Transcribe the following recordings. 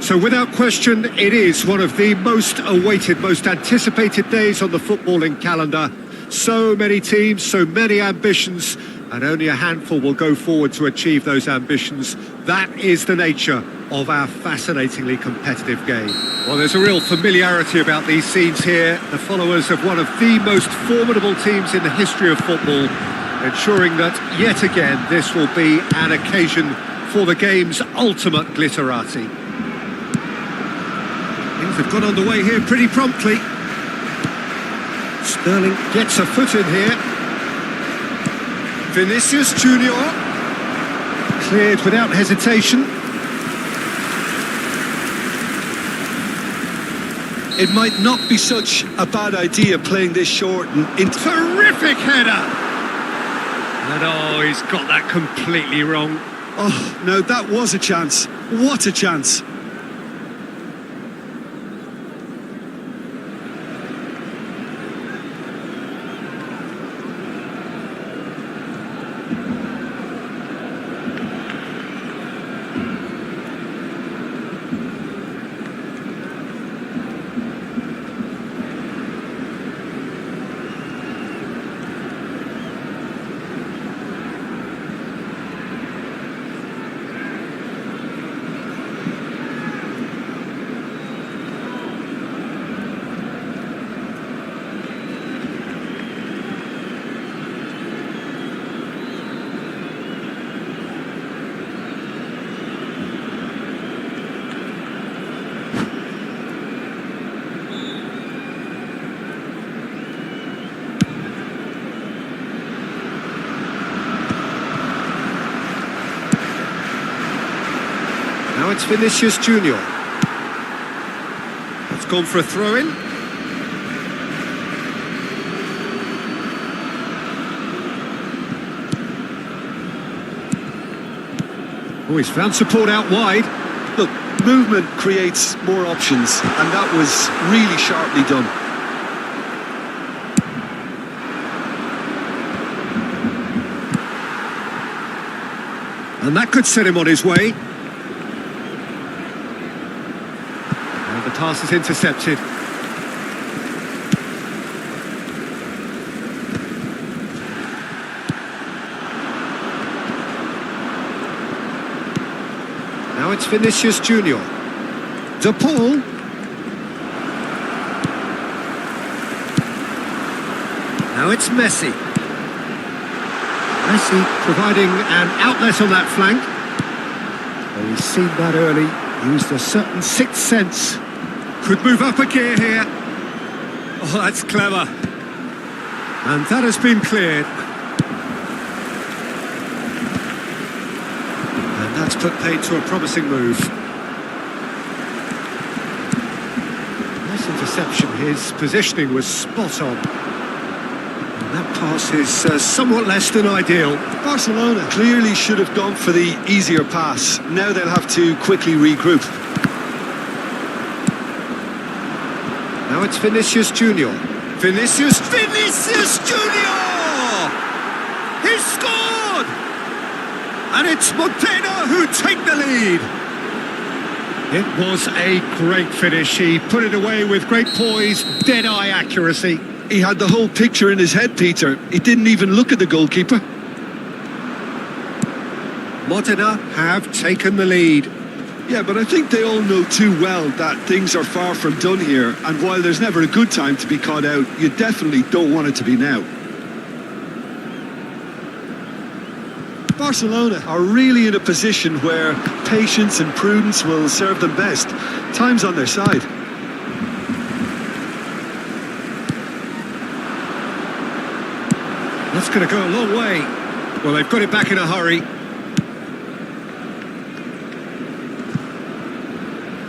So without question, it is one of the most awaited, most anticipated days on the footballing calendar. So many teams, so many ambitions, and only a handful will go forward to achieve those ambitions. That is the nature of our fascinatingly competitive game. Well, there's a real familiarity about these scenes here. The followers of one of the most formidable teams in the history of football, ensuring that, yet again, this will be an occasion for the game's ultimate glitterati. Things have got underway here pretty promptly. Sterling gets a foot in here. Vinicius Junior cleared without hesitation. It might not be such a bad idea playing this short and terrific header. And oh, he's got that completely wrong. Oh, no, that was a chance. What a chance. Now it's Vinicius Junior. It's gone for a throw-in. Oh, he's found support out wide. Look, movement creates more options, and that was really sharply done. And that could set him on his way. The pass is intercepted. Now it's Vinicius Junior. De Paul. Now it's Messi. Messi providing an outlet on that flank. Well, he's seen that early, used a certain sixth sense. Could move up a gear here. Oh, that's clever. And that has been cleared. And that's put paid to a promising move. Nice interception. His positioning was spot on. And that pass is somewhat less than ideal. Barcelona clearly should have gone for the easier pass. Now they'll have to quickly regroup. Now it's Vinicius Junior. Vinicius Junior! He scored! And it's Modena who take the lead. It was a great finish. He put it away with great poise, dead-eye accuracy. He had the whole picture in his head, Peter. He didn't even look at the goalkeeper. Modena have taken the lead. Yeah, but I think they all know too well that things are far from done here, and while there's never a good time to be caught out, you definitely don't want it to be now. Barcelona are really in a position where patience and prudence will serve them best. Time's on their side. That's going to go a long way. Well, they've got it back in a hurry.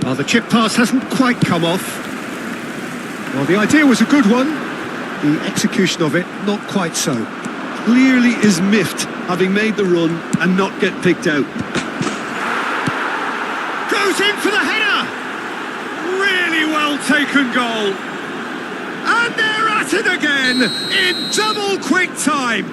Well, the chip pass hasn't quite come off. Well, the idea was a good one. The execution of it, not quite so. Clearly is miffed, having made the run and not get picked out. Goes in for the header! Really well taken goal. And they're at it again in double quick time.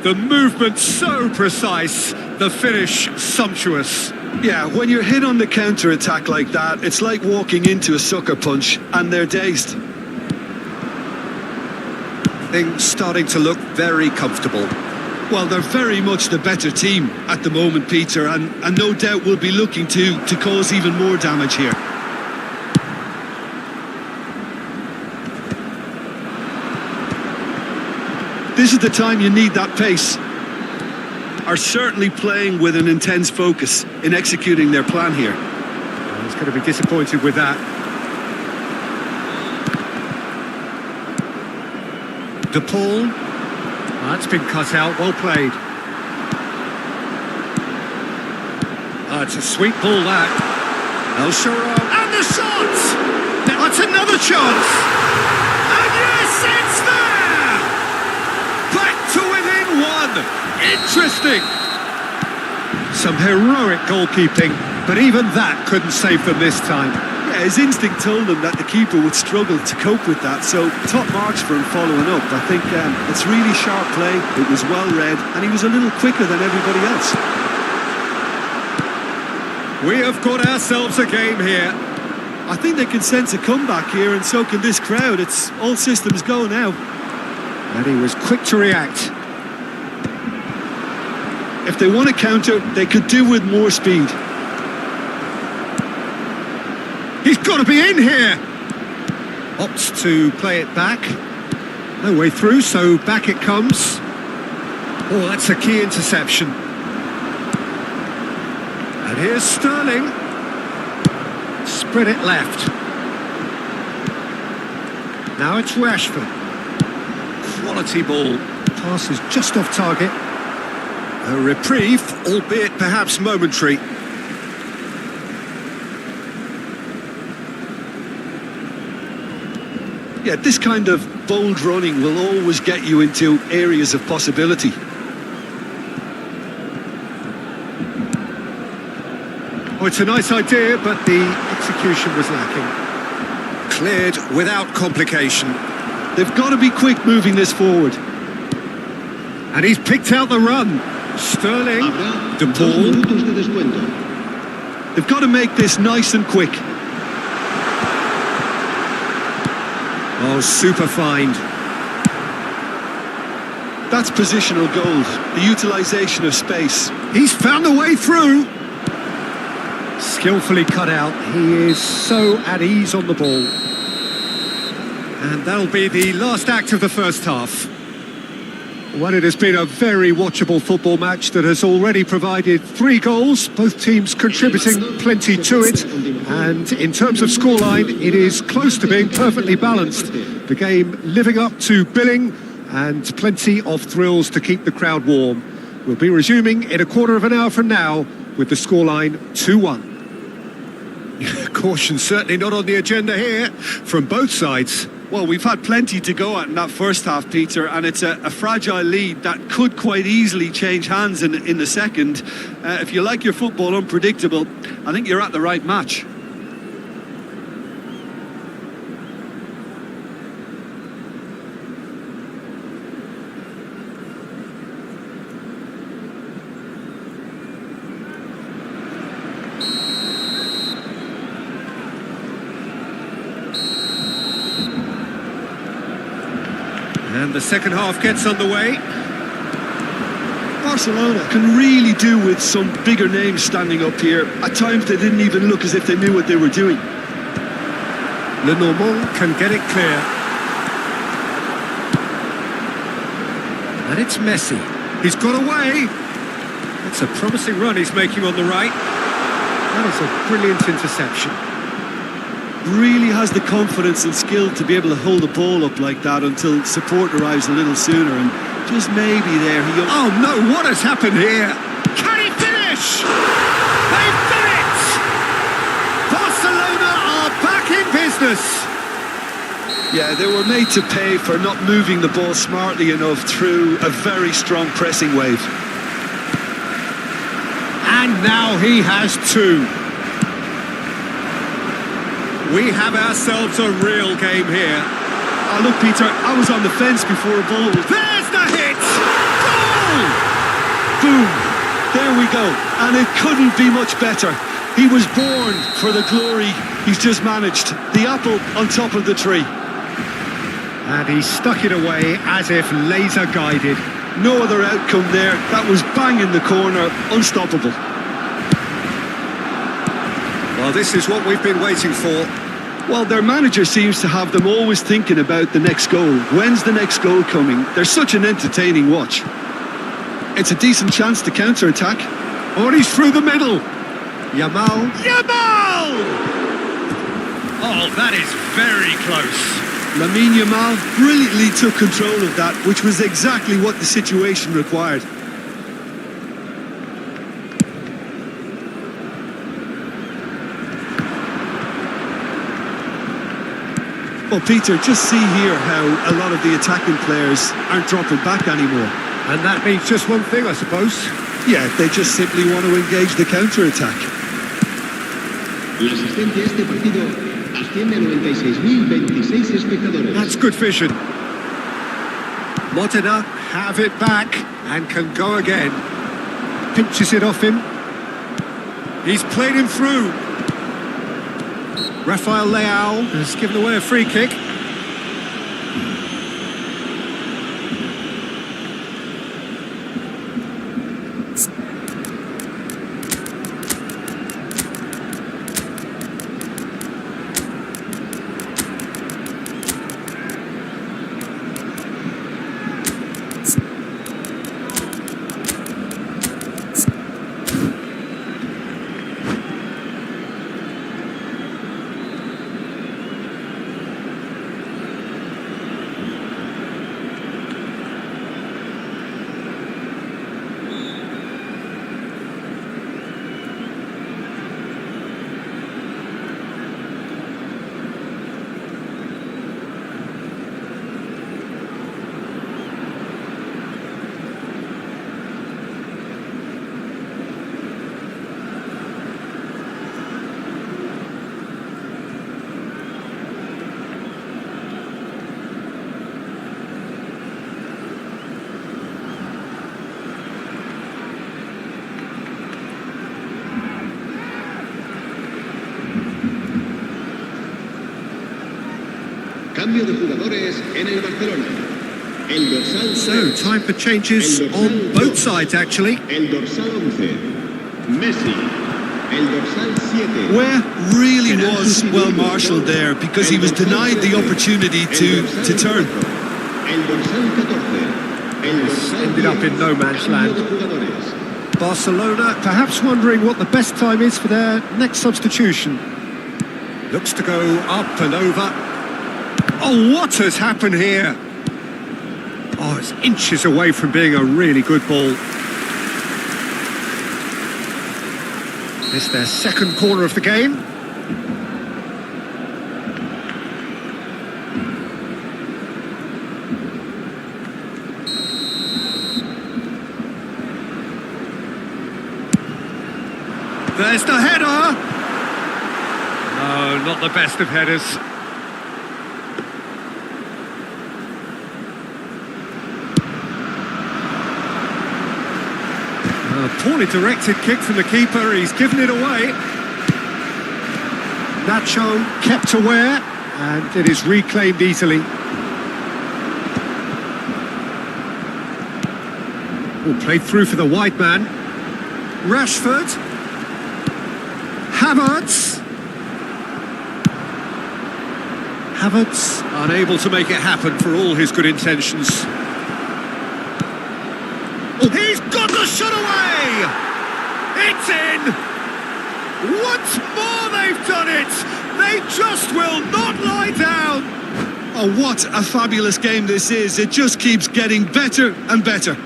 The movement so precise, the finish sumptuous. Yeah, when you're hit on the counter-attack like that, it's like walking into a sucker punch and they're dazed. Things starting to look very comfortable. Well, they're very much the better team at the moment, Peter, and no doubt will be looking to cause even more damage here. This is the time you need that pace. Are certainly playing with an intense focus in executing their plan here. He's going to be disappointed with that. De Paul. That's been cut out, well played. It's a sweet ball that. El Sharon. And the shot! That's another chance! And yes, it's there! Back to within one! Interesting! Some heroic goalkeeping, but even that couldn't save them this time. Yeah, his instinct told him that the keeper would struggle to cope with that, so top marks for him following up. I think it's really sharp play, it was well read, and he was a little quicker than everybody else. We have got ourselves a game here. I think they can sense a comeback here, and so can this crowd. It's all systems go now. And he was quick to react. If they want to counter, they could do with more speed. He's got to be in here. Opts to play it back. No way through, so back it comes. Oh, that's a key interception. And here's Sterling. Spread it left. Now it's Rashford. Quality ball. Pass is just off target. A reprieve, albeit perhaps momentary. Yeah, this kind of bold running will always get you into areas of possibility. Oh, it's a nice idea, but the execution was lacking. Cleared without complication. They've got to be quick moving this forward. And he's picked out the run. Sterling, De Paul. They've got to make this nice and quick. Oh, super find. That's positional gold, the utilisation of space. He's found a way through. Skillfully cut out. He is so at ease on the ball. And that'll be the last act of the first half. Well, it has been a very watchable football match that has already provided 3 goals, both teams contributing plenty to it. And in terms of scoreline, it is close to being perfectly balanced. The game living up to billing and plenty of thrills to keep the crowd warm. We'll be resuming in a quarter of an hour from now with the scoreline 2-1. Caution certainly not on the agenda here from both sides. Well, we've had plenty to go at in that first half, Peter, and it's a fragile lead that could quite easily change hands in the second. If you like your football unpredictable, I think you're at the right match. And the second half gets underway. Barcelona can really do with some bigger names standing up here. At times they didn't even look as if they knew what they were doing. Lenormand can get it clear. And it's Messi. He's got away. It's a promising run he's making on the right. That is a brilliant interception. Really has the confidence and skill to be able to hold the ball up like that until support arrives a little sooner, and just maybe there he goes. Oh no, what has happened here? Can he finish? They've done it! Barcelona are back in business. Yeah, they were made to pay for not moving the ball smartly enough through a very strong pressing wave. And now he has 2. We have ourselves a real game here. Oh, look, Peter, I was on the fence before a ball was... There's the hit! Goal! Boom! There we go, and it couldn't be much better. He was born for the glory he's just managed. The apple on top of the tree. And he stuck it away as if laser guided. No other outcome there. That was bang in the corner, unstoppable. Well, this is what we've been waiting for. Well, their manager seems to have them always thinking about the next goal. When's the next goal coming? They're such an entertaining watch. It's a decent chance to counter-attack. Oh, he's through the middle. Yamal. Oh, that is very close. Lamine Yamal brilliantly took control of that, which was exactly what the situation required. Well, Peter, just see here how a lot of the attacking players aren't dropping back anymore. And that means just one thing, I suppose. Yeah, they just simply want to engage the counter-attack. La asistencia a este partido asciende a 96.026 espectadores. That's good vision. Modena have it back and can go again. Pinches it off him. He's played him through. Rafael Leao has given away a free kick. Cambio de jugadores en el Barcelona. El dorsal So, time for changes on both sides, actually. El dorsal 11. Messi. El dorsal 7. Where really was well marshalled there because he was denied the opportunity to turn. El dorsal 14. El dorsal Ended up in no man's Cambio land. de jugadores. Barcelona perhaps wondering what the best time is for their next substitution. Looks to go up and over. Oh, what has happened here? Oh, it's inches away from being a really good ball. It's their second corner of the game. There's the header. No, not the best of headers. A poorly directed kick from the keeper, he's given it away. Nacho kept aware, and it is reclaimed easily. Played through for the wide man. Rashford. Havertz unable to make it happen for all his good intentions. He's got the shot away! It's in! Once more they've done it! They just will not lie down! Oh, what a fabulous game this is. It just keeps getting better and better.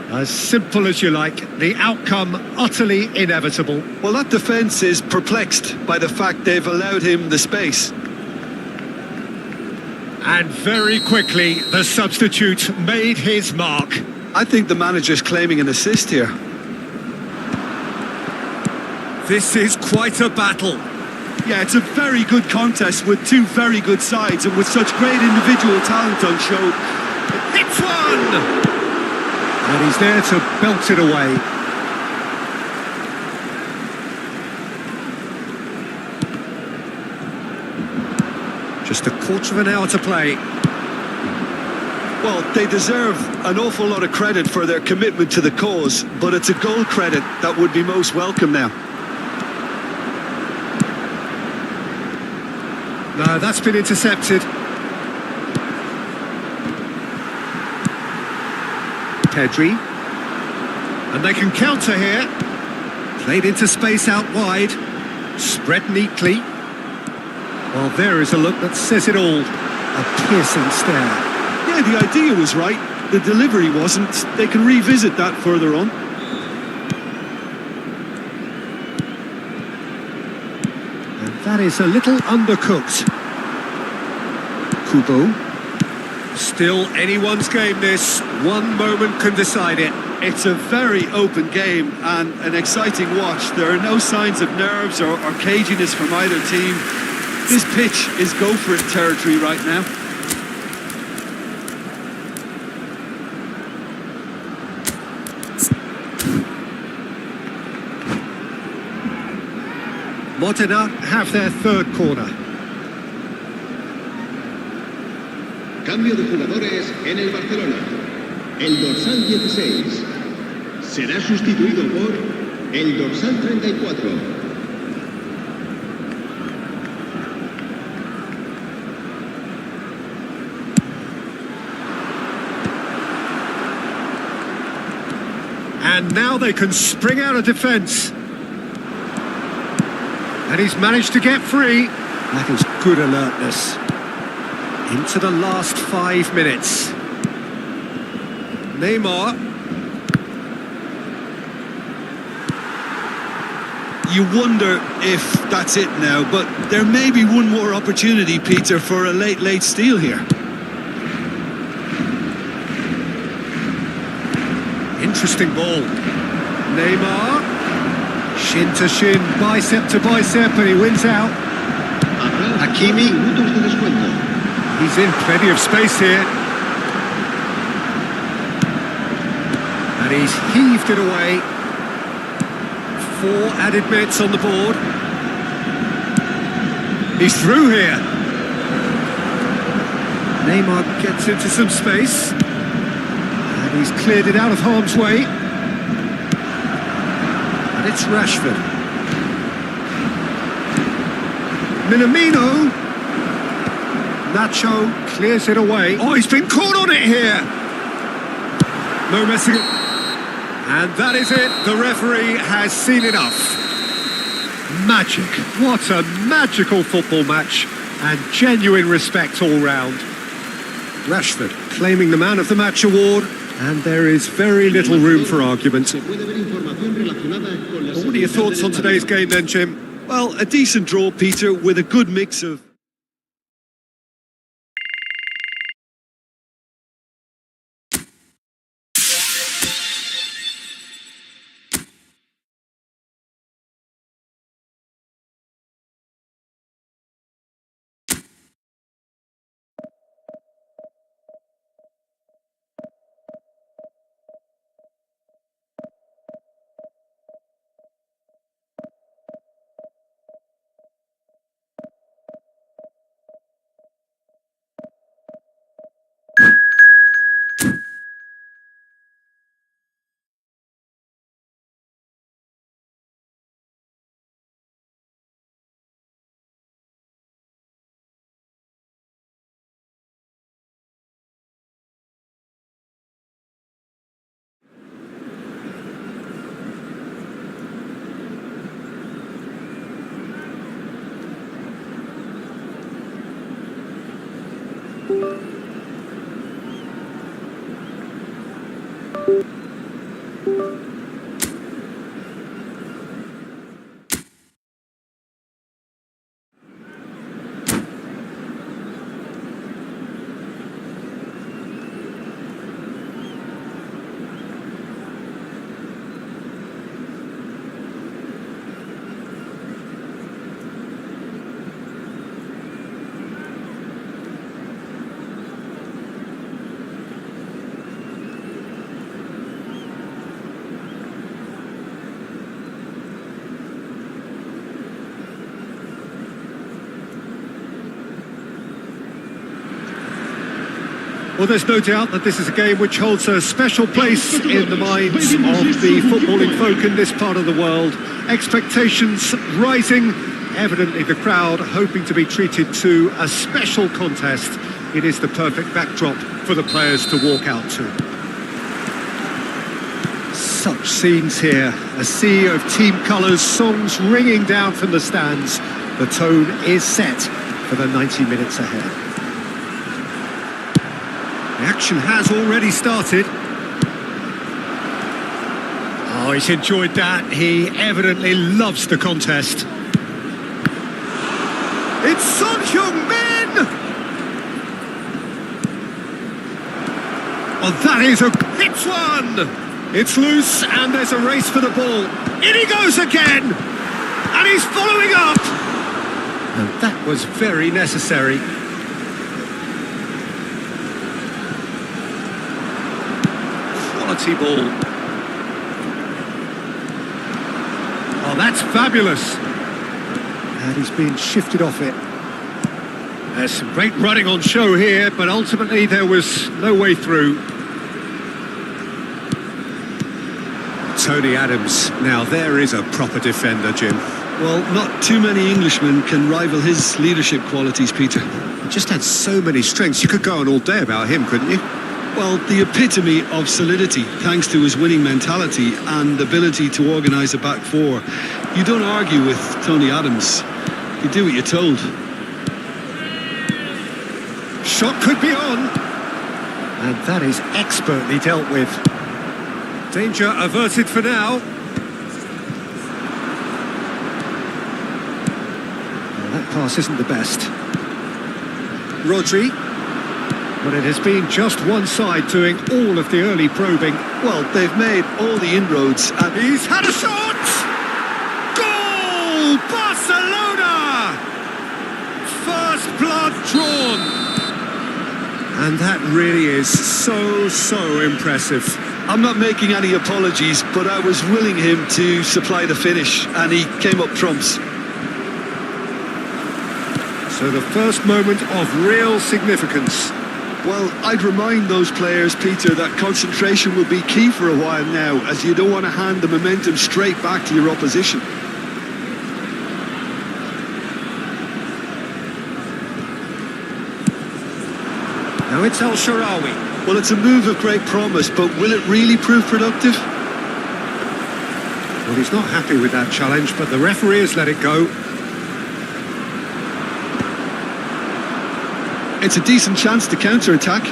As simple as you like, the outcome utterly inevitable. Well, that defence is perplexed by the fact they've allowed him the space. And very quickly, the substitute made his mark. I think the manager's claiming an assist here. This is quite a battle. Yeah, it's a very good contest with two very good sides and with such great individual talent on show. Hits one! And he's there to belt it away. Just a quarter of an hour to play. Well, they deserve an awful lot of credit for their commitment to the cause, but it's a goal credit that would be most welcome now. No, that's been intercepted. Pedri. And they can counter here. Played into space out wide. Spread neatly. Well, there is a look that says it all. A piercing stare. Yeah, the idea was right. The delivery wasn't. They can revisit that further on. And that is a little undercooked. Kubo. Still anyone's game this. One moment can decide it. It's a very open game and an exciting watch. There are no signs of nerves or caginess from either team. This pitch is go-for-it territory right now. Modena have their third corner. Cambio de jugadores en el Barcelona. El dorsal 16 será sustituido por el dorsal 34. And now they can spring out of defence. And he's managed to get free. That is good alertness. Into the last 5 minutes. Neymar. You wonder if that's it now, but there may be one more opportunity, Peter, for a late steal here. Interesting ball. Neymar. Shin to shin, bicep to bicep, and he wins out. Hakimi. He's in plenty of space here. And he's heaved it away. 4 added minutes on the board. He's through here. Neymar gets into some space. And he's cleared it out of harm's way. And it's Rashford. Minamino. Nacho clears it away. Oh, he's been caught on it here. No messing it. And that is it. The referee has seen enough. Magic. What a magical football match. And genuine respect all round. Rashford claiming the Man of the Match award. And there is very little room for argument. What are your thoughts on today's game then, Jim? Well, a decent draw, Peter, with a good mix of... Well, there's no doubt that this is a game which holds a special place in the minds of the footballing folk in this part of the world. Expectations rising, evidently the crowd hoping to be treated to a special contest. It is the perfect backdrop for the players to walk out to. Such scenes here, a sea of team colours, songs ringing down from the stands. The tone is set for the 90 minutes ahead. The action has already started. Oh, he's enjoyed that. He evidently loves the contest. It's Son Heung-min! Oh, that is a... Hits one! It's loose, and there's a race for the ball. In he goes again! And he's following up! And that was very necessary. Quality ball. Oh, that's fabulous. And he's being shifted off it. There's some great running on show here, but ultimately there was no way through. Tony Adams. Now there is a proper defender, Jim. Well, not too many Englishmen can rival his leadership qualities, Peter. He just had so many strengths. You could go on all day about him, couldn't you? Well, the epitome of solidity, thanks to his winning mentality and ability to organise a back four. You don't argue with Tony Adams. You do what you're told. Shot could be on. And that is expertly dealt with. Danger averted for now. Well, that pass isn't the best. Rodri. But it has been just one side doing all of the early probing. Well, they've made all the inroads and He's had a shot! Goal! Barcelona! First blood drawn. And that really is so impressive. I'm not making any apologies, but I was willing him to supply the finish, and he came up trumps. So the first moment of real significance. Well, I'd remind those players, Peter, that concentration will be key for a while now, as you don't want to hand the momentum straight back to your opposition. Now it's El Shaarawy. Well, it's a move of great promise, but will it really prove productive? Well, he's not happy with that challenge, but the referee has let it go. It's a decent chance to counter-attack.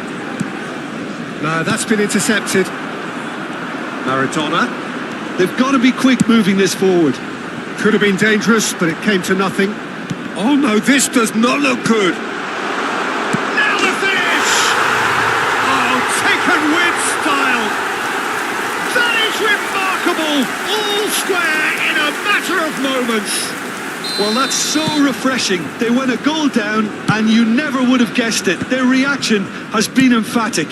No, that's been intercepted. Maradona. They've got to be quick moving this forward. Could have been dangerous, but it came to nothing. Oh no, this does not look good. Now the finish! Oh, taken with style. That is remarkable. All square in a matter of moments. Well, that's so refreshing. They went a goal down and you never would have guessed it. Their reaction has been emphatic.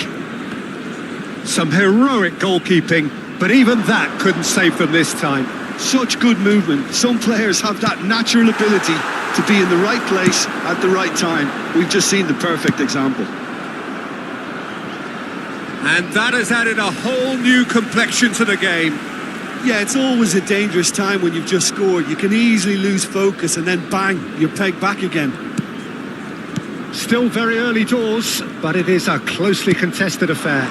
Some heroic goalkeeping, but even that couldn't save them this time. Such good movement. Some players have that natural ability to be in the right place at the right time. We've just seen the perfect example. And that has added a whole new complexion to the game. Yeah, it's always a dangerous time when you've just scored. You can easily lose focus and then bang, you're pegged back again. Still very early doors, but it is a closely contested affair.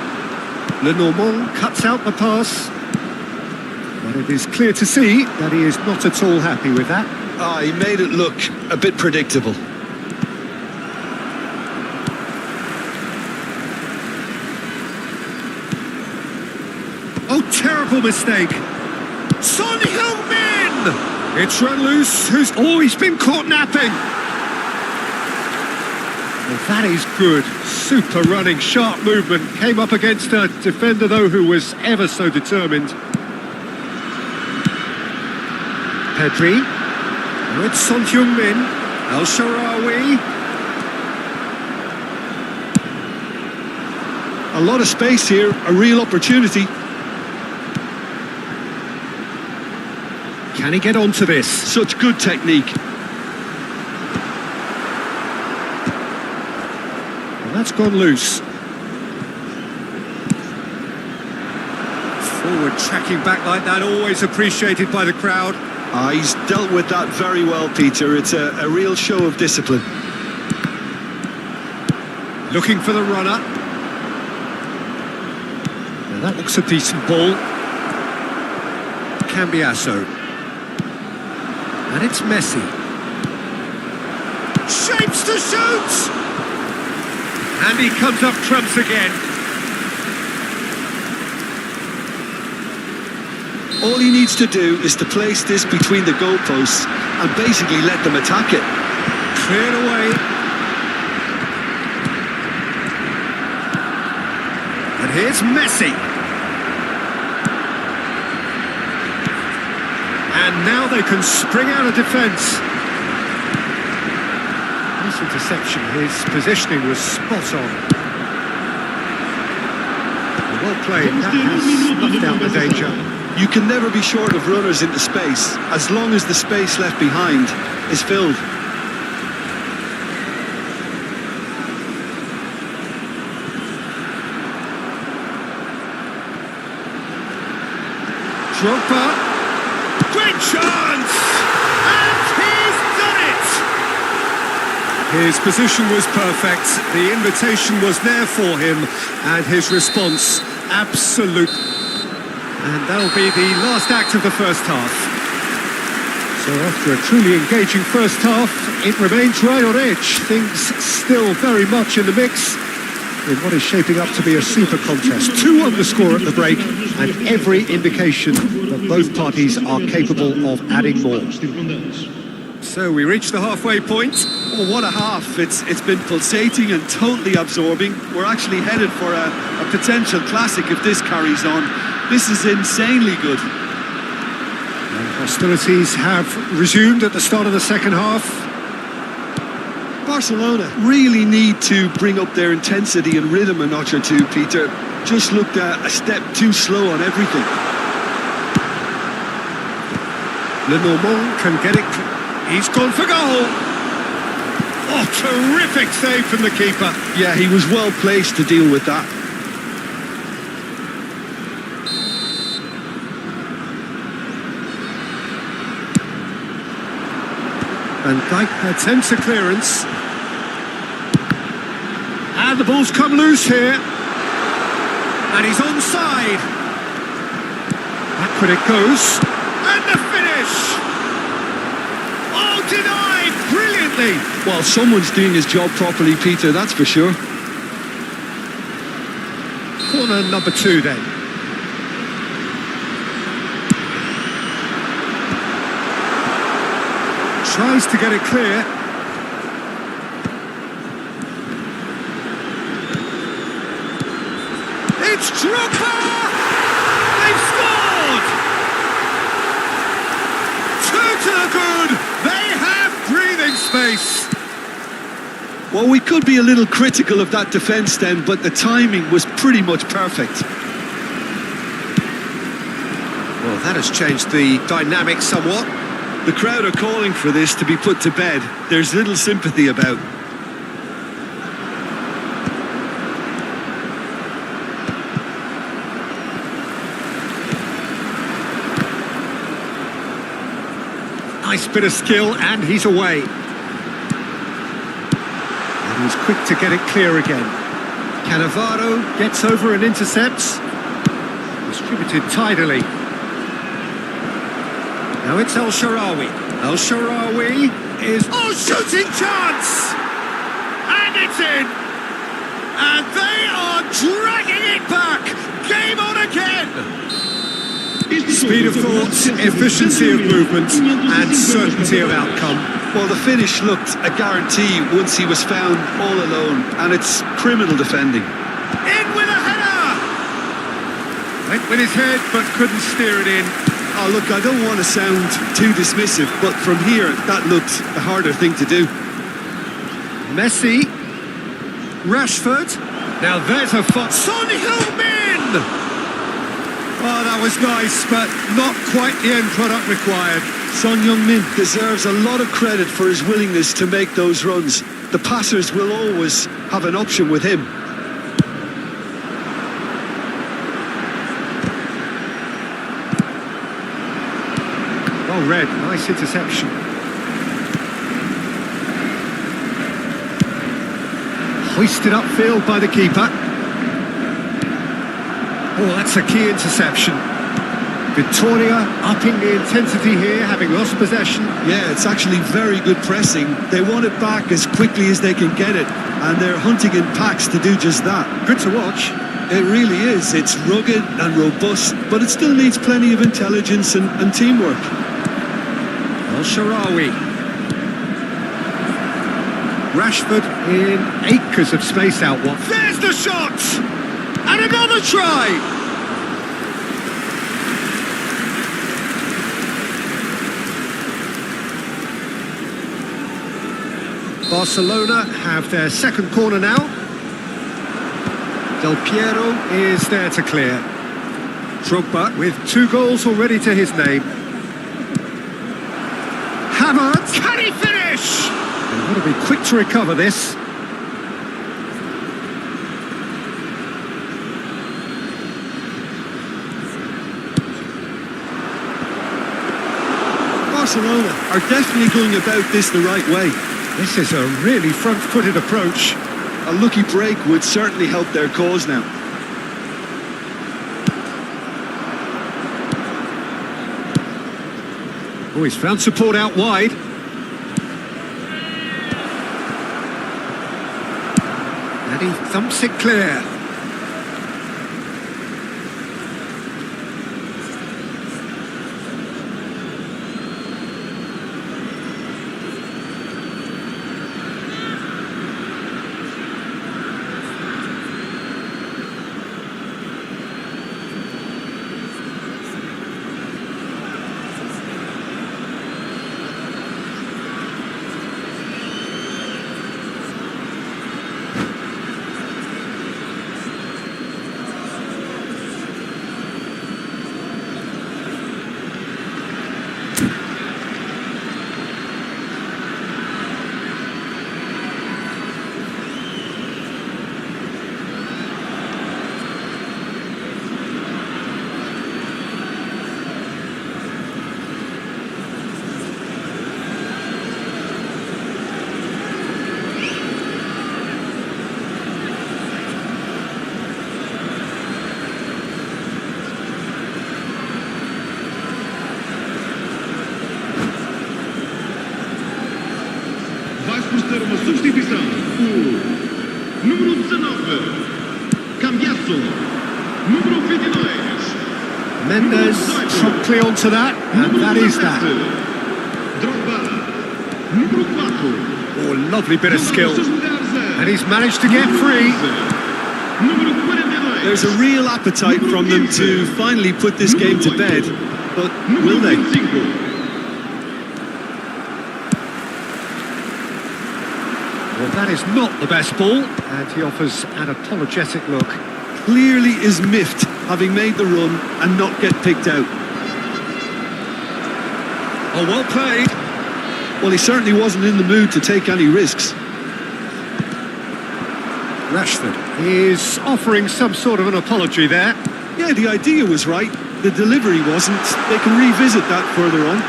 Lenormand cuts out the pass, but it is clear to see that he is not at all happy with that. He made it look a bit predictable. Oh, terrible mistake. Son Heung-min! It's run loose, who's always been caught napping. Well, that is good. Super running, sharp movement. Came up against a defender, though, who was ever so determined. Pedri. Now it's Son Heung-min. El Shaarawy. A lot of space here, a real opportunity. Can he get onto this? Such good technique. Well, that's gone loose. Forward tracking back like that, always appreciated by the crowd. He's dealt with that very well, Peter. It's a real show of discipline. Looking for the runner. Now that looks a decent ball. Cambiasso. And it's Messi. Shapes to shoot! And he comes up trumps again. All he needs to do is to place this between the goalposts and basically let them attack it. Cleared away. And here's Messi. And now they can spring out of defence. Nice interception. His positioning was spot on. Well played. That has snuffed out the danger. You can never be short of runners into space, as long as the space left behind is filled. Drogba. Great chance! And he's done it! His position was perfect. The invitation was there for him, and his response absolute. And that'll be the last act of the first half. So after a truly engaging first half, it remains right on edge. Things still very much in the mix in what is shaping up to be a super contest. 2-1 the score at the break, and every indication that both parties are capable of adding more. So we reach the halfway point. Oh, what a half. It's been pulsating and totally absorbing. We're actually headed for a potential classic if this carries on. This is insanely good. And hostilities have resumed at the start of the second half. Barcelona really need to bring up their intensity and rhythm a notch or two, Peter. Just looked a step too slow on everything. Lenormand can get it. He's gone for goal. Oh, terrific save from the keeper. Yeah, he was well placed to deal with that. And Dijk attempts a clearance. And the ball's come loose here. And he's onside. Backward it goes. And the finish! Oh, denied brilliantly! Well, someone's doing his job properly, Peter, that's for sure. Corner number 2 then. Tries to get it clear. It's Drogba! They've scored! 2 to the good! They have breathing space! Well, we could be a little critical of that defence then, but the timing was pretty much perfect. Well, that has changed the dynamic somewhat. The crowd are calling for this to be put to bed. There's little sympathy about. Nice bit of skill, and he's away. And he's quick to get it clear again. Cannavaro gets over and intercepts. Distributed tidily. Now it's El Shaarawy. El Shaarawy is... Oh, shooting chance! And it's in! And they are dragging it back! Game on again! Speed of thought, efficiency of movement, and certainty of outcome. Well, the finish looked a guarantee once he was found all alone, and it's criminal defending. In with a header! Went with his head, but couldn't steer it in. Oh, look, I don't want to sound too dismissive, but from here, that looked the harder thing to do. Messi. Rashford. Now there's a foot. Son Heung-min! Oh, that was nice, but not quite the end product required. Son Heung-min deserves a lot of credit for his willingness to make those runs. The passers will always have an option with him. Well read, nice interception. Hoisted upfield by the keeper. Oh, that's a key interception. Victoria upping the intensity here, having lost possession. Yeah, it's actually very good pressing. They want it back as quickly as they can get it, and they're hunting in packs to do just that. Good to watch. It really is. It's rugged and robust, but it still needs plenty of intelligence and teamwork. Al-Sharawi. Rashford in acres of space out wide. There's the shot! And another try! Barcelona have their second corner now. Del Piero is there to clear. Drogba with 2 goals already to his name. Havertz, can he finish? They've got to be quick to recover this. Barcelona are definitely going about this the right way. This is a really front-footed approach. A lucky break would certainly help their cause now. Oh, he's found support out wide. And he thumps it clear. Ter uma substituição. O número 19, Cambiasso. Número 22. Mendes promptly onto that, and that is that. Drogba. Número 4. Oh, lovely bit of skill. And he's managed to get free. There's a real appetite from them to finally put this game to bed, but will they? Well, that is not the best ball, and he offers an apologetic look. Clearly is miffed, having made the run and not get picked out. Oh, well played. Well, he certainly wasn't in the mood to take any risks. Rashford is offering some sort of an apology there. Yeah, the idea was right. The delivery wasn't. They can revisit that further on.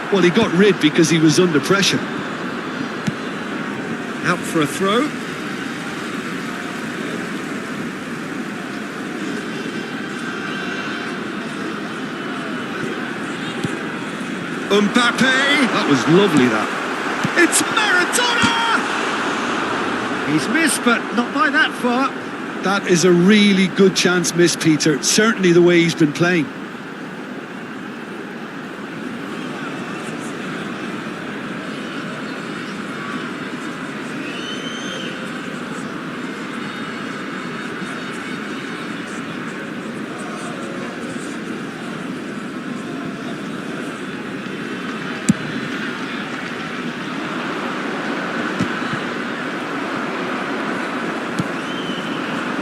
Well, he got rid because he was under pressure. Out for a throw. Mbappe! That was lovely, that. It's Maradona! He's missed, but not by that far. That is a really good chance missed, Peter. Certainly the way he's been playing.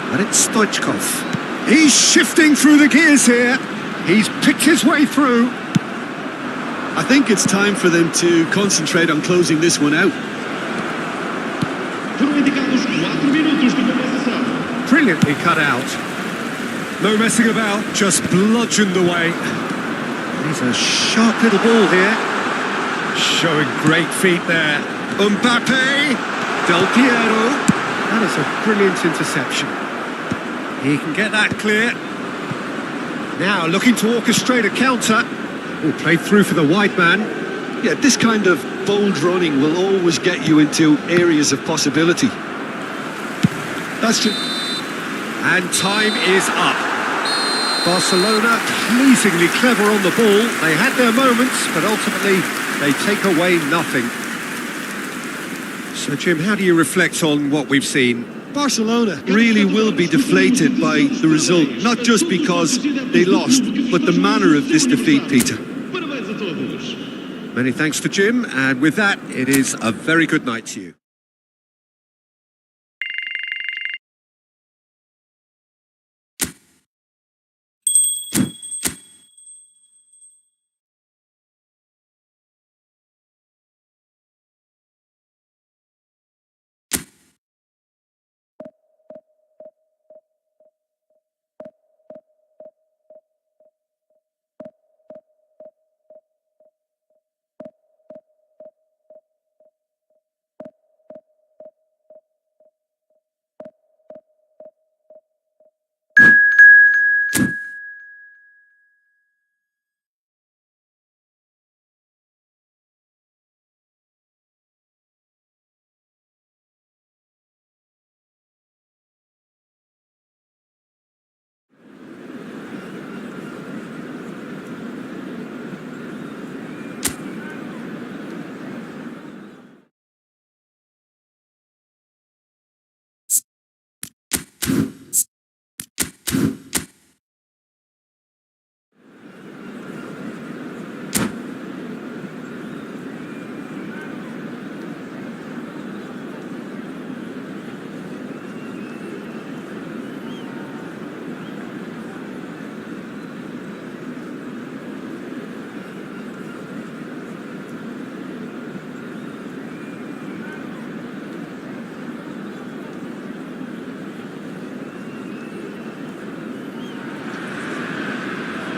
And it's Stoichkov. He's shifting through the gears here. He's picked his way through. I think it's time for them to concentrate on closing this one out. Brilliantly cut out. No messing about, just bludgeoned away. He's a sharp little ball here. Showing great feet there. Mbappe, Del Piero. That is a brilliant interception. He can get that clear. Now looking to orchestrate a counter. Oh, played through for the wide man. Yeah, this kind of bold running will always get you into areas of possibility. That's true. And time is up. Barcelona pleasingly clever on the ball. They had their moments, but ultimately they take away nothing. So, Jim, how do you reflect on what we've seen? Barcelona really will be deflated by the result, not just because they lost, but the manner of this defeat, Peter. Many thanks to Jim, and with that, it is a very good night to you.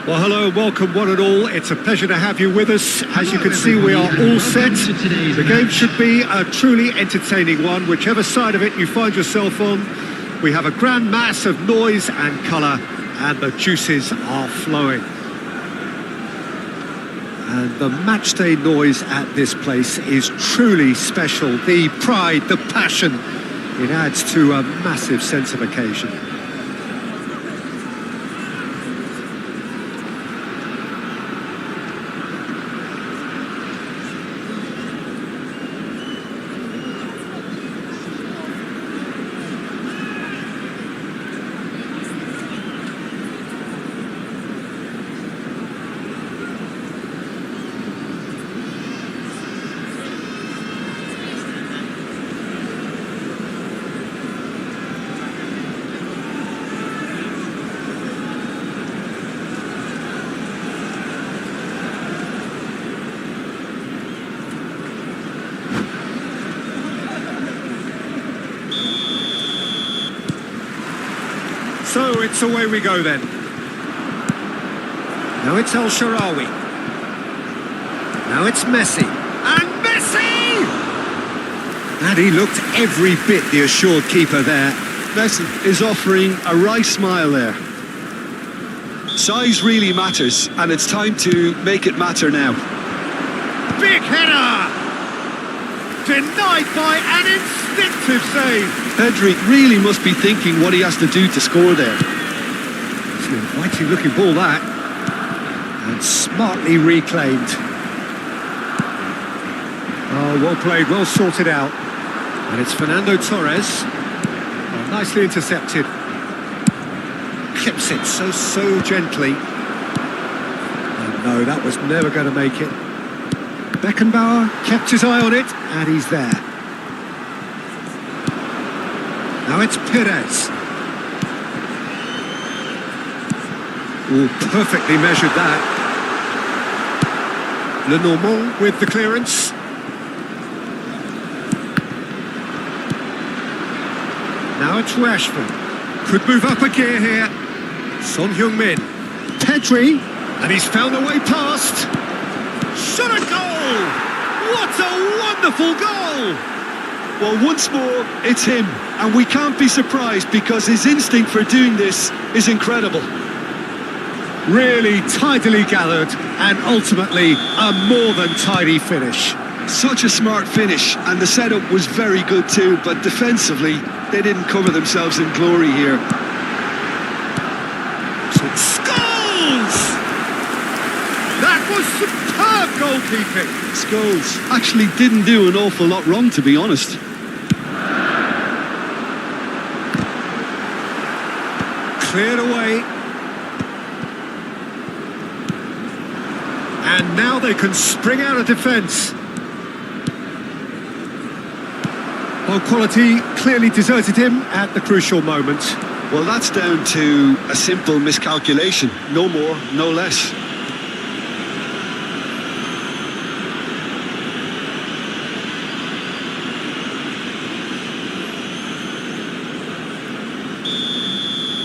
Well, hello and welcome one and all. It's a pleasure to have you with us. As you can see, we are all set. The game should be a truly entertaining one, whichever side of it you find yourself on. We have a grand mass of noise and colour, and the juices are flowing. And the matchday noise at this place is truly special. The pride, the passion, it adds to a massive sense of occasion. So it's away we go then. Now it's El Shaarawy. Now it's Messi. And Messi! And he looked every bit the assured keeper there. Messi is offering a right smile there. Size really matters, and it's time to make it matter now. Big header! Denied by an instinctive save. Pedri really must be thinking what he has to do to score there. It's an inviting looking ball that. And smartly reclaimed. Oh, well played, well sorted out. And it's Fernando Torres. Oh, nicely intercepted. Clips it so gently. And no, that was never going to make it. Beckenbauer kept his eye on it, and he's there. Now it's Perez. Oh, perfectly measured that. Lenormand with the clearance. Now it's Rashford. Could move up a gear here. Son Heung-min. Pedri. And he's found a way past. Shot a goal! What a wonderful goal! Well, once more, it's him. And we can't be surprised because his instinct for doing this is incredible. Really tidily gathered and ultimately a more than tidy finish. Such a smart finish, and the setup was very good too, but defensively, they didn't cover themselves in glory here. Scholes! That was superb goalkeeping. Scholes actually didn't do an awful lot wrong, to be honest. Cleared away. And now they can spring out of defence. Well, quality clearly deserted him at the crucial moment. Well, that's down to a simple miscalculation. No more, no less.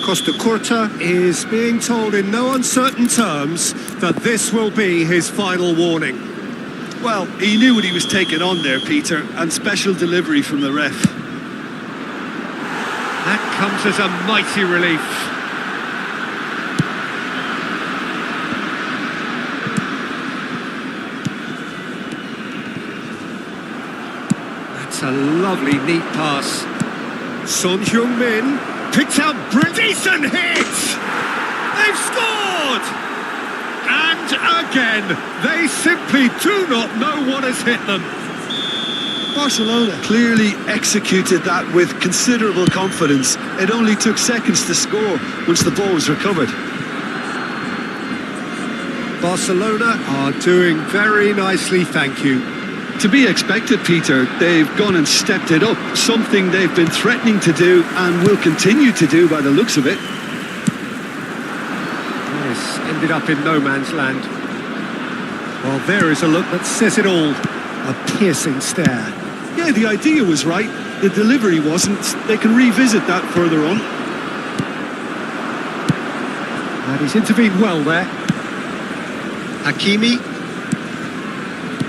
Costa Curta is being told in no uncertain terms that this will be his final warning. Well, he knew what he was taking on there, Peter, and special delivery from the ref. That comes as a mighty relief. That's a lovely, neat pass. Son Heung-min picked out decent hit! They've scored! And again, they simply do not know what has hit them. Barcelona clearly executed that with considerable confidence. It only took seconds to score once the ball was recovered. Barcelona are doing very nicely, thank you. To be expected, Peter. They've gone and stepped it up, something they've been threatening to do and will continue to do by the looks of it. This ended up in no man's land. Well, there is a look that says it all. A piercing stare. Yeah, the idea was right. The delivery wasn't. They can revisit that further on. And he's intervened well there. Hakimi.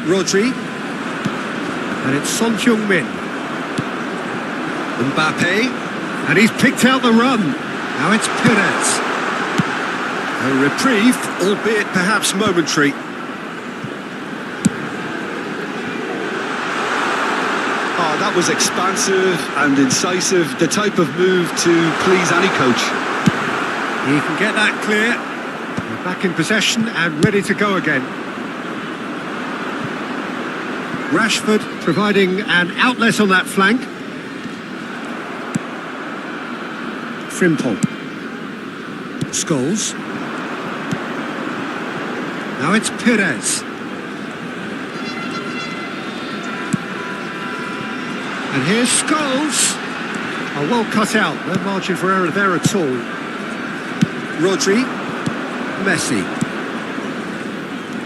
Rodri. And it's Son Heung-min. Mbappe. And he's picked out the run. Now it's Perez. A reprieve, albeit perhaps momentary. Oh, that was expansive and incisive. The type of move to please any coach. He can get that clear. They're back in possession and ready to go again. Rashford providing an outlet on that flank. Frimpong. Scholes. Now it's Perez. And here's Scholes. Oh, well cut out. No margin for error there at all. Rodri. Messi.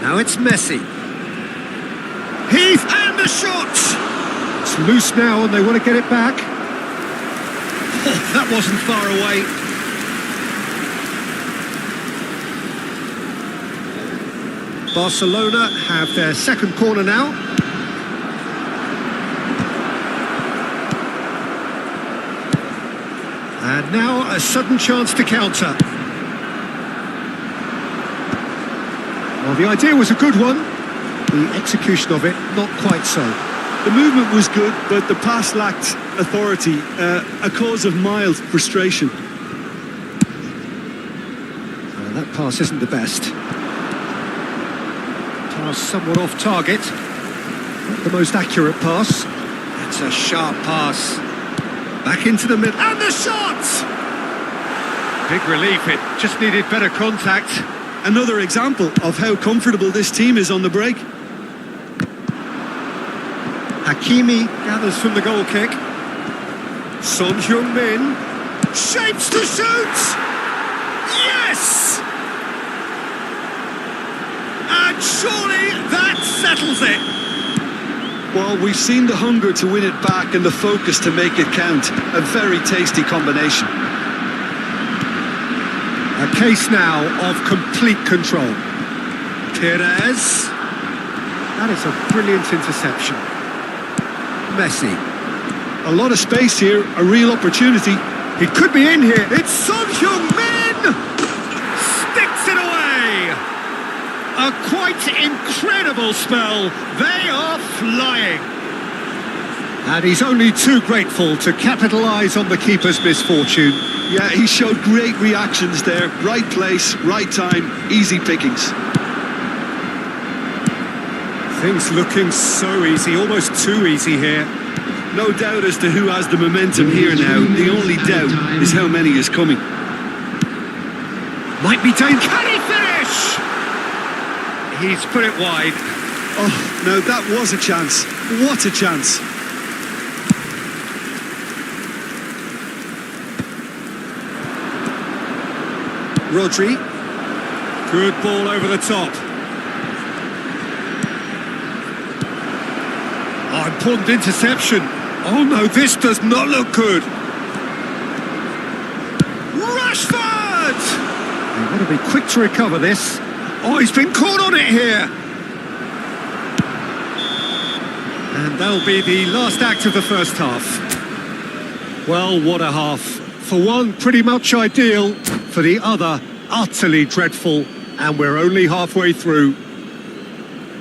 Now it's Messi. Heath and the shot! It's loose now and they want to get it back. Oh, that wasn't far away. Barcelona have their second corner now. And now a sudden chance to counter. Well, the idea was a good one. The execution of it, not quite so. The movement was good, but the pass lacked authority, a cause of mild frustration. That pass isn't the best. Pass somewhat off target. Not the most accurate pass. That's a sharp pass. Back into the middle. And the shot! Big relief, it just needed better contact. Another example of how comfortable this team is on the break. Hakimi gathers from the goal kick. Son Heung-min shapes to shoot! Yes! And surely that settles it. Well, we've seen the hunger to win it back and the focus to make it count. A very tasty combination. A case now of complete control. Perez. That is a brilliant interception. Messi. A lot of space here, a real opportunity. He could be in here. It's Son Heung-min! Sticks it away! A quite incredible spell. They are flying. And he's only too grateful to capitalise on the keeper's misfortune. Yeah, he showed great reactions there. Right place, right time, easy pickings. Things looking so easy, almost too easy here. No doubt as to who has the momentum here now. The only doubt is how many is coming. Might be dangerous. Can he finish? He's put it wide. Oh, no, that was a chance. What a chance. Rodri. Good ball over the top. Oh, important interception. Oh no, this does not look good. Rashford! They've got to be quick to recover this. Oh, he's been caught on it here. And that'll be the last act of the first half. Well, what a half. For one, pretty much ideal. For the other, utterly dreadful. And we're only halfway through.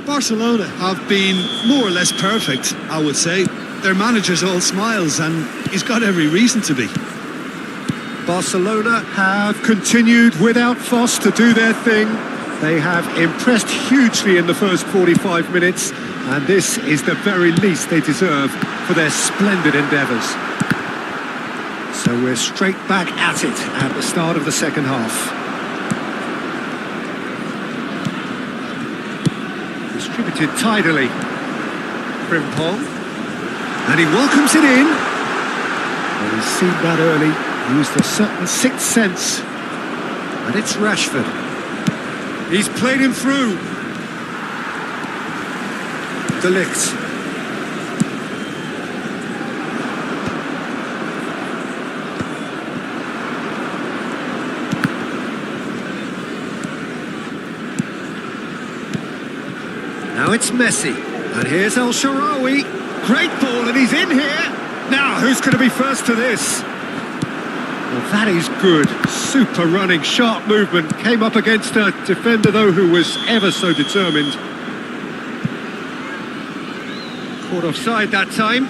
Barcelona have been more or less perfect, I would say. Their manager's all smiles and he's got every reason to be. Barcelona have continued without fuss to do their thing. They have impressed hugely in the first 45 minutes, and this is the very least they deserve for their splendid endeavours. So we're straight back at it at the start of the second half. Distributed tidily. Frimpong. And he welcomes it in. Well, he's seen that early. Used a certain sixth sense. And it's Rashford. He's played him through. De Ligt. Now it's Messi. And here's El Shaarawy. Great ball, and he's in here. Now, who's going to be first to this? Well, that is good. Super running, sharp movement. Came up against a defender, though, who was ever so determined. Caught offside that time.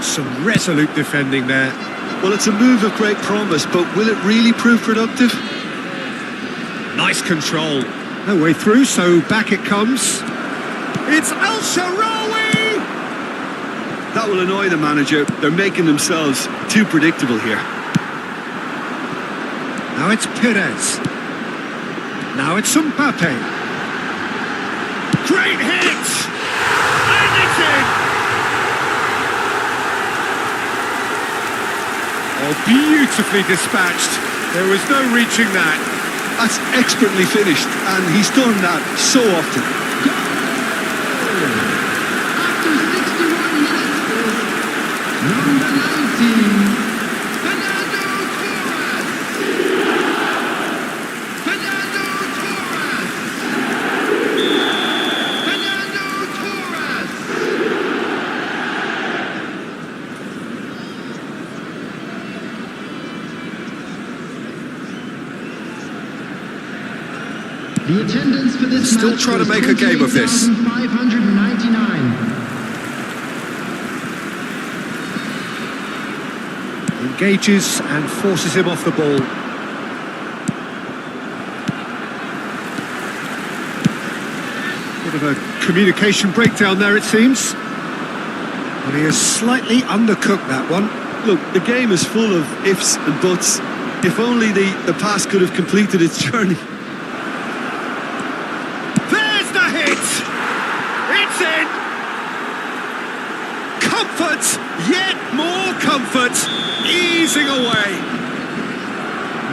Some resolute defending there. Well, it's a move of great promise, but will it really prove productive? Nice control. No way through, so back it comes. It's El Shaarawy! That will annoy the manager. They're making themselves too predictable here. Now it's Perez. Now it's Mbappe. Great hit! And it's in! Oh, beautifully dispatched. There was no reaching that. That's expertly finished, and he's done that so often. After 61 minutes, number 19, Fernando Torres. Fernando Torres. Fernando Torres. The attendance for this Still match trying to was make a game of this. 28,599. Engages and forces him off the ball. Bit of a communication breakdown there, it seems. But he has slightly undercooked that one. Look, the game is full of ifs and buts. If only the pass could have completed its journey. There's the hit! It's in! Comfort, yet more comfort, easing away.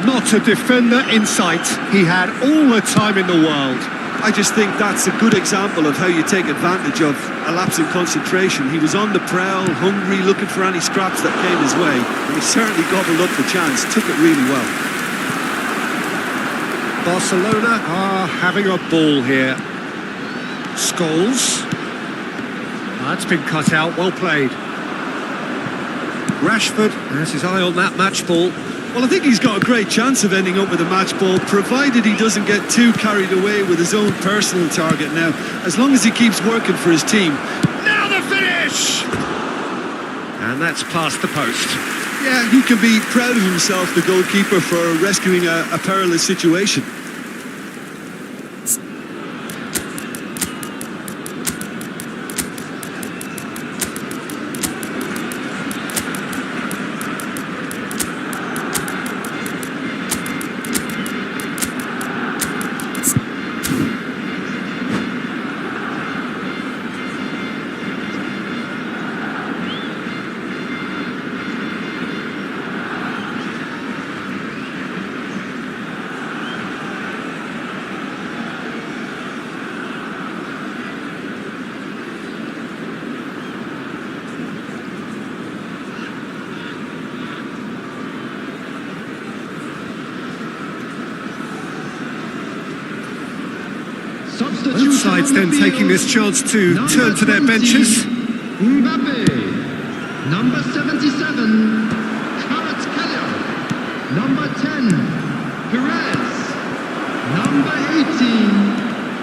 Not a defender in sight. He had all the time in the world. I just think that's a good example of how you take advantage of a lapse in concentration. He was on the prowl, hungry, looking for any scraps that came his way, and he certainly gobbled up the chance, took it really well. Barcelona are having a ball here. Scholes. That's been cut out, well played. Rashford has his eye on that match ball. Well, I think he's got a great chance of ending up with a match ball, provided he doesn't get too carried away with his own personal target now, as long as he keeps working for his team. Now the finish! And that's past the post. Yeah, he can be proud of himself, the goalkeeper, for rescuing a perilous situation. Both sides then taking this chance to turn to their benches. Mbappe, number 77, Kvaratskhelia, number 10, Perez, number 18,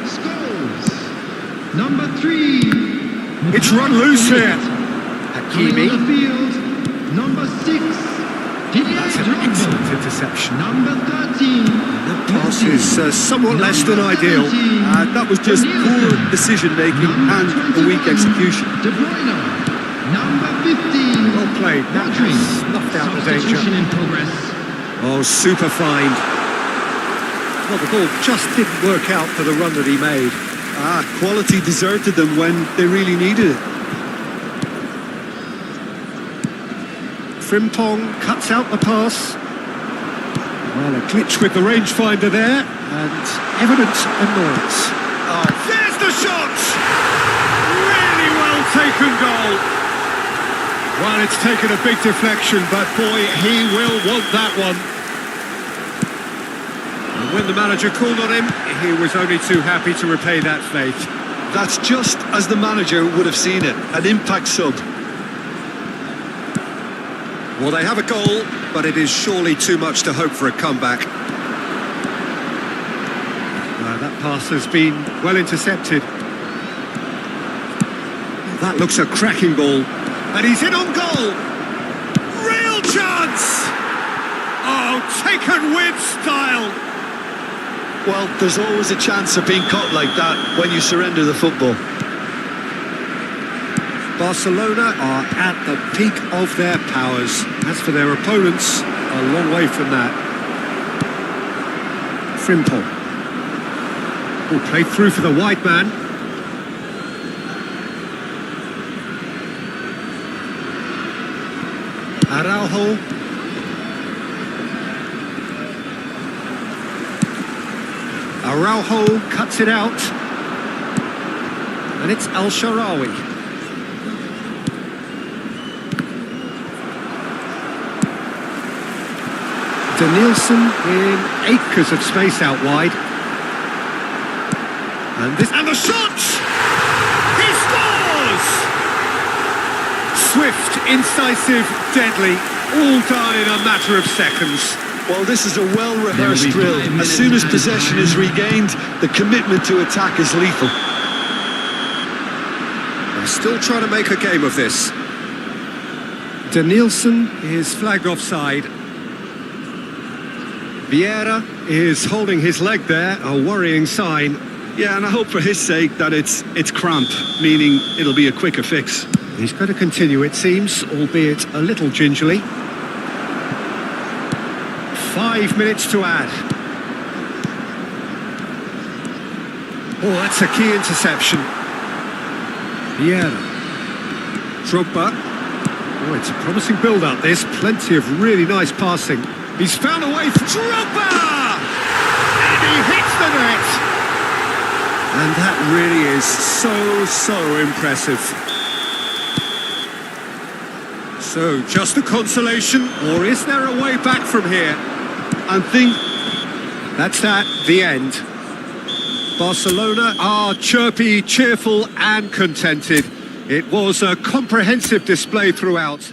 Scholes, number 3. It's run loose here. Coming on the field, number 6, That's an excellent interception. number 13. That pass is somewhat less than ideal. That was just poor decision-making and a weak execution. De Bruyne, number 15. Well played. That has snuffed out the danger. Substitution in progress. Oh, super find. Well, the ball just didn't work out for the run that he made. Quality deserted them when they really needed it. Frimpong cuts out the pass. Well, a glitch with the rangefinder there, and evident annoyance. Oh, there's the shot! Really well taken goal. Well, it's taken a big deflection, but boy, he will want that one. And when the manager called on him, he was only too happy to repay that faith. That's just as the manager would have seen it, an impact sub. Well, they have a goal, but it is surely too much to hope for a comeback. That pass has been well intercepted. That looks a cracking ball. And he's in on goal. Real chance! Oh, taken with style. Well, there's always a chance of being caught like that when you surrender the football. Barcelona are at the peak of their powers. As for their opponents, a long way from that. Frimpong. Will play through for the wide man. Araujo. Araujo cuts it out. And it's Al-Sharawi. Danielson in acres of space out wide. And the shot! He scores! Swift, incisive, deadly, all done in a matter of seconds. Well, this is a well-rehearsed drill. As soon as possession is regained, the commitment to attack is lethal. They're still trying to make a game of this. Danielson is flagged offside. Vieira is holding his leg there, a worrying sign. Yeah, and I hope for his sake that it's cramp, meaning it'll be a quicker fix. He's going to continue, it seems, albeit a little gingerly. 5 minutes to add. Oh, that's a key interception. Vieira. Drogba. Oh, it's a promising build-up, this. Plenty of really nice passing. He's found a way for Drogba! And he hits the net! And that really is so impressive. So, just a consolation, or is there a way back from here? And think That's that, the end. Barcelona are chirpy, cheerful and contented. It was a comprehensive display throughout.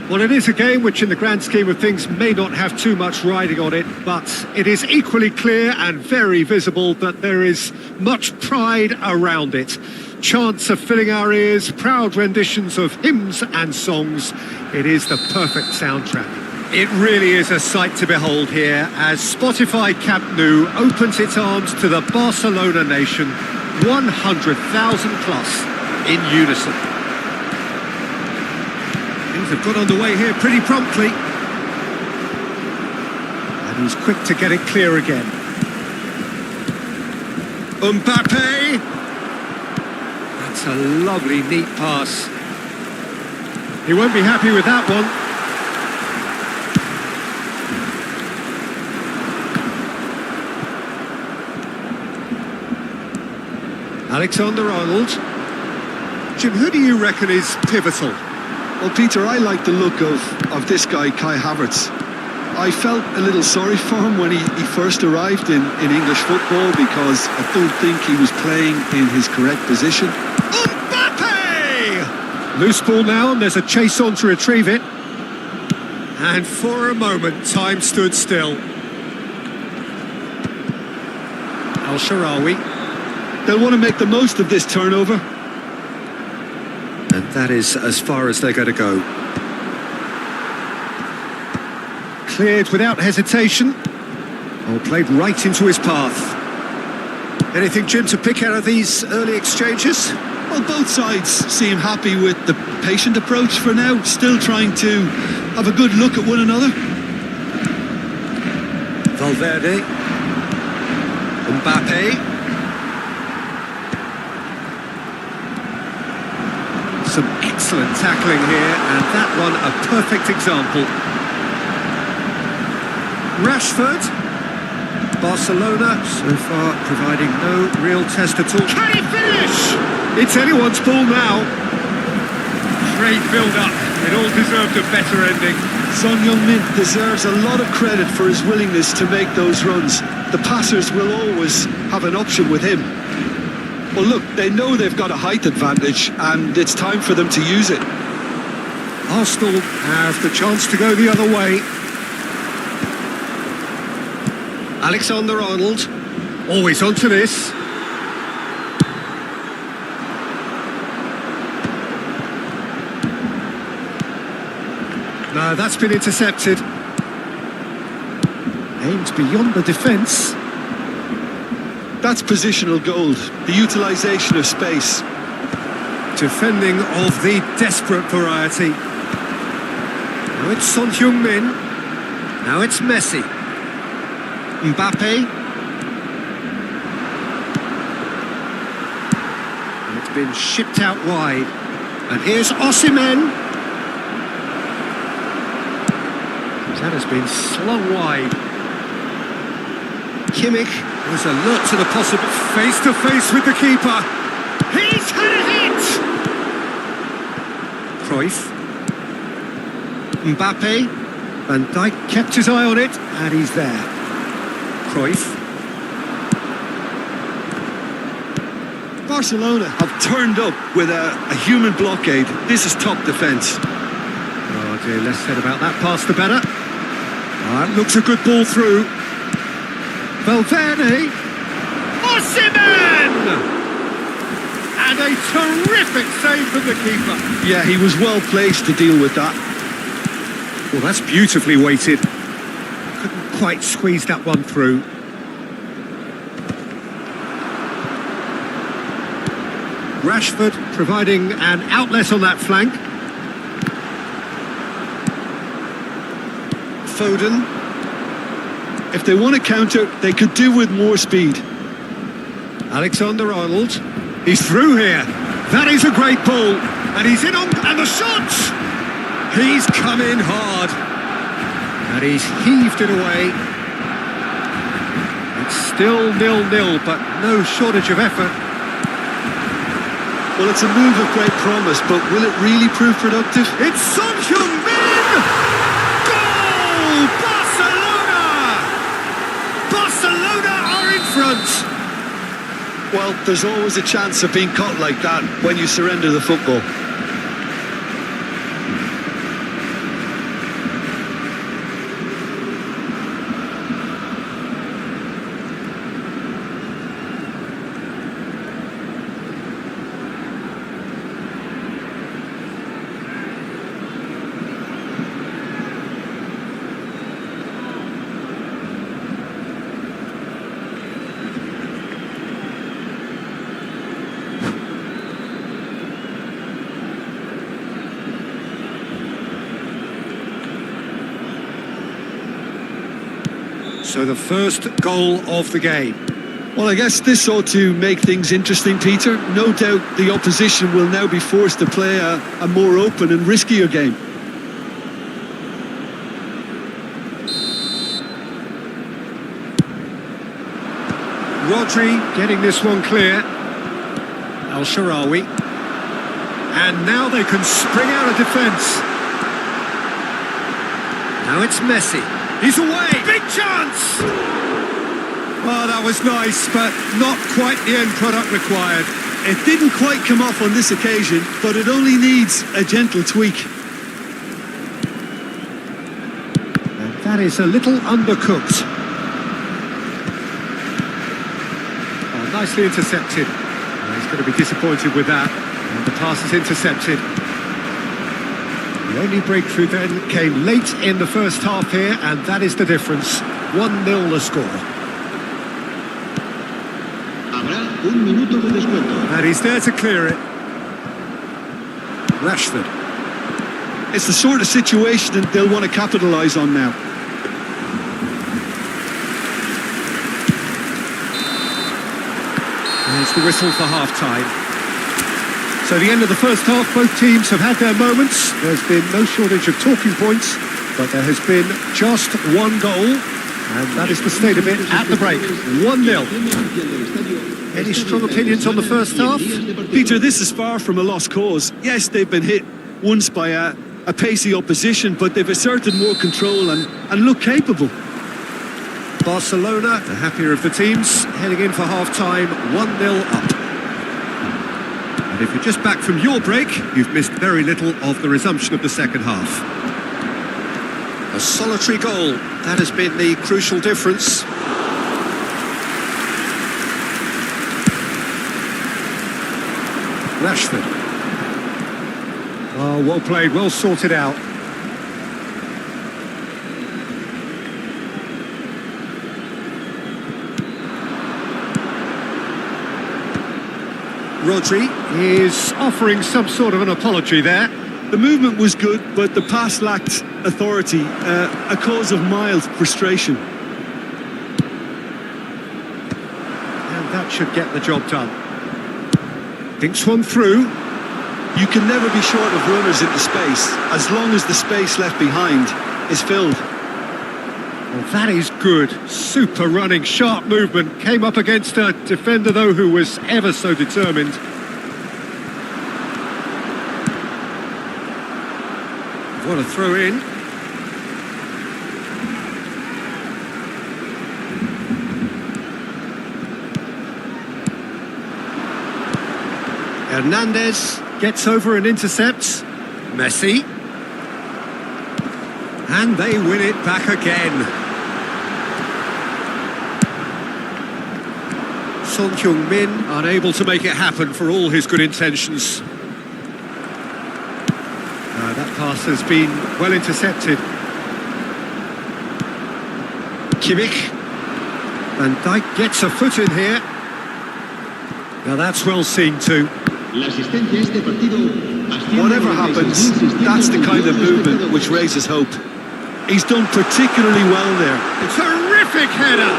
Well, it is a game which in the grand scheme of things may not have too much riding on it, but it is equally clear and very visible that there is much pride around it. Chants are filling our ears, proud renditions of hymns and songs. It is the perfect soundtrack. It really is a sight to behold here as Spotify Camp Nou opens its arms to the Barcelona nation, 100,000 plus in unison. Things have got underway here pretty promptly. And he's quick to get it clear again. Mbappe! That's a lovely, neat pass. He won't be happy with that one. Alexander-Arnold. Jim, who do you reckon is pivotal? Well, Peter, I like the look of this guy, Kai Havertz. I felt a little sorry for him when he first arrived in English football because I don't think he was playing in his correct position. Mbappe! Loose ball now, and there's a chase on to retrieve it. And for a moment, time stood still. Al-Sharawi. They'll want to make the most of this turnover. And that is as far as they're going to go. Cleared without hesitation. Oh, played right into his path. Anything, Jim, to pick out of these early exchanges? Well, both sides seem happy with the patient approach for now, still trying to have a good look at one another. Valverde. Mbappe. Some excellent tackling here, and that one a perfect example. Rashford. Barcelona so far providing no real test at all. Can he finish? It's anyone's ball now. Great build-up. It all deserved a better ending. Son Heung-min deserves a lot of credit for his willingness to make those runs. The passers will always have an option with him. Well, look, they know they've got a height advantage, and it's time for them to use it. Arsenal have the chance to go the other way. Alexander-Arnold, always onto this. No, that's been intercepted. Aimed beyond the defence. That's positional gold, the utilisation of space. Defending of the desperate variety. Now it's Son Heung-min. Now it's Messi. Mbappe. And it's been shipped out wide. And here's Osimhen. That has been slung wide. Kimmich was alert to the possible face-to-face with the keeper. He's had a hit! Cruyff. Mbappe. Van Dijk kept his eye on it, and he's there. Cruyff. Barcelona have turned up with a human blockade. This is top defence. Oh dear, less said about that pass the better. That looks a good ball through. Valverde. Osimhen! And a terrific save from the keeper. Yeah, he was well placed to deal with that. Well, that's beautifully weighted. Couldn't quite squeeze that one through. Rashford providing an outlet on that flank. Foden. If they want to counter, they could do with more speed. Alexander-Arnold. He's through here. That is a great ball. And he's in on... And the shot! He's come in hard. And he's heaved it away. It's still 0-0, but no shortage of effort. Well, it's a move of great promise, but will it really prove productive? It's Son Heung-min! Goal! Barcelona! Barcelona are in front! Well, there's always a chance of being caught like that when you surrender the football. So the first goal of the game. Well, I guess this ought to make things interesting, Peter. No doubt the opposition will now be forced to play a more open and riskier game. Rodri getting this one clear. Al-Sharawi. And now they can spring out of defence. Now it's Messi. He's away! Big chance! Oh, that was nice, but not quite the end product required. It didn't quite come off on this occasion, but it only needs a gentle tweak. And that is a little undercooked. Oh, nicely intercepted. Oh, he's going to be disappointed with that. And the pass is intercepted. The only breakthrough then came late in the first half here, and that is the difference. 1-0 the score. Habrá un minuto de descuento. And he's there to clear it. Rashford. It's the sort of situation that they'll want to capitalise on now. There's the whistle for half-time. So the end of the first half, both teams have had their moments. There's been no shortage of talking points, but there has been just one goal, and that is the state of it at the break. 1-0. Any strong opinions on the first half? Peter, this is far from a lost cause. Yes, they've been hit once by a pacey opposition, but they've asserted more control and look capable. Barcelona, the happier of the teams, heading in for half-time, 1-0 up. And if you're just back from your break, you've missed very little of the resumption of the second half. A solitary goal, that has been the crucial difference. Rashford. Oh, well played, well sorted out. Rodri is offering some sort of an apology there. The movement was good, but the pass lacked authority, a cause of mild frustration. And that should get the job done. Thinks one through. You can never be short of runners into space, as long as the space left behind is filled. Well, that is good. Super running, sharp movement. Came up against a defender, though, who was ever so determined. What a throw in. Hernandez gets over and intercepts. Messi. And they win it back again. Son Heung-min unable to make it happen for all his good intentions. That pass has been well intercepted. Kimmich. Van Dijk gets a foot in here. Now that's well seen too. Whatever happens, that's the kind of movement which raises hope. He's done particularly well there. A terrific header!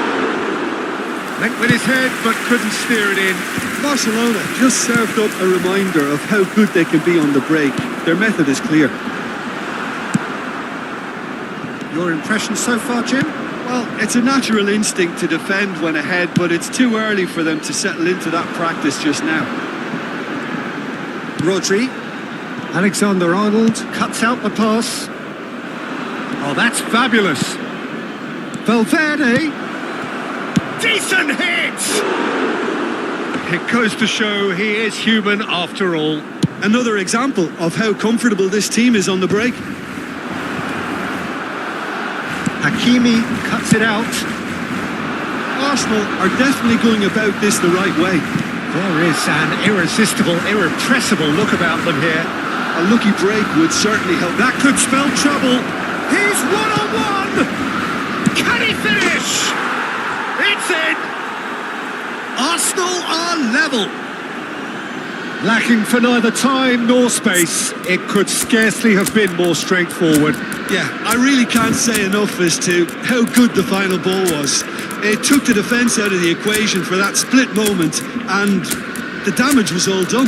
Went with his head but couldn't steer it in. Barcelona just served up a reminder of how good they can be on the break. Their method is clear. Your impression so far, Jim? Well, it's a natural instinct to defend when ahead, but it's too early for them to settle into that practice just now. Rodri. Alexander-Arnold cuts out the pass. Oh, that's fabulous. Valverde. Decent hit! It goes to show he is human after all. Another example of how comfortable this team is on the break. Hakimi cuts it out. Arsenal are definitely going about this the right way. There is an irresistible, irrepressible look about them here. A lucky break would certainly help. That could spell trouble. He's one-on-one! Can he finish? It's in! Arsenal are level. Lacking for neither time nor space, it could scarcely have been more straightforward. Yeah, I really can't say enough as to how good the final ball was. It took the defence out of the equation for that split moment, and the damage was all done.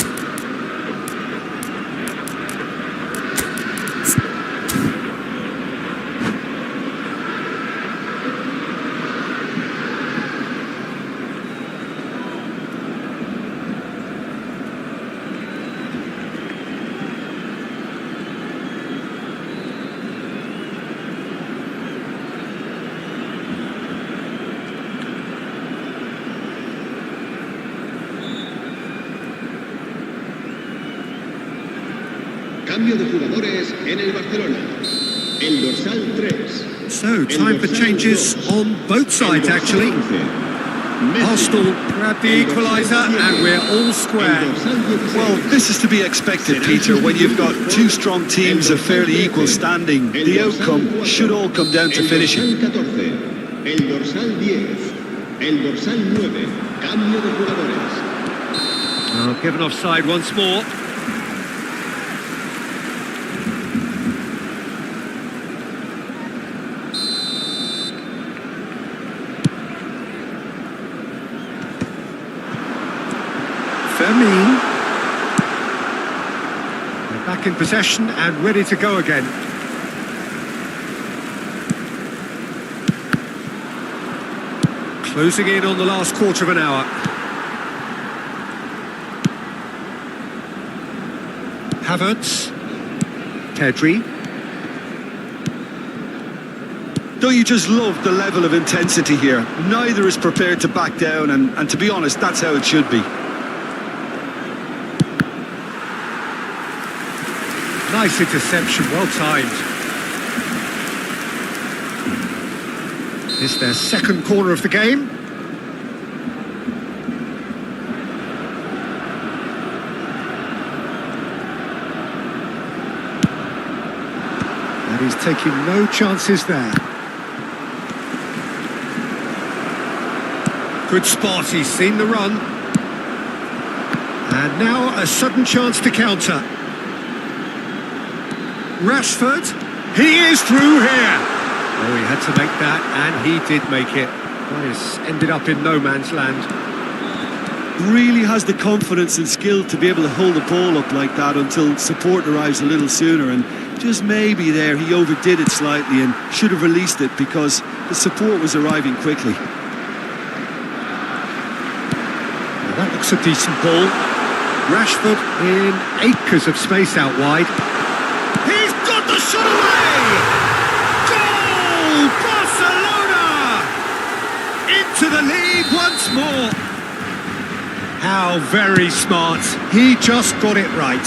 Cambio de jugadores en el Barcelona. El dorsal 3. So, time for changes on both sides, actually. Arsenal grab the equaliser and we're all square. Well, this is to be expected, Peter, when you've got two strong teams of fairly equal standing. The outcome should all come down to finishing. El dorsal 10. El dorsal 9. Cambio de jugadores. Oh, given offside once more. They're back in possession and ready to go again. Closing in on the last quarter of an hour. Havertz. Pedri. Don't you just love the level of intensity here? Neither is prepared to back down, and to be honest, that's how it should be. Nice interception, well timed. It's their second corner of the game. And he's taking no chances there. Good spot, he's seen the run. And now a sudden chance to counter. Rashford, he is through here. Oh, he had to make that, and he did make it. Nice, ended up in no man's land. Really has the confidence and skill to be able to hold the ball up like that until support arrives a little sooner, and just maybe there he overdid it slightly and should have released it because the support was arriving quickly. Well, that looks a decent ball. Rashford in acres of space out wide. He's got the shot away! Goal! Barcelona! Into the lead once more. How very smart. He just got it right.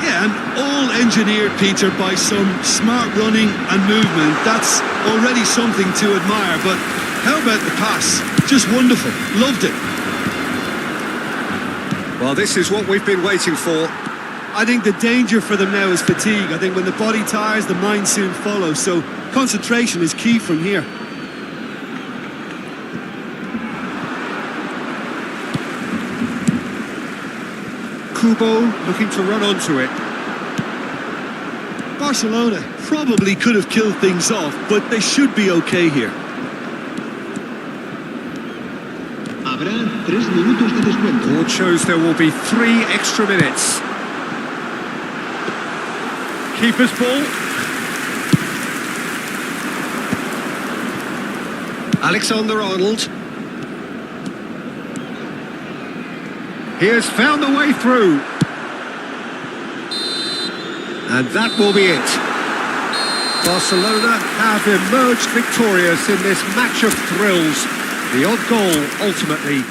Yeah, and all engineered, Peter, by some smart running and movement. That's already something to admire, but how about the pass? Just wonderful. Loved it. Well, this is what we've been waiting for. I think the danger for them now is fatigue. I think when the body tires, the mind soon follows. So concentration is key from here. Kubo looking to run onto it. Barcelona probably could have killed things off, but they should be okay here. Habrá 3 minutos de descuento. Board shows there will be 3 extra minutes. Keeper's ball. Alexander-Arnold. He has found the way through. And that will be it. Barcelona have emerged victorious in this match of thrills. The odd goal ultimately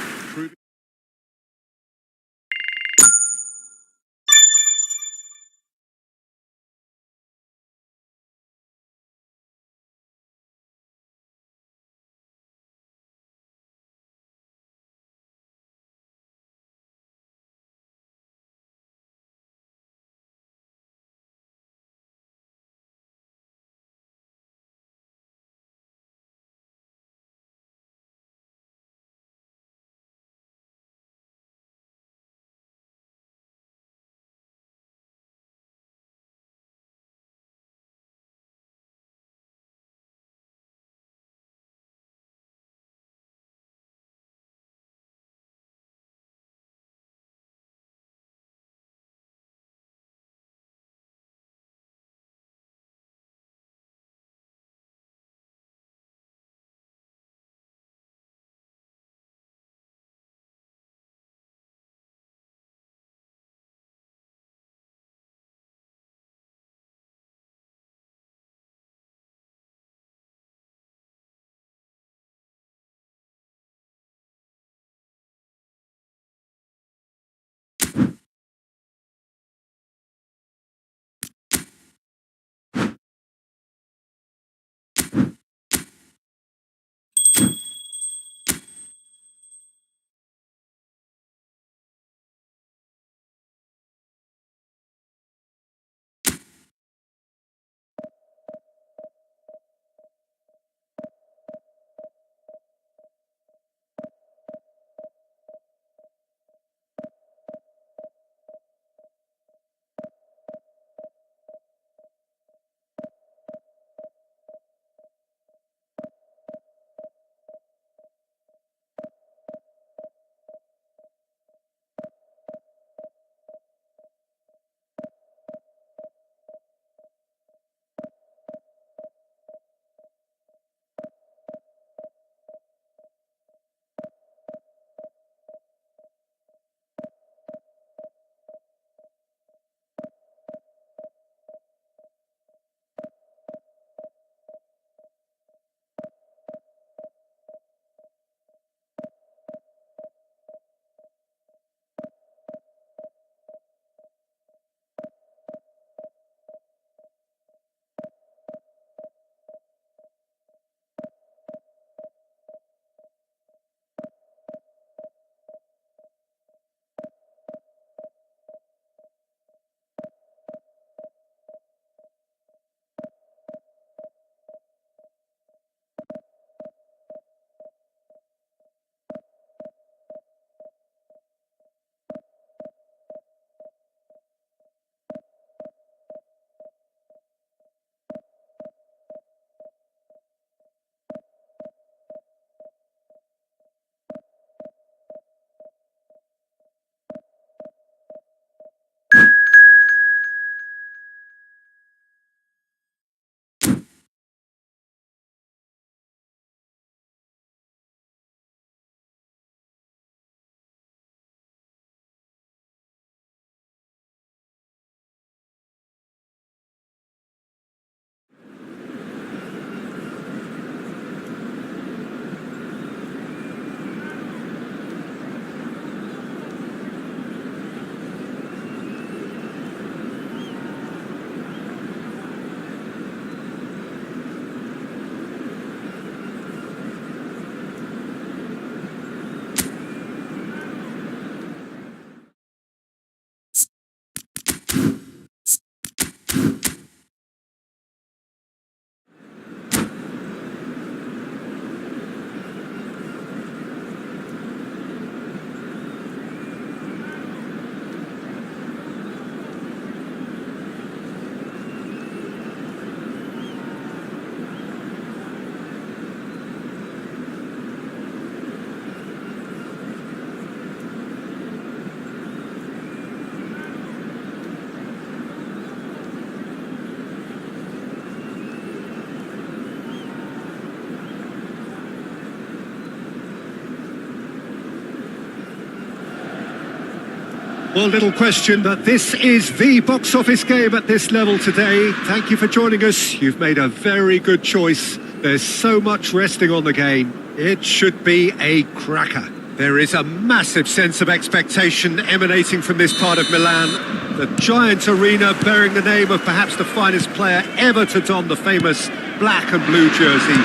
Well, little question, but this is the box office game at this level today. Thank you for joining us. You've made a very good choice. There's so much resting on the game. It should be a cracker. There is a massive sense of expectation emanating from this part of Milan. The giant arena bearing the name of perhaps the finest player ever to don the famous black and blue jersey.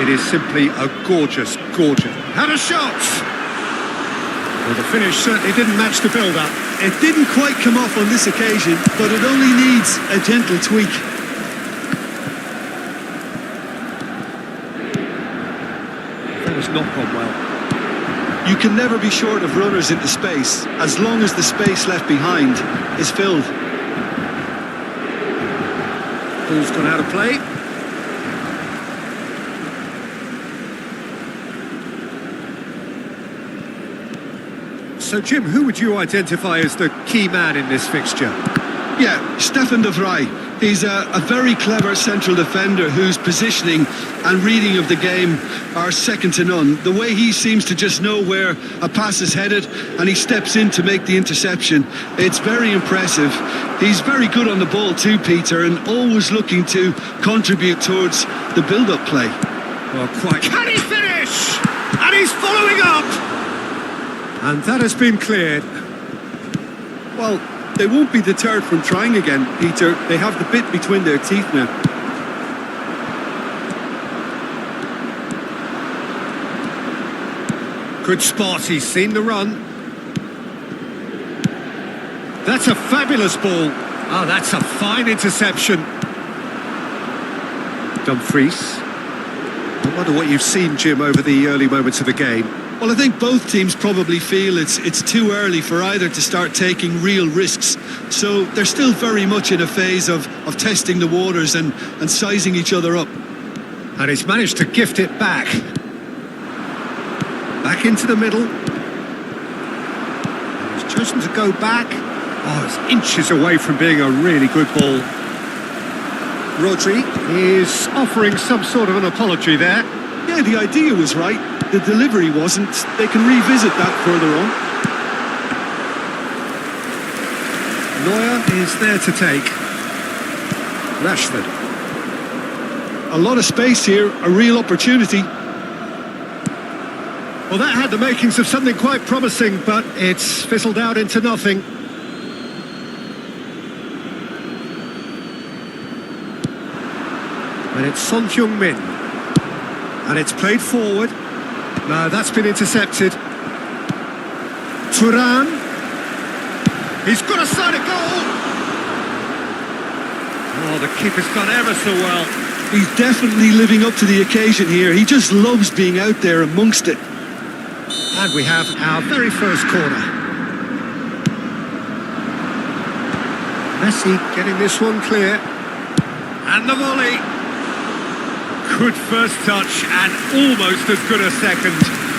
It is simply a gorgeous, gorgeous. Had a shot! Well, the finish certainly didn't match the build-up. It didn't quite come off on this occasion, but it only needs a gentle tweak. That has not gone well. You can never be short of runners into space, as long as the space left behind is filled. Ball's gone out of play. So, Jim, who would you identify as the key man in this fixture? Yeah, Stefan de Vrij. He's a very clever central defender whose positioning and reading of the game are second to none. The way he seems to just know where a pass is headed and he steps in to make the interception, it's very impressive. He's very good on the ball too, Peter, and always looking to contribute towards the build-up play. Well, quite. Can he finish? And he's following up! And that has been cleared. Well, they won't be deterred from trying again, Peter. They have the bit between their teeth now. Good spot, he's seen the run. That's a fabulous ball. Oh, that's a fine interception. Dumfries. I wonder what you've seen, Jim, over the early moments of the game. Well, I think both teams probably feel it's too early for either to start taking real risks. So they're still very much in a phase of testing the waters and sizing each other up. And he's managed to gift it back. Back into the middle. And he's chosen to go back. Oh, it's inches away from being a really good ball. Rodri is offering some sort of an apology there. Yeah, the idea was right. The delivery wasn't. They can revisit that further on. Neuer is there to take. Rashford. A lot of space here, a real opportunity. Well, that had the makings of something quite promising, but it's fizzled out into nothing. And it's Son Heung-min. And it's played forward. No, that's been intercepted. Turan. He's got a side of goal. Oh, the keeper's done ever so well. He's definitely living up to the occasion here. He just loves being out there amongst it. And we have our very first corner. Messi getting this one clear. And the volley. Good first touch and almost as good a second.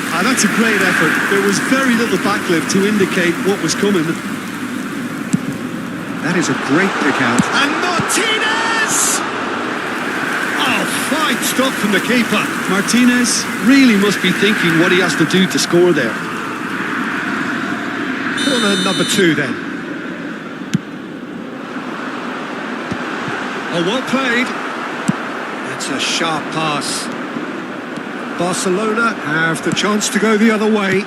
Ah, that's a great effort. There was very little backlift to indicate what was coming. That is a great pick out. And Martinez! Oh, fine stop from the keeper. Martinez really must be thinking what he has to do to score there. Corner number 2 then. Oh, well played. That's a sharp pass. Barcelona have the chance to go the other way.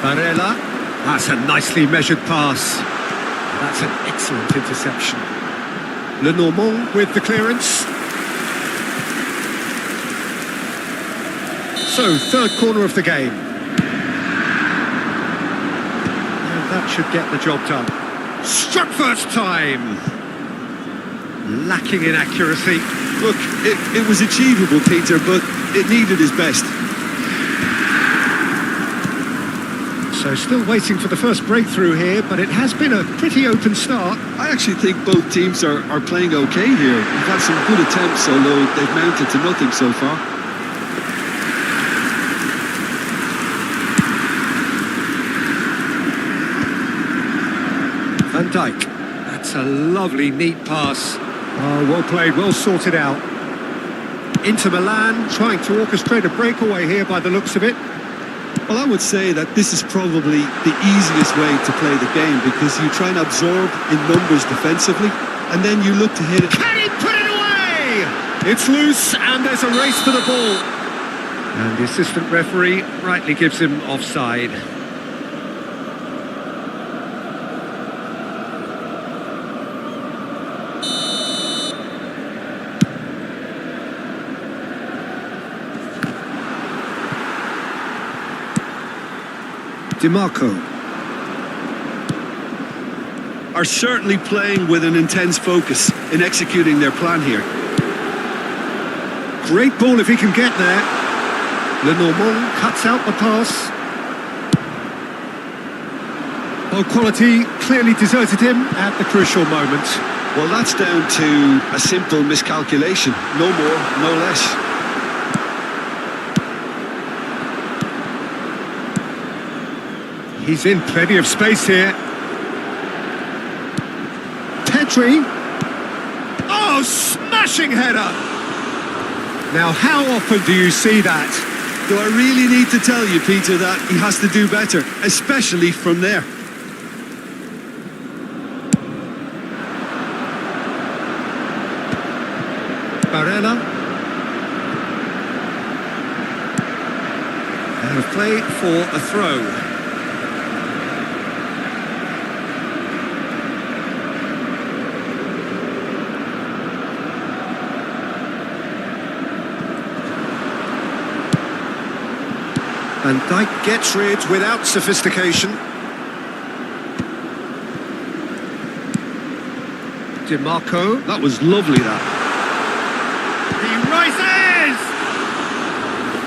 Barella. That's a nicely measured pass. That's an excellent interception. Lenormand with the clearance. So, third corner of the game. And that should get the job done. Struck first time. Lacking in accuracy. Look, it was achievable, Peter, but it needed his best. So still waiting for the first breakthrough here, but it has been a pretty open start. I actually think both teams are playing okay here. We've had some good attempts, although they've mounted to nothing so far. Van Dijk. That's a lovely, neat pass. Oh, well played, well sorted out. Inter Milan trying to orchestrate a breakaway here by the looks of it. Well, I would say that this is probably the easiest way to play the game because you try and absorb in numbers defensively and then you look to hit it. Can he put it away? It's loose and there's a race for the ball. And the assistant referee rightly gives him offside. DiMarco Are certainly playing with an intense focus in executing their plan here. Great ball if he can get there. Lenormand cuts out the pass. Oh, quality clearly deserted him at the crucial moment. Well, that's down to a simple miscalculation. No more, no less. He's in plenty of space here. Petri. Oh, smashing header. Now, how often do you see that? Do I really need to tell you, Peter, that he has to do better, especially from there? Barella. And a play for a throw. And Dijk gets rid without sophistication. DiMarco. That was lovely, that. He rises!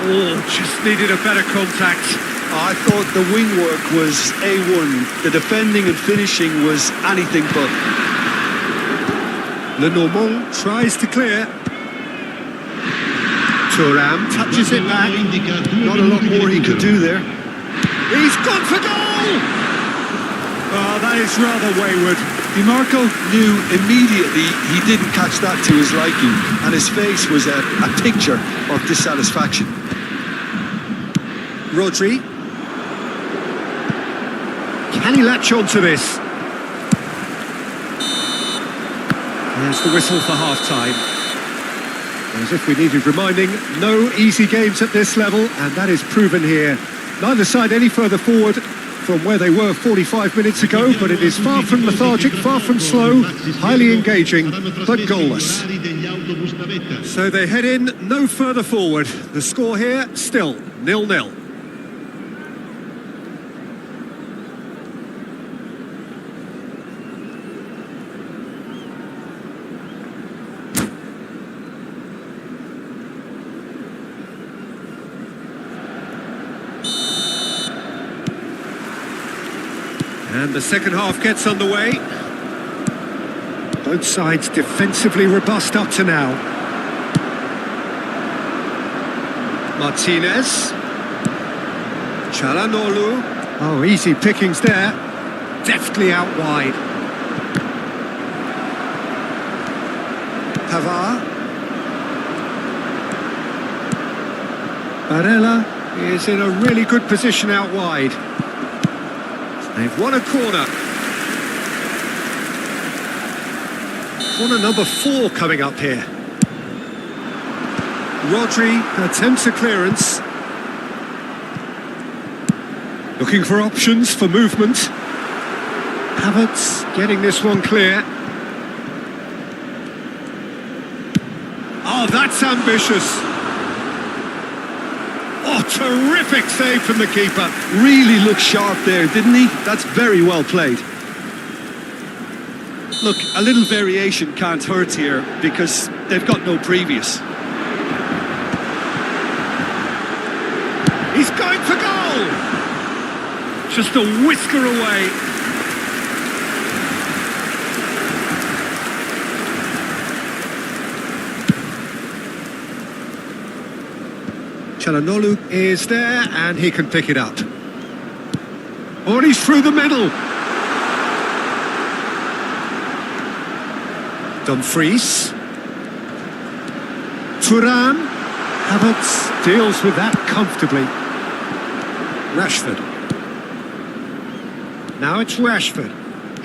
Oh, just needed a better contact. I thought the wing work was A1. The defending and finishing was anything but. Lenormand tries to clear. Thuram touches it back. Not a lot more he could do there. He's gone for goal! Oh, that is rather wayward. DiMarco knew immediately he didn't catch that to his liking, and his face was a picture of dissatisfaction. Rodri. Can he latch on to this? There's the whistle for half-time. As if we needed reminding, no easy games at this level, and that is proven here. Neither side any further forward from where they were 45 minutes ago, but it is far from lethargic, far from slow, highly engaging, but goalless. So they head in no further forward. The score here, still 0-0. And the second half gets underway. Both sides defensively robust up to now. Martinez. Çalhanoğlu. Oh, easy pickings there. Deftly out wide. Pavard. Barella is in a really good position out wide. They've won a corner. Corner number 4 coming up here. Rodri attempts a clearance. Looking for options for movement. Havertz getting this one clear. Oh, that's ambitious. Oh, terrific save from the keeper. Really looked sharp there, didn't he? That's very well played. Look, a little variation can't hurt here because they've got no previous. He's going for goal! Just a whisker away. Çalhanoğlu is there and he can pick it up. Oh, and he's through the middle. Dumfries. Thuram. Havertz deals with that comfortably. Rashford. Now it's Rashford.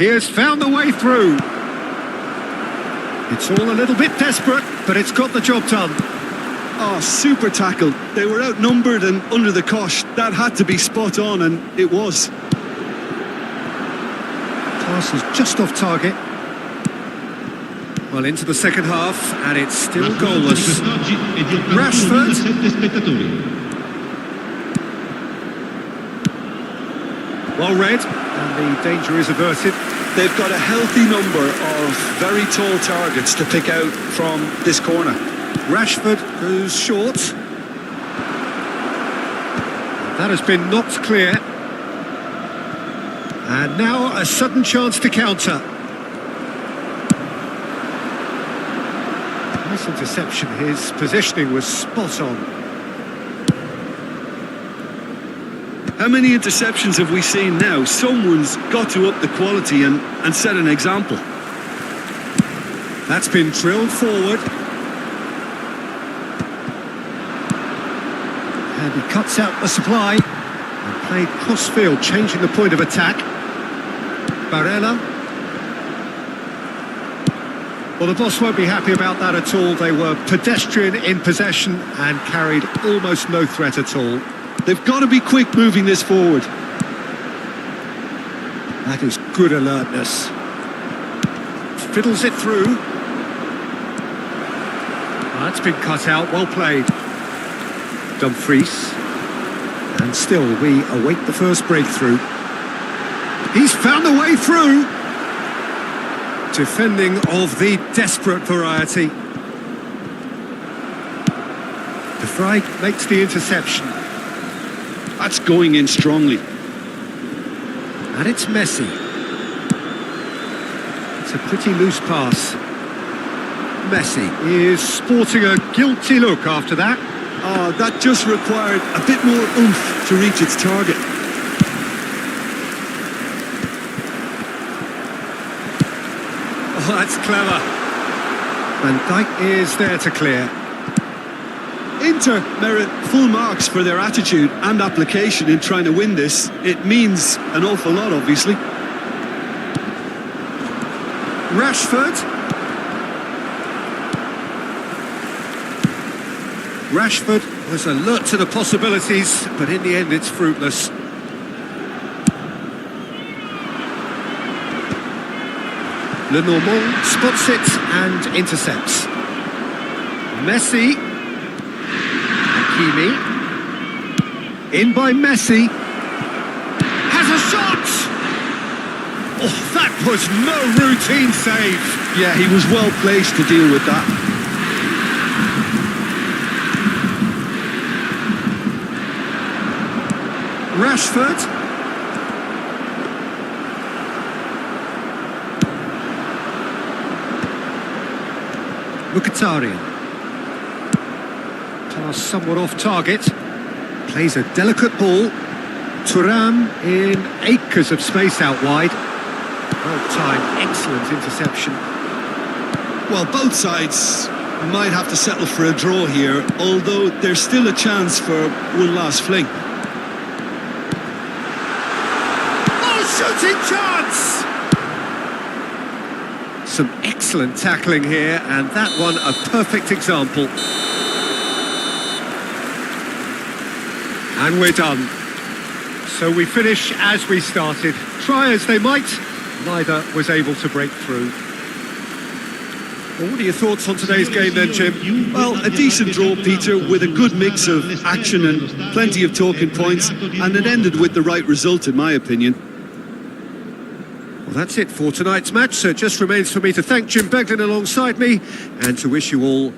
He has found the way through. It's all a little bit desperate, but it's got the job done. Oh, super tackle. They were outnumbered and under the cosh. That had to be spot on, and it was. Pass is just off target. Well, into the second half, and it's still goalless. Rashford. Well read, and the danger is averted. They've got a healthy number of very tall targets to pick out from this corner. Rashford goes short. That has been knocked clear. And now a sudden chance to counter. Nice interception. His positioning was spot on. How many interceptions have we seen now? Someone's got to up the quality and set an example. That's been drilled forward. And he cuts out the supply. And played cross-field, changing the point of attack. Barella. Well, the boss won't be happy about that at all. They were pedestrian in possession and carried almost no threat at all. They've got to be quick moving this forward. That is good alertness. Fiddles it through. That's been cut out, well played. Dumfries. And still we await the first breakthrough. He's found a way through. Defending of the desperate variety. De Vrij makes the interception. That's going in strongly. And it's Messi. It's a pretty loose pass. Messi is sporting a guilty look after that. Oh, that just required a bit more oomph to reach its target. Oh, that's clever. Van Dijk is there to clear. Inter merit full marks for their attitude and application in trying to win this. It means an awful lot, obviously. Rashford. Rashford was alert to the possibilities, but in the end it's fruitless. Lenormand spots it and intercepts. Messi. Hakimi. In by Messi. Has a shot! Oh, that was no routine save. Yeah, he was well placed to deal with that. Rashford. Mkhitaryan. Pass somewhat off target. Plays a delicate ball. Thuram in acres of space out wide. Well-timed, excellent interception. Well, both sides might have to settle for a draw here, although there's still a chance for one last fling. Shooting chance! Some excellent tackling here, and that one a perfect example. And we're done. So we finish as we started. Try as they might, neither was able to break through. Well, what are your thoughts on today's game then, Jim? Well, a decent draw, Peter, with a good mix of action and plenty of talking points, and it ended with the right result, in my opinion. Well, that's it for tonight's match, so it just remains for me to thank Jim Beglin alongside me and to wish you all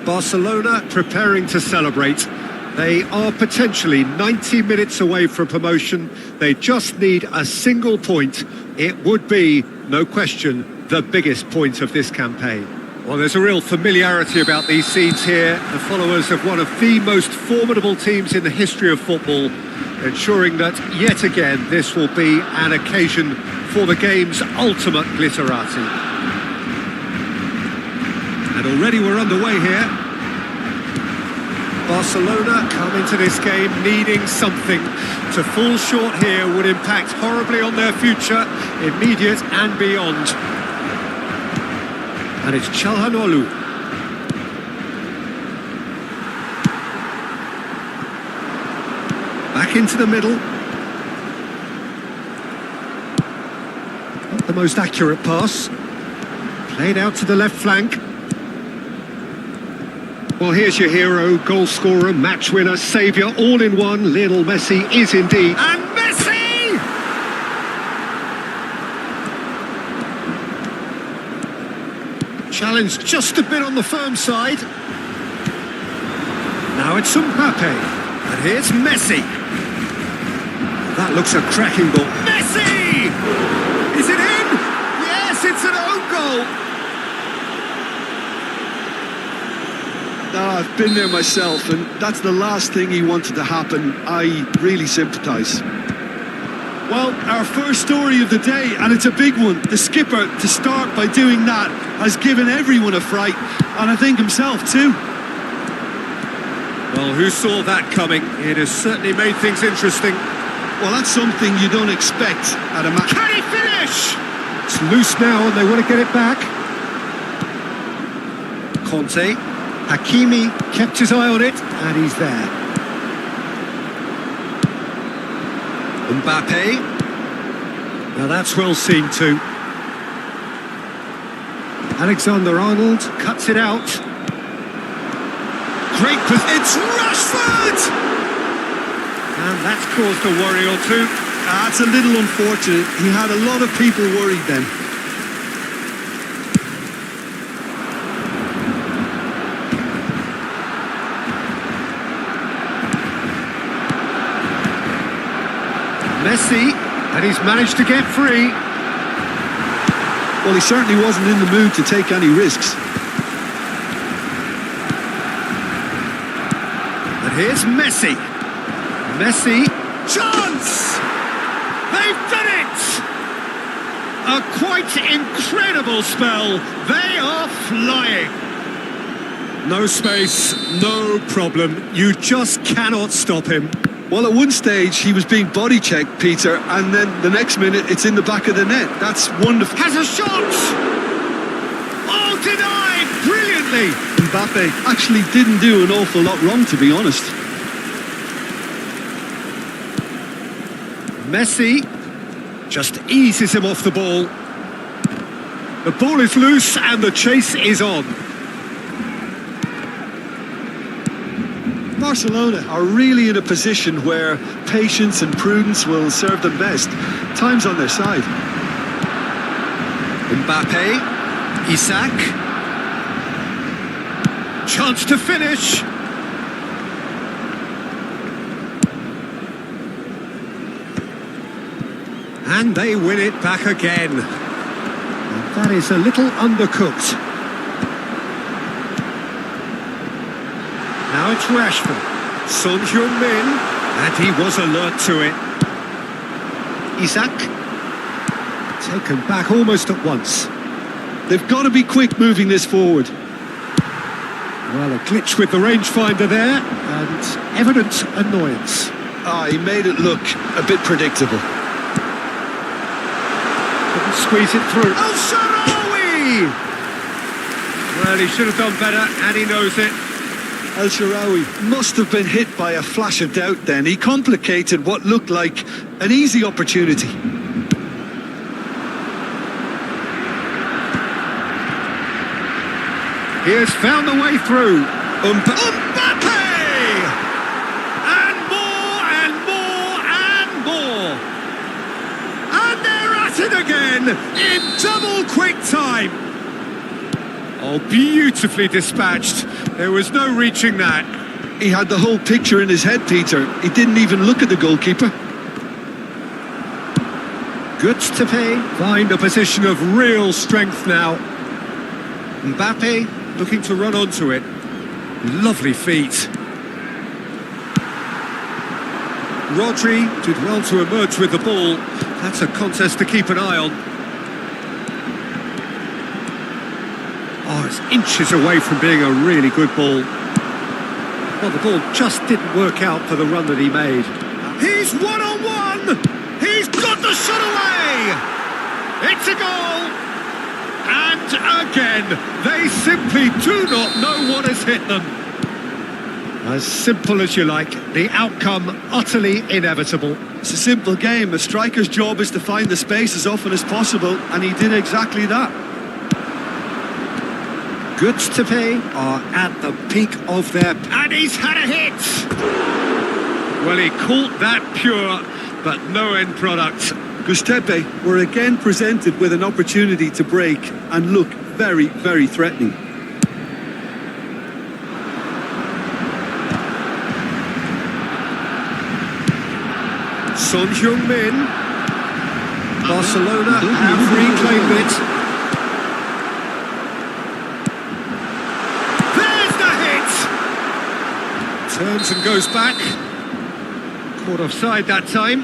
Barcelona preparing to celebrate. They are potentially 90 minutes away from promotion. They just need a single point. It would be, no question, the biggest point of this campaign. Well, there's a real familiarity about these scenes here. The followers of one of the most formidable teams in the history of football, ensuring that, yet again, this will be an occasion for the game's ultimate glitterati. And already we're underway here. Barcelona come into this game needing something. To fall short here would impact horribly on their future, immediate and beyond. And it's Çalhanoğlu. Back into the middle. Not the most accurate pass. Played out to the left flank. Well, here's your hero, goal scorer, match winner, saviour, all in one. Lionel Messi is indeed. And Messi! Challenged just a bit on the firm side. Now it's Mbappe. And here's Messi. That looks a cracking ball. Messi! Is it in? Yes, it's an own goal. I've been there myself, and that's the last thing he wanted to happen. I really sympathise. Well, our first story of the day, and it's a big one. The skipper, to start by doing that, has given everyone a fright, and I think himself too. Well, who saw that coming? It has certainly made things interesting. Well, that's something you don't expect at a match. Can he finish? It's loose now, and they want to get it back. Conte. Hakimi kept his eye on it, and he's there. Mbappe. Now that's well seen too. Alexander-Arnold cuts it out. Great position. It's Rashford! And that's caused a worry or two. That's a little unfortunate. He had a lot of people worried then. Messi, and he's managed to get free. Well, he certainly wasn't in the mood to take any risks. And here's Messi. Messi, chance! They've done it! A quite incredible spell. They are flying. No space, no problem. You just cannot stop him. Well, at one stage, he was being body-checked, Peter, and then the next minute, it's in the back of the net. That's wonderful. Has a shot! Oh, denied! Brilliantly! Mbappe actually didn't do an awful lot wrong, to be honest. Messi just eases him off the ball. The ball is loose and the chase is on. Barcelona are really in a position where patience and prudence will serve them best. Time's on their side. Mbappe, Isak. Chance to finish. And they win it back again. And that is a little undercooked. Now it's Rashford. Son Heung-min, and he was alert to it. Isak, taken back almost at once. They've got to be quick moving this forward. Well, a glitch with the rangefinder there, and evident annoyance. He made it look a bit predictable. Couldn't squeeze it through. Oh, Sharawi! Well, he should have done better, and he knows it. El Shaarawy must have been hit by a flash of doubt then. He complicated what looked like an easy opportunity. He has found the way through. Mbappe! And more, and more, and more. And they're at it again in double quick time. Oh, beautifully dispatched. There was no reaching that. He had the whole picture in his head, Peter. He didn't even look at the goalkeeper. Good to pay. Find a position of real strength now. Mbappe looking to run onto it. Lovely feet. Rodri did well to emerge with the ball. That's a contest to keep an eye on. Oh, it's inches away from being a really good ball. Well, the ball just didn't work out for the run that he made. He's one-on-one! He's got the shot away! It's a goal! And again, they simply do not know what has hit them. As simple as you like, the outcome utterly inevitable. It's a simple game. A striker's job is to find the space as often as possible, and he did exactly that. Goods to pay are at the peak of their... And he's had a hit! Well, he caught that pure, but no end product. Giuseppe were again presented with an opportunity to break and look very, very threatening. Son Heung-min. Barcelona have reclaimed it. There's the hit! Turns and goes back. Caught offside that time.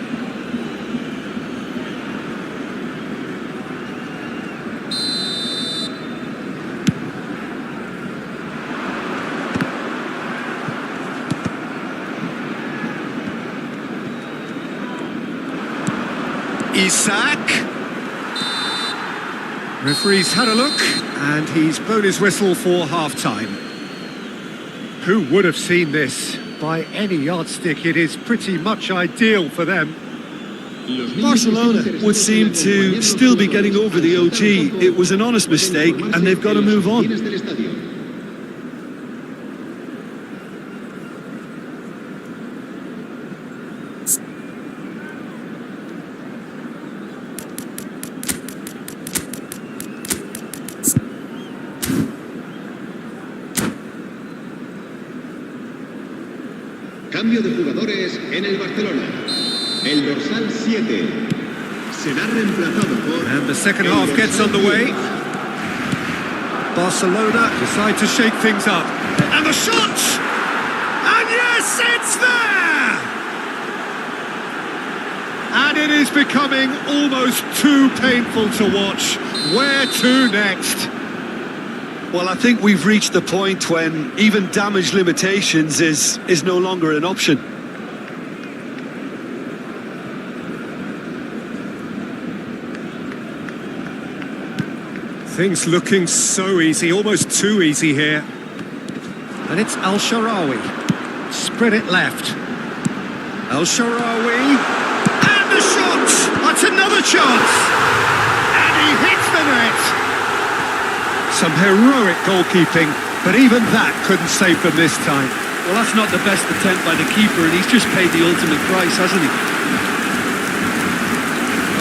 Isak. Referee's had a look and he's blown his whistle for half-time. Who would have seen this? By any yardstick, it is pretty much ideal for them. Barcelona would seem to still be getting over the OG. It was an honest mistake and they've got to move on. Cambio de jugadores en el Barcelona. El dorsal 7 será reemplazado por... And the second half gets underway. Barcelona decide to shake things up. And the shot! And yes, it's there! And it is becoming almost too painful to watch. Where to next? Well, I think we've reached the point when even damage limitations is no longer an option. Things looking so easy, almost too easy here. And it's Al-Sharawi. Spread it left. Al-Sharawi. And the shot! That's another chance! And he hits the net! Some heroic goalkeeping, but even that couldn't save them this time. Well, that's not the best attempt by the keeper, and he's just paid the ultimate price, hasn't he?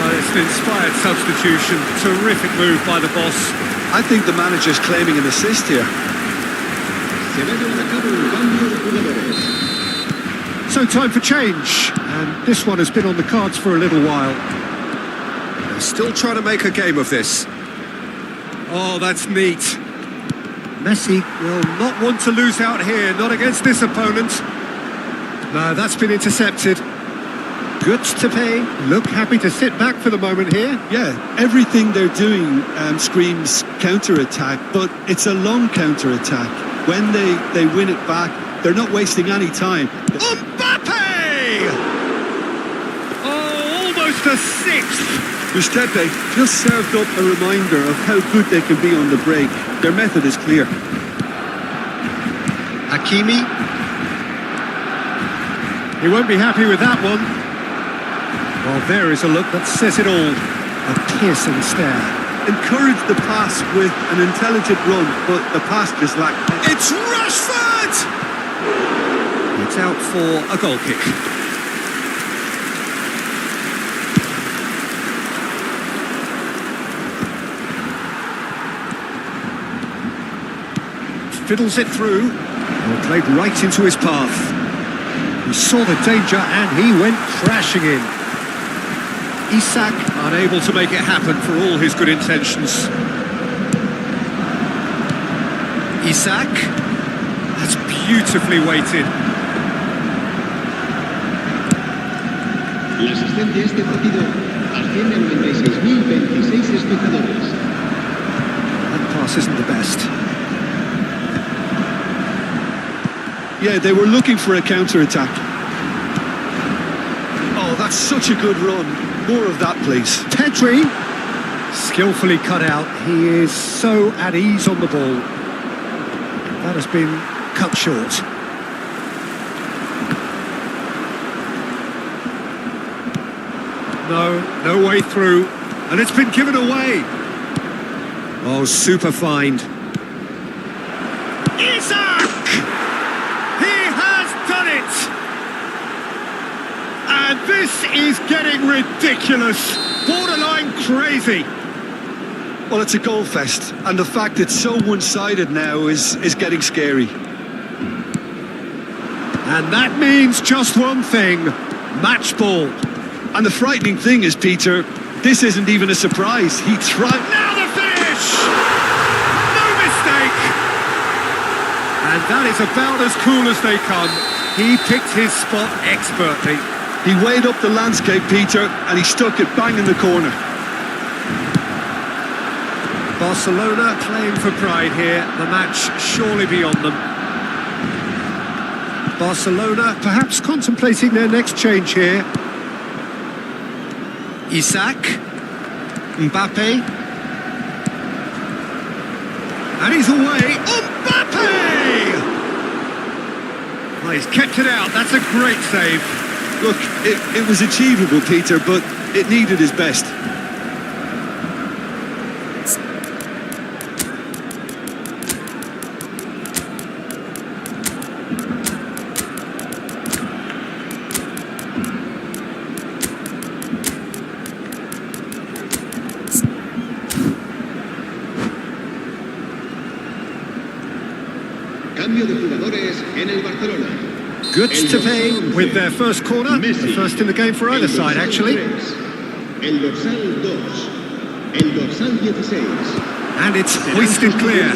Well, it's an inspired substitution. Terrific move by the boss. I think the manager's claiming an assist here. So time for change, and this one has been on the cards for a little while. They're still trying to make a game of this. Oh, that's neat. Messi will not want to lose out here, not against this opponent. No, that's been intercepted. Good to pay. Look happy to sit back for the moment here. Yeah, everything they're doing screams counter-attack, but it's a long counter-attack. When they win it back, they're not wasting any time. Mbappe! Oh, almost a sixth. Giuseppe just served up a reminder of how good they can be on the break. Their method is clear. Hakimi. He won't be happy with that one. Well, there is a look that says it all. A piercing stare. Encourage the pass with an intelligent run, but the pass just lacked. It's Rashford! It's out for a goal kick. fiddles it through. Well, played right into his path. He saw the danger and he went crashing in. Isak unable to make it happen for all his good intentions. Isak, that's beautifully weighted. La asistencia a este partido asciende a 96.026 espectadores. That pass isn't the best. Yeah, they were looking for a counter-attack. Oh, that's such a good run. More of that, please. Pedri, skillfully cut out. He is so at ease on the ball. That has been cut short. No way through. And it's been given away. Oh, super find. Isak! He has done it! And this is getting ridiculous. Borderline crazy. Well, it's a goal fest, and the fact it's so one-sided now is getting scary. And that means just one thing, match ball. And the frightening thing is, Peter, this isn't even a surprise. He tried... Now the finish! No mistake! And that is about as cool as they come. He picked his spot expertly. He weighed up the landscape, Peter, and he stuck it bang in the corner. Barcelona playing for pride here. The match surely beyond them. Barcelona perhaps contemplating their next change here. Isak, Mbappe, and he's away. Mbappe! Well, he's kept it out. That's a great save. Look, it was achievable, Peter, but it needed his best. Cambio de jugadores en el Barcelona. Good to pay with their first corner, the first in the game for either side, actually. El dorsal 2, el dorsal 16. And it's hoisted clear.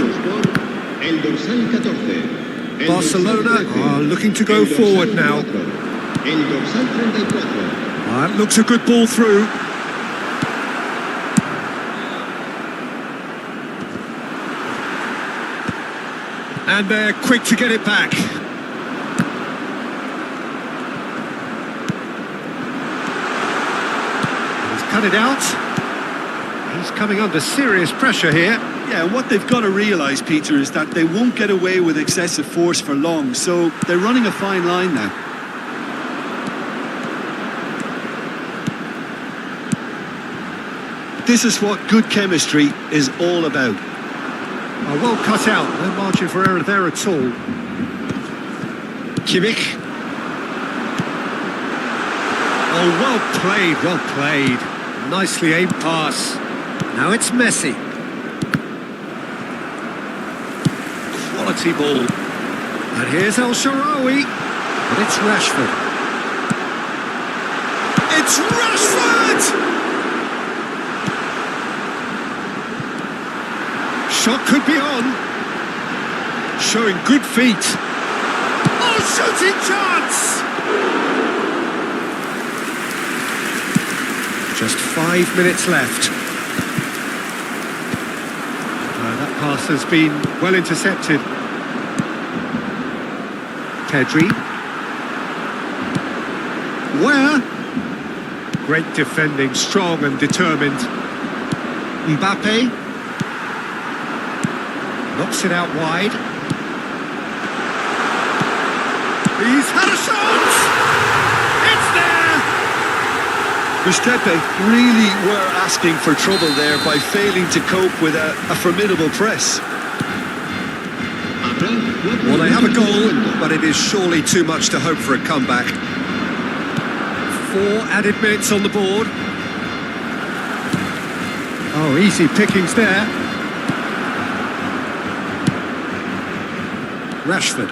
El dorsal 14. Barcelona are looking to go forward now. El dorsal 34. That looks a good ball through. And they're quick to get it back. He's cut it out. He's coming under serious pressure here. Yeah, what they've got to realise, Peter, is that they won't get away with excessive force for long, so they're running a fine line now. This is what good chemistry is all about. Oh, well cut out, no margin for error there at all. Kimmich. Oh, well played. Nicely aimed pass. Now it's Messi. Quality ball. And here's El Shaarawy. But it's Rashford. It's Rashford! Shot could be on. Showing good feet. Oh, shooting chance! Just 5 minutes left. That pass has been well intercepted. Pedri. Where? Great defending, strong and determined. Mbappe. Knocks it out wide. He's had a shot! It's there! Mustafi really were asking for trouble there by failing to cope with a formidable press. Well, they have a goal, but it is surely too much to hope for a comeback. 4 added minutes on the board. Oh, easy pickings there. Rashford.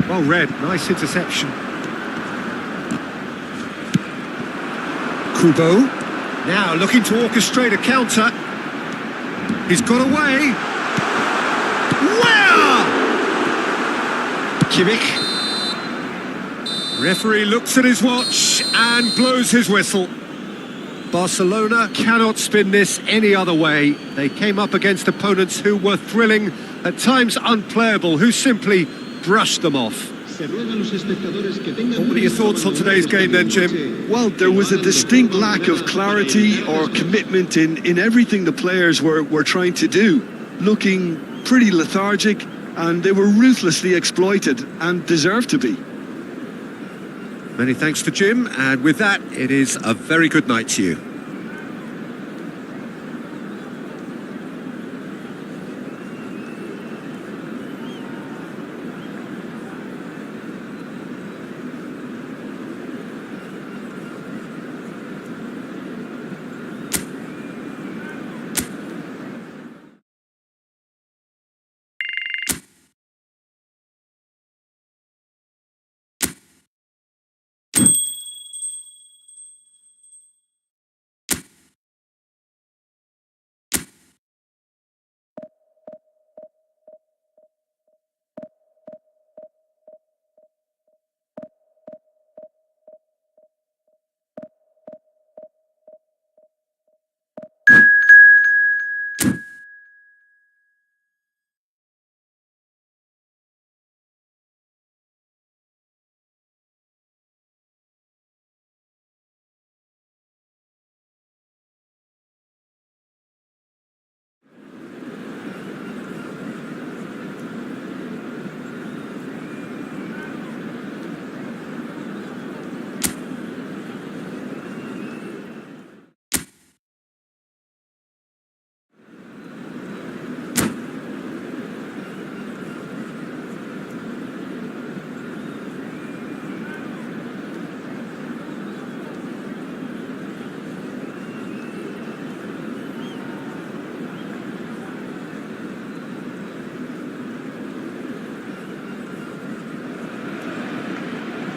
Well read, nice interception. Kubo. Now looking to orchestrate a counter. He's got away. Where? Kimmich. Referee looks at his watch and blows his whistle. Barcelona cannot spin this any other way. They came up against opponents who were thrilling, at times unplayable, who simply brushed them off. What were your thoughts on today's game then, Jim? Well, there was a distinct lack of clarity or commitment in everything the players were trying to do. Looking pretty lethargic, and they were ruthlessly exploited and deserved to be. Many thanks to Jim, and with that, it is a very good night to you.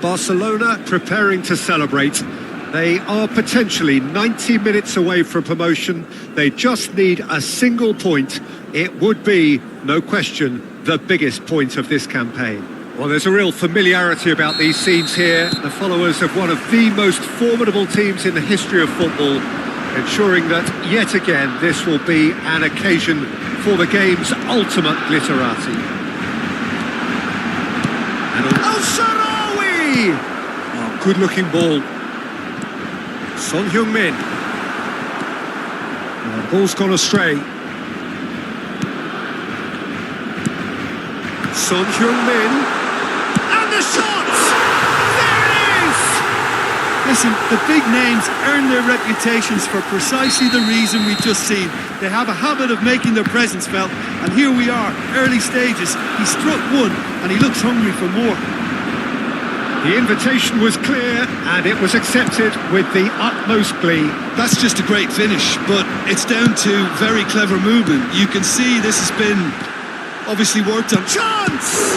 Barcelona preparing to celebrate. They are potentially 90 minutes away from promotion. They just need a single point. It would be, no question, the biggest point of this campaign. Well, there's a real familiarity about these scenes here. The followers of one of the most formidable teams in the history of football, ensuring that yet again this will be an occasion for the game's ultimate glitterati. And oh, good-looking ball. Son Heung-min. The ball's gone astray. Son Heung-min. And the shot! There it is! Listen, the big names earn their reputations for precisely the reason we've just seen. They have a habit of making their presence felt, and here we are, early stages. He struck one, and he looks hungry for more. The invitation was clear and it was accepted with the utmost glee. That's just a great finish, but it's down to very clever movement. You can see this has been obviously worked on. Chance!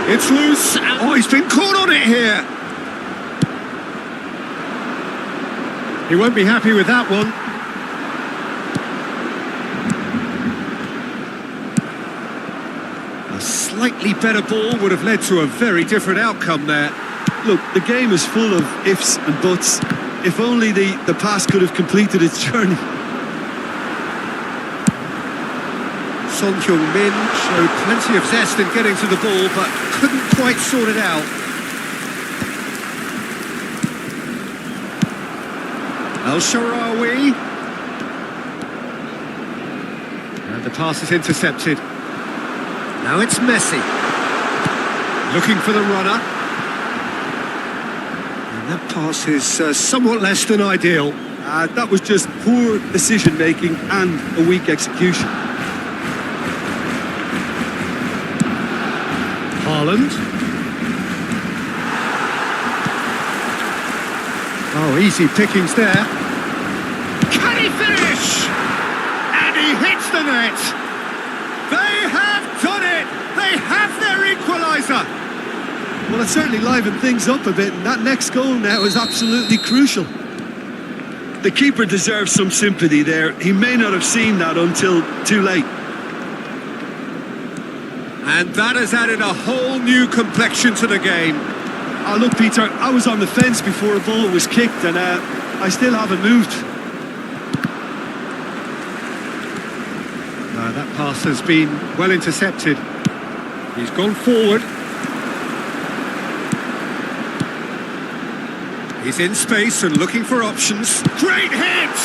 It's loose. Oh, he's been caught on it here. He won't be happy with that one. A slightly better ball would have led to a very different outcome there. Look, the game is full of ifs and buts. If only the pass could have completed its journey. Son Heung-min showed plenty of zest in getting to the ball, but couldn't quite sort it out. El-Shaarawy. And the pass is intercepted. Now it's Messi. Looking for the runner. That pass is somewhat less than ideal. That was just poor decision-making and a weak execution. Haaland. Oh, easy pickings there. Can he finish? And he hits the net. They have done it. They have their equal. closer. Well, it certainly livened things up a bit, and that next goal now is absolutely crucial. The keeper deserves some sympathy there. He may not have seen that until too late. And that has added a whole new complexion to the game. Oh, look, Peter, I was on the fence before a ball was kicked, and I still haven't moved. That pass has been well intercepted. He's gone forward. He's in space and looking for options. Great hit!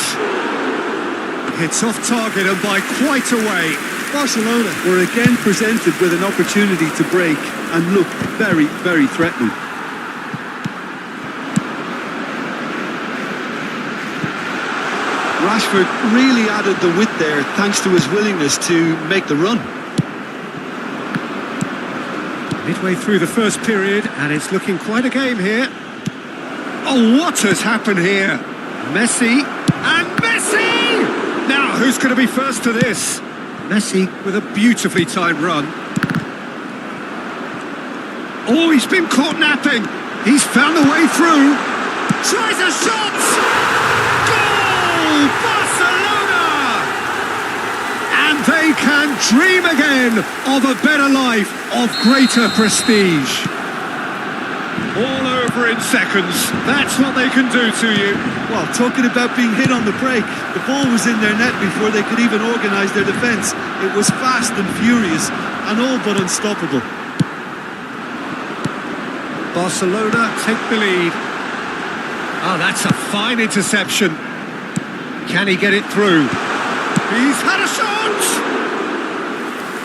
It's off target and by quite a way. Barcelona were again presented with an opportunity to break and look very, very threatening. Rashford really added the width there thanks to his willingness to make the run. Midway through the first period, and it's looking quite a game here. Oh, what has happened here? Messi, and Messi! Now, who's going to be first to this? Messi with a beautifully timed run. Oh, he's been caught napping. He's found a way through. Tries a shot! Goal! Barcelona! And they can dream again of a better life, of greater prestige. All over in seconds. That's what they can do to you. Well, talking about being hit on the break, the ball was in their net before they could even organise their defence. It was fast and furious and all but unstoppable. Barcelona take the lead. Oh, that's a fine interception. Can he get it through? He's had a shot!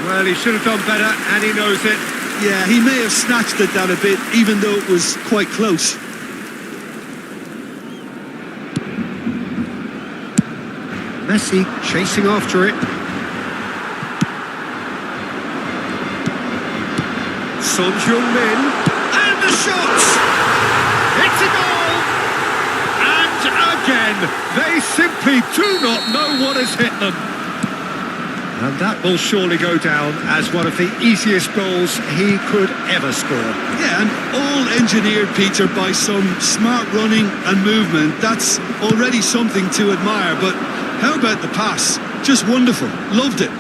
Well, he should have done better, and he knows it. Yeah, he may have snatched at that a bit, even though it was quite close. Messi chasing after it. Son Heung-min, and the shot! It's a goal! And again, they simply do not know what has hit them. And that will surely go down as one of the easiest goals he could ever score. Yeah, and all engineered, Peter, by some smart running and movement. That's already something to admire, but how about the pass? Just wonderful. Loved it.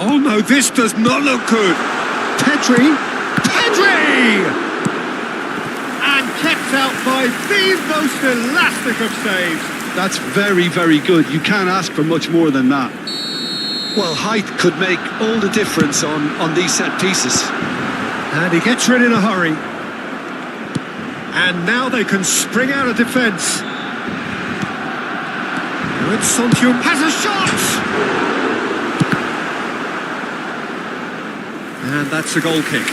Oh no, this does not look good. Pedri! And kept out by the most elastic of saves. That's very, very good. You can't ask for much more than that. Well, height could make all the difference on these set pieces. And he gets rid in a hurry. And now they can spring out of defence. And Son Heung has a shot! And that's a goal kick.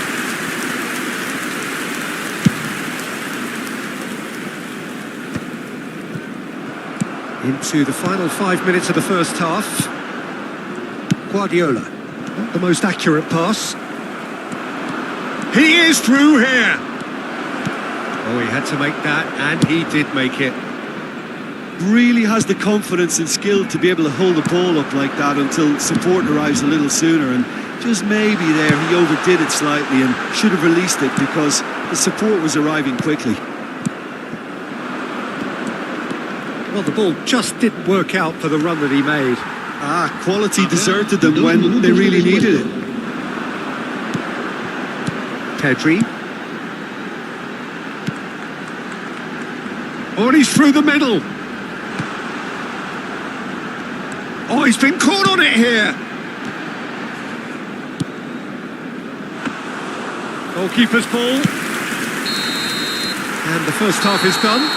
Into the final 5 minutes of the first half. Guardiola, not the most accurate pass. He is through here. Oh, he had to make that, and he did make it. Really has the confidence and skill to be able to hold the ball up like that until support arrives a little sooner, and just maybe there he overdid it slightly and should have released it because the support was arriving quickly. Well, the ball just didn't work out for the run that he made. Quality deserted them when they really needed it. Pedri. Oh, and he's through the middle. Oh, he's been caught on it here. Goalkeeper's ball. And the first half is done.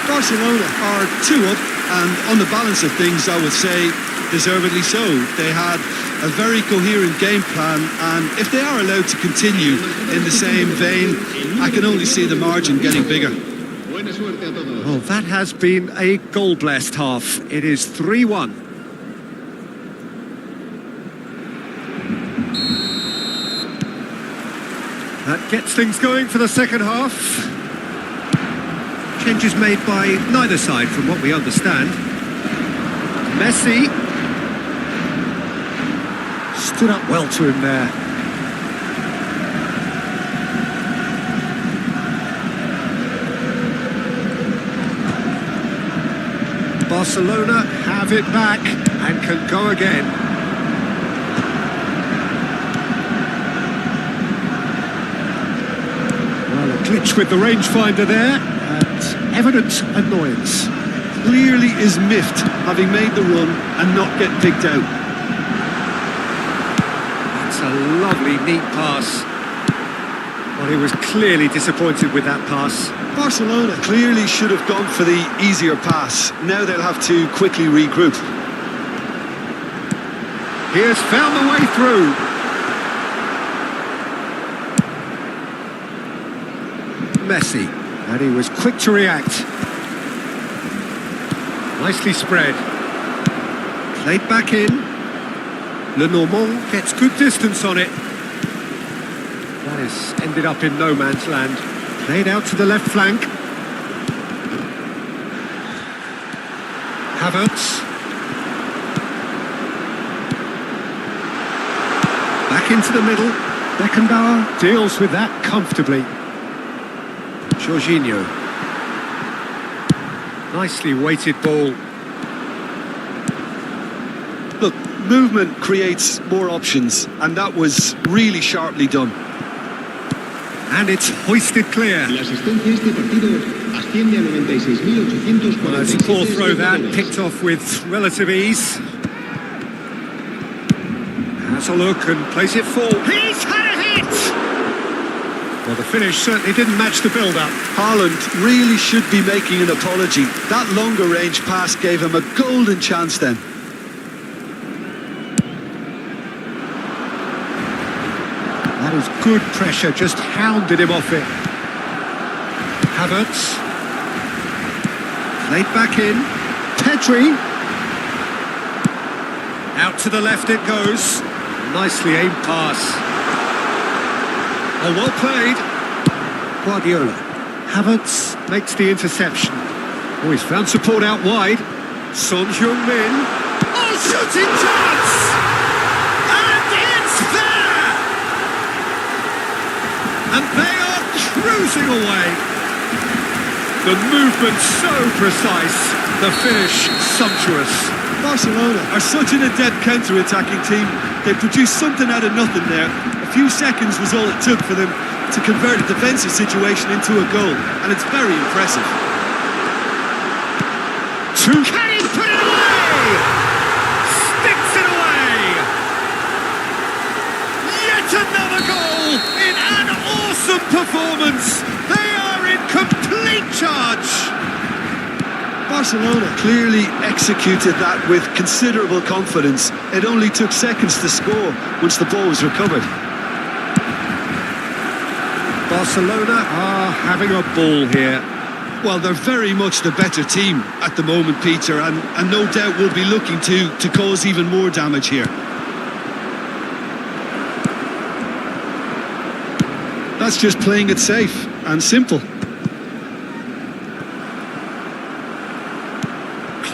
Barcelona are 2 up, and on the balance of things, I would say deservedly so. They had a very coherent game plan, and if they are allowed to continue in the same vein, I can only see the margin getting bigger. Oh, that has been a goal-blessed half. It is 3-1. That gets things going for the second half. Changes made by neither side from what we understand. Messi stood up well to him there. Barcelona have it back and can go again. Well, a glitch with the rangefinder there, and evident annoyance. Clearly is miffed, having made the run and not get picked out. That's a lovely, neat pass. Well, he was clearly disappointed with that pass. Barcelona clearly should have gone for the easier pass. Now they'll have to quickly regroup. He has found the way through. Messi, and he was quick to react. Nicely spread. Played back in. Le Normand gets good distance on it. That has ended up in no man's land. Played out to the left flank. Havertz. Back into the middle. Beckenbauer deals with that comfortably. Jorginho. Nicely weighted ball. Look, movement creates more options, and that was really sharply done. And it's hoisted clear. La asistencia a este partido asciende a 96.846. Well, that's a poor throw that, picked off with relative ease. Has a look and plays it forward. He's had a hit! Well, the finish certainly didn't match the build-up. Haaland really should be making an apology. That longer range pass gave him a golden chance then. That is good pressure, just hounded him off it. Havertz. Played back in. Pedri. Out to the left it goes. Nicely aimed pass. Oh, well played. Guardiola. Havertz makes the interception. Oh, he's found support out wide. Son Heung-min. Oh, shooting chance! And it's there! And they are cruising away. The movement so precise, the finish sumptuous. Barcelona are such an adept counter-attacking team. They produced something out of nothing there. A few seconds was all it took for them to convert a defensive situation into a goal, and it's very impressive. Can he put it away? Sticks it away! Yet another goal in an awesome performance. They are in complete charge. Barcelona clearly executed that with considerable confidence. It only took seconds to score once the ball was recovered. Barcelona are having a ball here. Well, they're very much the better team at the moment, Peter, and no doubt will be looking to cause even more damage here. That's just playing it safe and simple.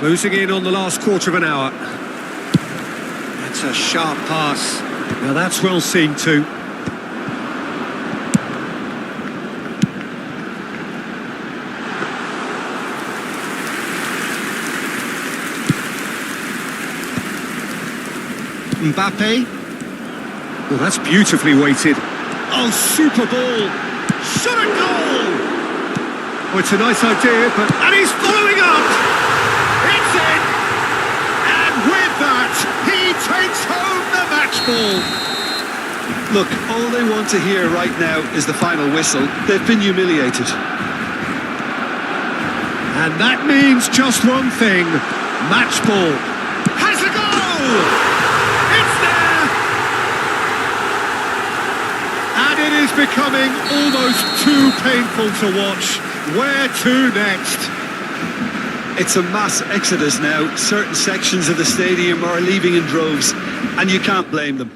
Closing in on the last quarter of an hour. That's a sharp pass. Now that's well seen too. Mbappe. Well, that's beautifully weighted. Oh, super ball. Shot a goal! Oh, it's a nice idea, but... And he's following up! It's in! And with that, he takes home the match ball. Look, all they want to hear right now is the final whistle. They've been humiliated. And that means just one thing. Match ball. Has a goal! It is becoming almost too painful to watch. Where to next? It's a mass exodus now. Certain sections of the stadium are leaving in droves, and you can't blame them.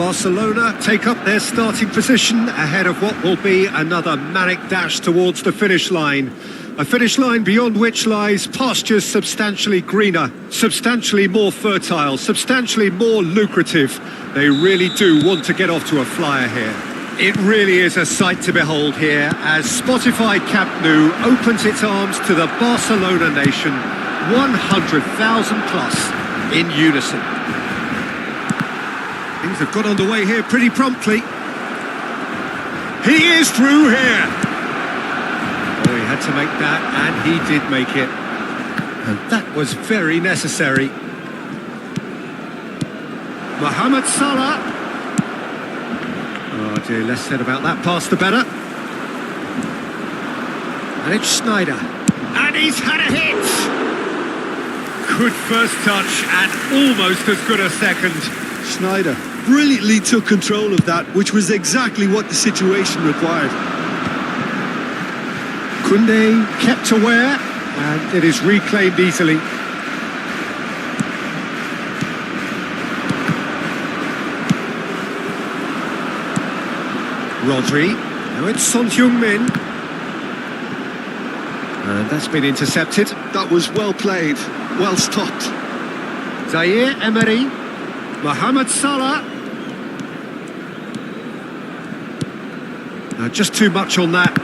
Barcelona take up their starting position ahead of what will be another manic dash towards the finish line. A finish line beyond which lies pastures substantially greener, substantially more fertile, substantially more lucrative. They really do want to get off to a flyer here. It really is a sight to behold here as Spotify Camp Nou opens its arms to the Barcelona nation, 100,000 plus in unison. Things have got underway here pretty promptly. He is through here. Oh, he had to make that, and he did make it. And that was very necessary. Mohamed Salah. Oh dear, less said about that pass the better. And it's Sneijder. And he's had a hit! Good first touch and almost as good a second. Sneijder brilliantly took control of that, which was exactly what the situation required. Koundé kept aware, and it is reclaimed easily. Rodri, now it's Son Heung-min. And that's been intercepted. That was well played, well stopped. Zaire Emery, Mohamed Salah. Just too much on that.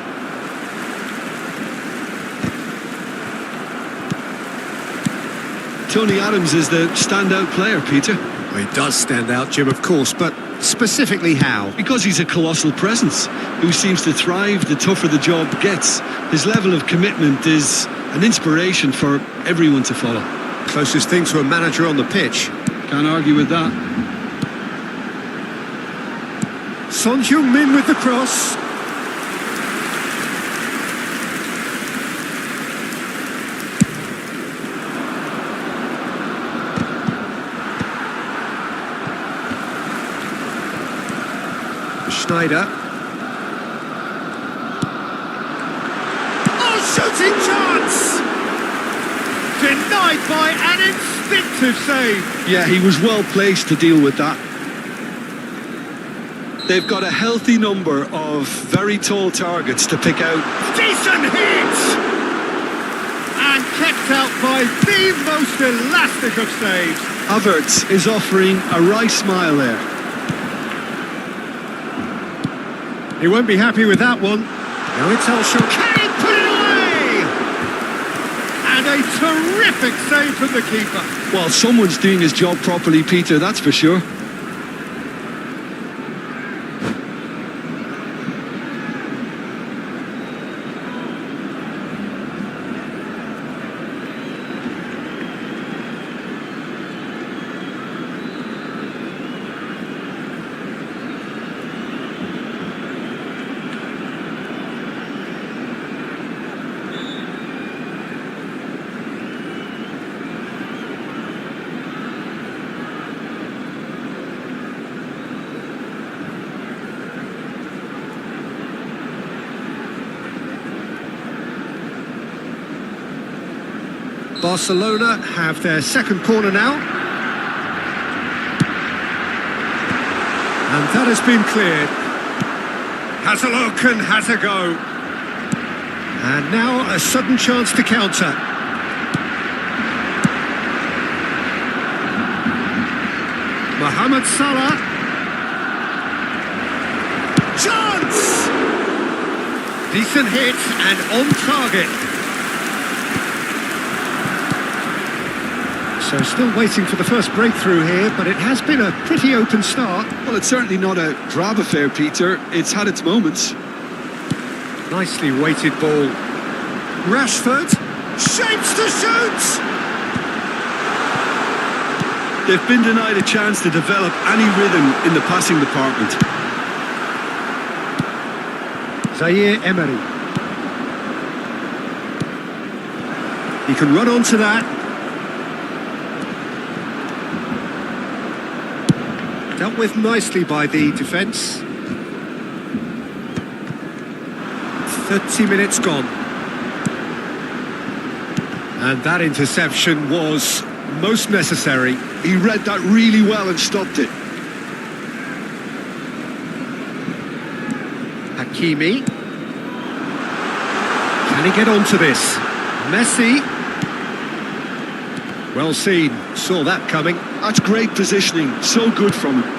Tony Adams is the standout player, Peter. Well, he does stand out, Jim, of course, but specifically how? Because he's a colossal presence who seems to thrive the tougher the job gets. His level of commitment is an inspiration for everyone to follow. Closest thing to a manager on the pitch. Can't argue with that. Son Heung-min with the cross. Sneijder. Oh, shooting chance! Denied by an instinctive save. Yeah, he was well placed to deal with that. They've got a healthy number of very tall targets to pick out. Decent hit! and kept out by the most elastic of saves. Havertz is offering a wry smile there. He won't be happy with that one. Now it's Elshon. Can he put it away? And a terrific save from the keeper. Well, someone's doing his job properly, Peter, that's for sure. Barcelona have their second corner now. And that has been cleared. Has a look and has a go. And now a sudden chance to counter. Mohamed Salah. Chance! Decent hit and on target. So still waiting for the first breakthrough here, but it has been a pretty open start. Well, it's certainly not a drab affair, Peter. It's had its moments. Nicely weighted ball. Rashford, shapes to shoot! They've been denied a chance to develop any rhythm in the passing department. Zaire Emery. He can run onto that. Dealt with nicely by the defence. 30 minutes gone. And that interception was most necessary. He read that really well and stopped it. Hakimi. Can he get onto this? Messi. Well seen, saw that coming. That's great positioning, so good from him.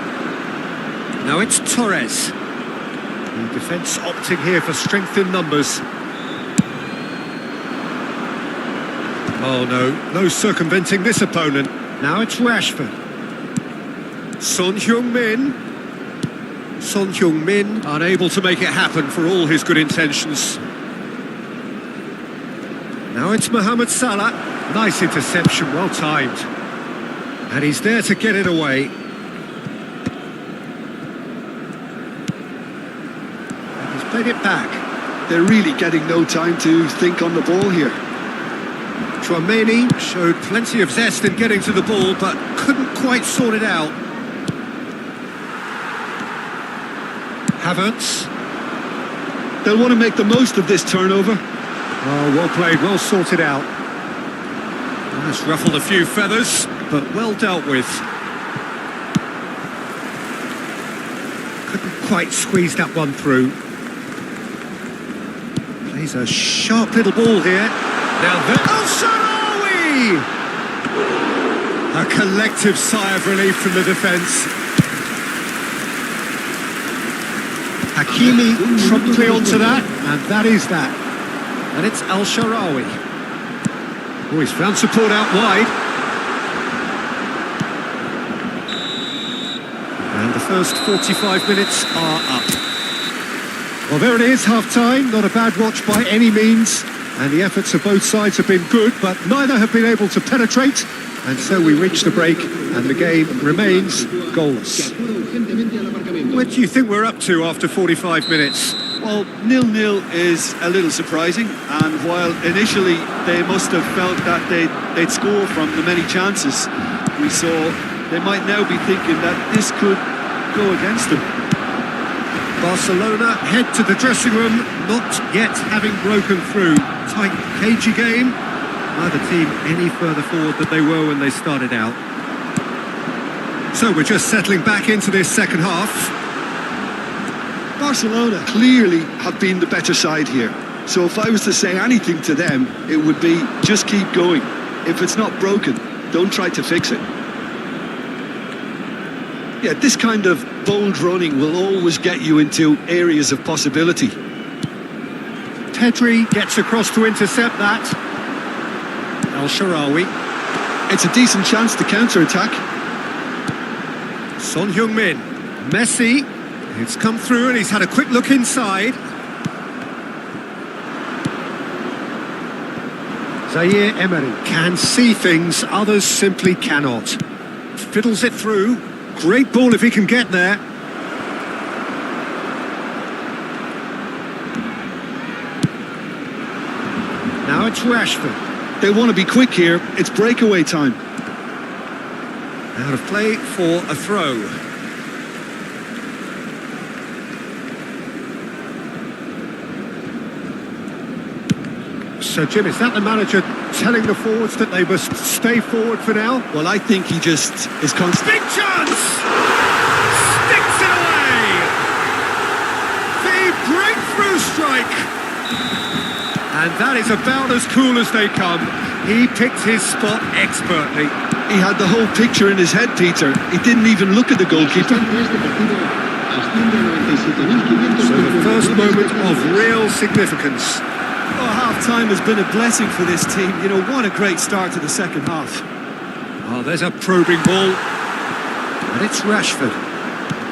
Now it's Torres. The defence opting here for strength in numbers. Oh no circumventing this opponent. Now it's Rashford. Son Heung-min. Son Heung-min unable to make it happen for all his good intentions. Now it's Mohamed Salah. Nice interception, well timed. And he's there to get it away. And he's played it back. They're really getting no time to think on the ball here. Chouameni showed plenty of zest in getting to the ball, but couldn't quite sort it out. Havertz. They'll want to make the most of this turnover. Oh, well played, well sorted out. That's ruffled a few feathers, but well dealt with. Couldn't quite squeeze that one through. Plays a sharp little ball here. Now there... El-Shaarawy! A collective sigh of relief from the defence. Hakimi promptly onto that, and that is that. And it's El-Shaarawy. Oh, he's found support out wide. And the first 45 minutes are up. Well, there it is, half-time. Not a bad watch by any means. And the efforts of both sides have been good, but neither have been able to penetrate. And so we reach the break, and the game remains goalless. What do you think we're up to after 45 minutes? Well, 0-0 is a little surprising, and while initially they must have felt that they'd score from the many chances we saw, they might now be thinking that this could go against them. Barcelona head to the dressing room, not yet having broken through. Tight, cagey game. Neither team any further forward than they were when they started out. So we're just settling back into this second half. Barcelona clearly have been the better side here. So if I was to say anything to them, it would be just keep going. If it's not broken, don't try to fix it. Yeah, this kind of bold running will always get you into areas of possibility. Pedri gets across to intercept that. El Shaarawy. It's a decent chance to counter-attack. Son Heung-min. Messi. It's come through and he's had a quick look inside. Zaire Emery can see things others simply cannot. Fiddles it through. Great ball if he can get there. Now it's Rashford. They want to be quick here. It's breakaway time. Out of play for a throw. So, Jim, is that the manager telling the forwards that they must stay forward for now? Well, I think he just is constant. Big chance! Sticks it away! The breakthrough strike! And that is about as cool as they come. He picked his spot expertly. He had the whole picture in his head, Peter. He didn't even look at the goalkeeper. So the first moment of real significance. Oh, half-time has been a blessing for this team. You know, what a great start to the second half. Oh, there's a probing ball. And it's Rashford.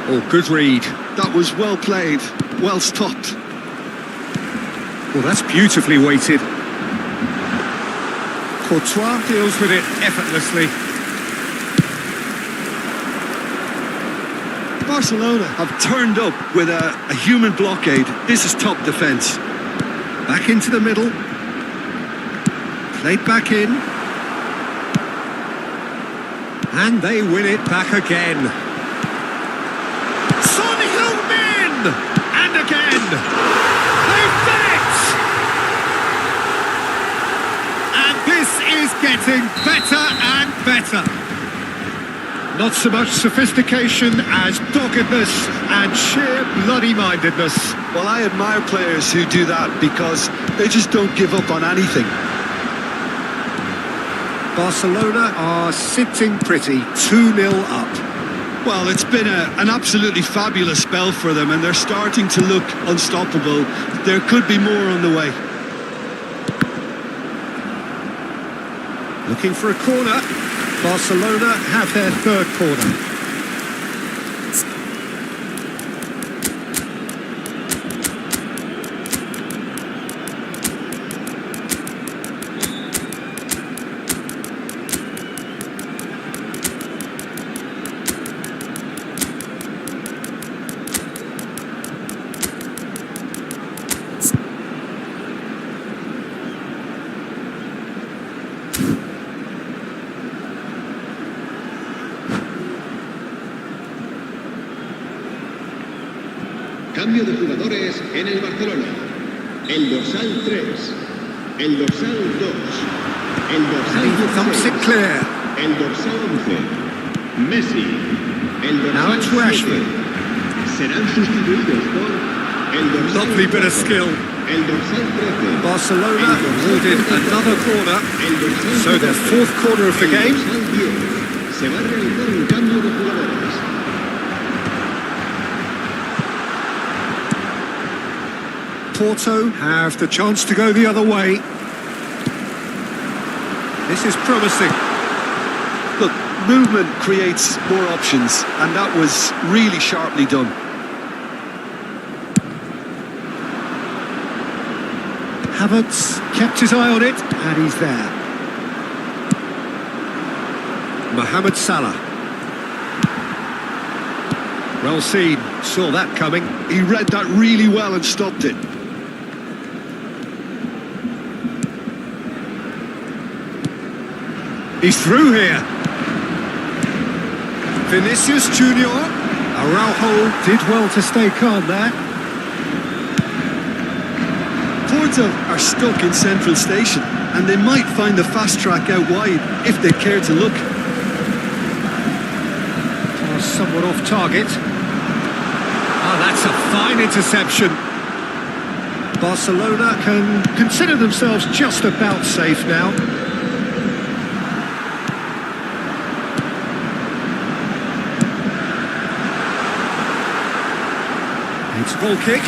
Oh, good read. That was well played, well stopped. Well, that's beautifully weighted. Courtois deals with it effortlessly. Barcelona have turned up with a human blockade. This is top defence. Back into the middle. Played back in. And they win it back again. Son Heung-min! And again! They've done it! And this is getting better and better. Not so much sophistication as doggedness and sheer bloody-mindedness. Well, I admire players who do that because they just don't give up on anything. Barcelona are sitting pretty, 2-0 up. Well, it's been an absolutely fabulous spell for them and they're starting to look unstoppable. There could be more on the way. Looking for a corner. Barcelona have their third corner. Cambio de jugadores en el Barcelona. El dorsal 3, el dorsal 2, el dorsal 16, el dorsal 11, Messi, el Now dorsal it's 7. Rashford. Serán sustituidos por el dorsal Lovely bit of 4, skill. el dorsal 13, Barcelona el dorsal awarded 34, another corner. el dorsal So their 14, fourth corner of the el game. dorsal 10. Se va a realizar un cambio de jugadores. Porto have the chance to go the other way. This is promising. Look, movement creates more options and that was really sharply done. Havertz kept his eye on it, and he's there. Mohamed Salah. Well seen, saw that coming. He read that really well and stopped it. He's through here. Vinicius Junior. Araujo did well to stay calm there. Porto are stuck in Central Station and they might find the fast track out wide if they care to look. Somewhat off target. Oh, that's a fine interception. Barcelona can consider themselves just about safe now. It's a goal kick.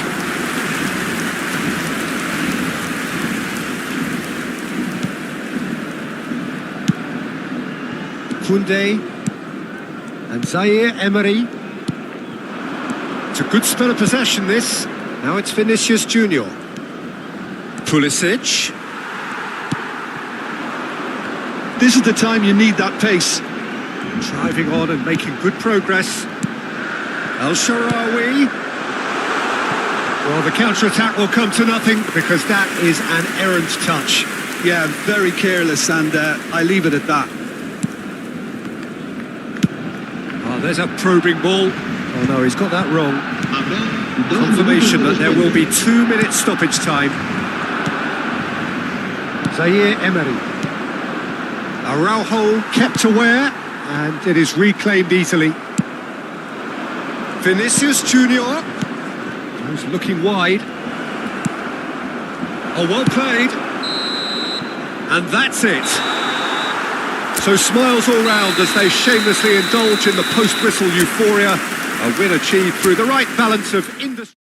Koundé and Zaire Emery. It's a good spell of possession, this. Now it's Vinicius Junior. Pulisic. This is the time you need that pace. Driving on and making good progress. El Shaarawy. Well, the counter-attack will come to nothing because that is an errant touch. Yeah, very careless, and I leave it at that. Oh, there's a probing ball. Oh no, he's got that wrong. Confirmation that there will be 2 minutes stoppage time. Zaire Emery. Araujo kept aware, and it is reclaimed easily. Vinicius Junior. He's looking wide. Oh, well played. And that's it. So smiles all round as they shamelessly indulge in the post-whistle euphoria. A win achieved through the right balance of industry.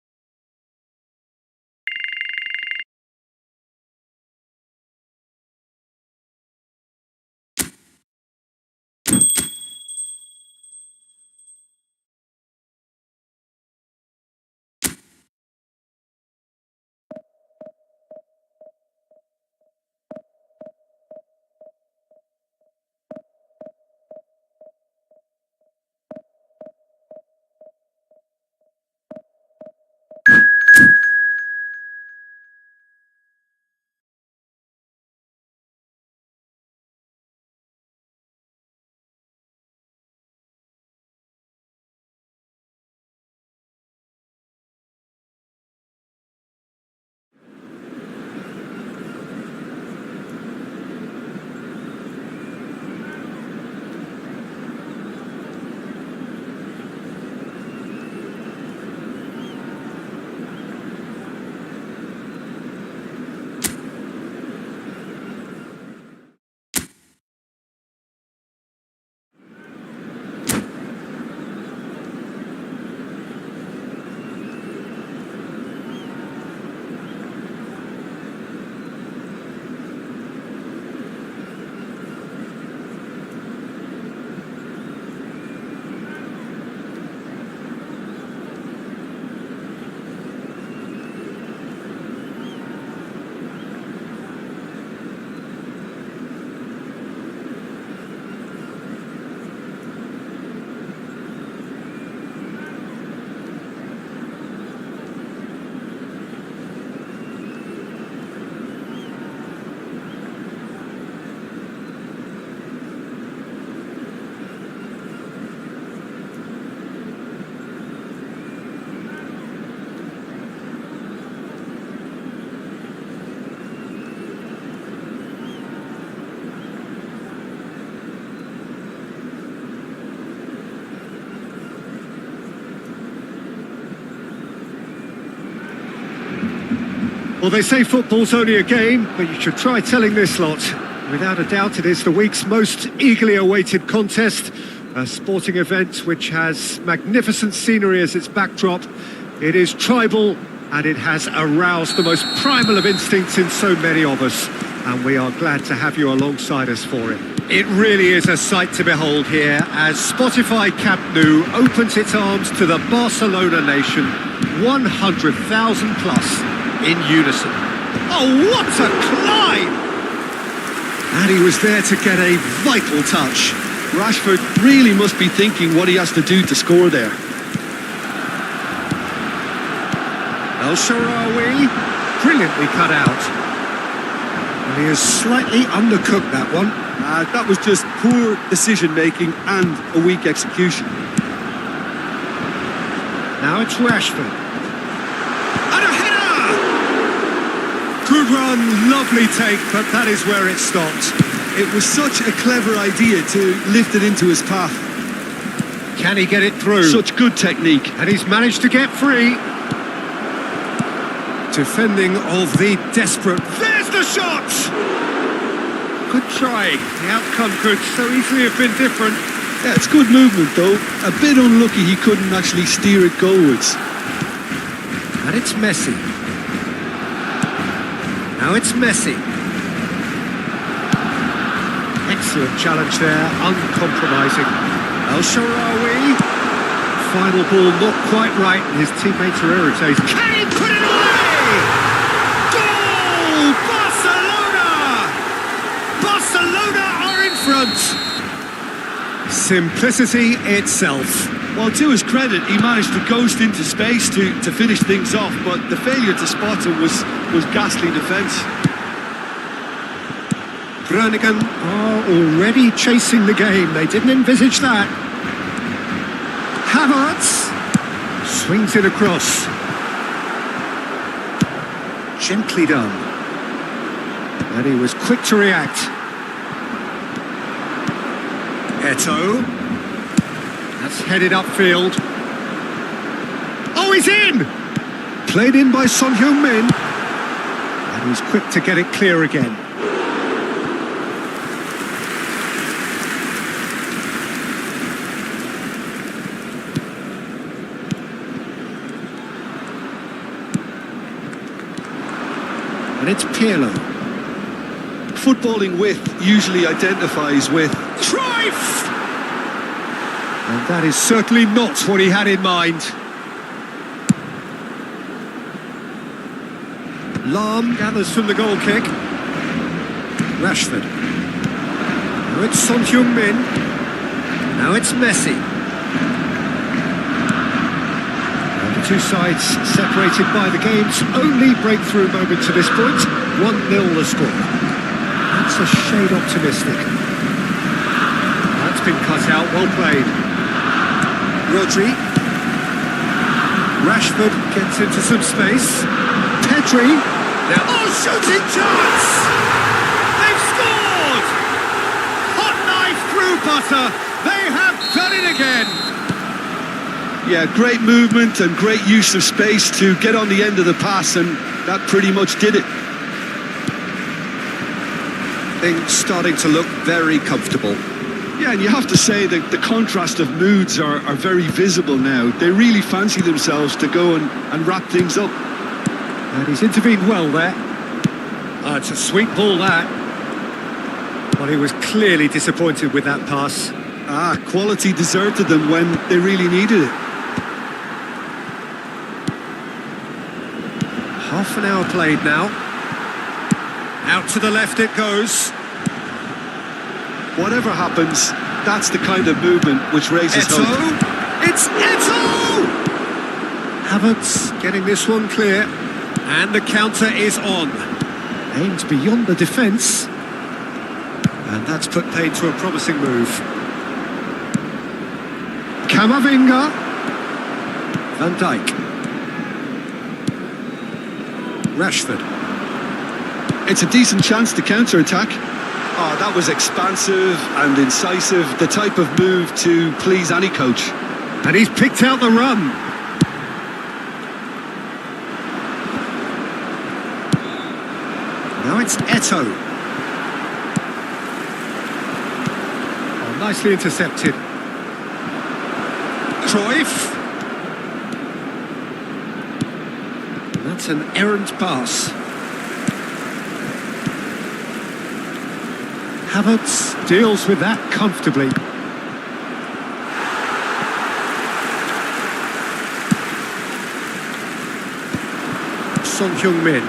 Well, they say football's only a game, but you should try telling this lot. Without a doubt, it is the week's most eagerly awaited contest, a sporting event which has magnificent scenery as its backdrop. It is tribal, and it has aroused the most primal of instincts in so many of us, and we are glad to have you alongside us for it. It really is a sight to behold here as Spotify Camp Nou opens its arms to the Barcelona nation, 100,000 plus in unison. Oh, what a climb! And he was there to get a vital touch. Rashford really must be thinking what he has to do to score there. El Shaarawy, brilliantly cut out. And he has slightly undercooked that one. That was just poor decision-making and a weak execution. Now it's Rashford. And a header! Good run, lovely take, but that is where it stopped. It was such a clever idea to lift it into his path. Can he get it through? Such good technique. And he's managed to get free. Defending of the desperate. There's the shot! Good try. The outcome could so easily have been different. Yeah, it's good movement though. A bit unlucky he couldn't actually steer it goalwards. And it's Messi. Now it's Messi. Excellent challenge there, uncompromising. El Shaarawy. Final ball not quite right, and his teammates are irritated. Can he put it away? Goal! Barcelona! Barcelona are in front. Simplicity itself. Well, to his credit, he managed to ghost into space to finish things off, but the failure to spot him was ghastly defence. Groningen are already chasing the game. They didn't envisage that. Havertz swings it across. Gently done. And he was quick to react. Eto'o. That's headed upfield. Oh, he's in! Played in by Son Heung-min. And he's quick to get it clear again. And it's Pirlo. Footballing with usually identifies with Trife! And that is certainly not what he had in mind. Lahm gathers from the goal kick. Rashford. Now it's Son Heung-min. Now it's Messi. And the two sides separated by the game's only breakthrough moment to this point. 1-0 the score. That's a shade optimistic. That's been cut out, well played. Rodri. Rashford gets into some space. Pedri. Now, oh, shooting chance! They've scored! Hot knife through butter. They have done it again. Yeah, great movement and great use of space to get on the end of the pass, and that pretty much did it. Things starting to look very comfortable. Yeah, and you have to say that the contrast of moods are very visible now. They really fancy themselves to go and wrap things up. And he's intervened well there. It's a sweet ball, that. Well, he was clearly disappointed with that pass. Quality deserted them when they really needed it. Half an hour played now. Out to the left it goes. Whatever happens, that's the kind of movement which raises Eto'o. hope. It's Eto'o! Havertz getting this one clear. And the counter is on. Aimed beyond the defence. And that's put paid to a promising move. Camavinga. Van Dijk. Rashford. It's a decent chance to counter-attack. Oh, that was expansive and incisive, the type of move to please any coach. And he's picked out the run. Now it's Eto'o. Oh, nicely intercepted. Cruyff. That's an errant pass. Havertz deals with that comfortably. Son Heung-min.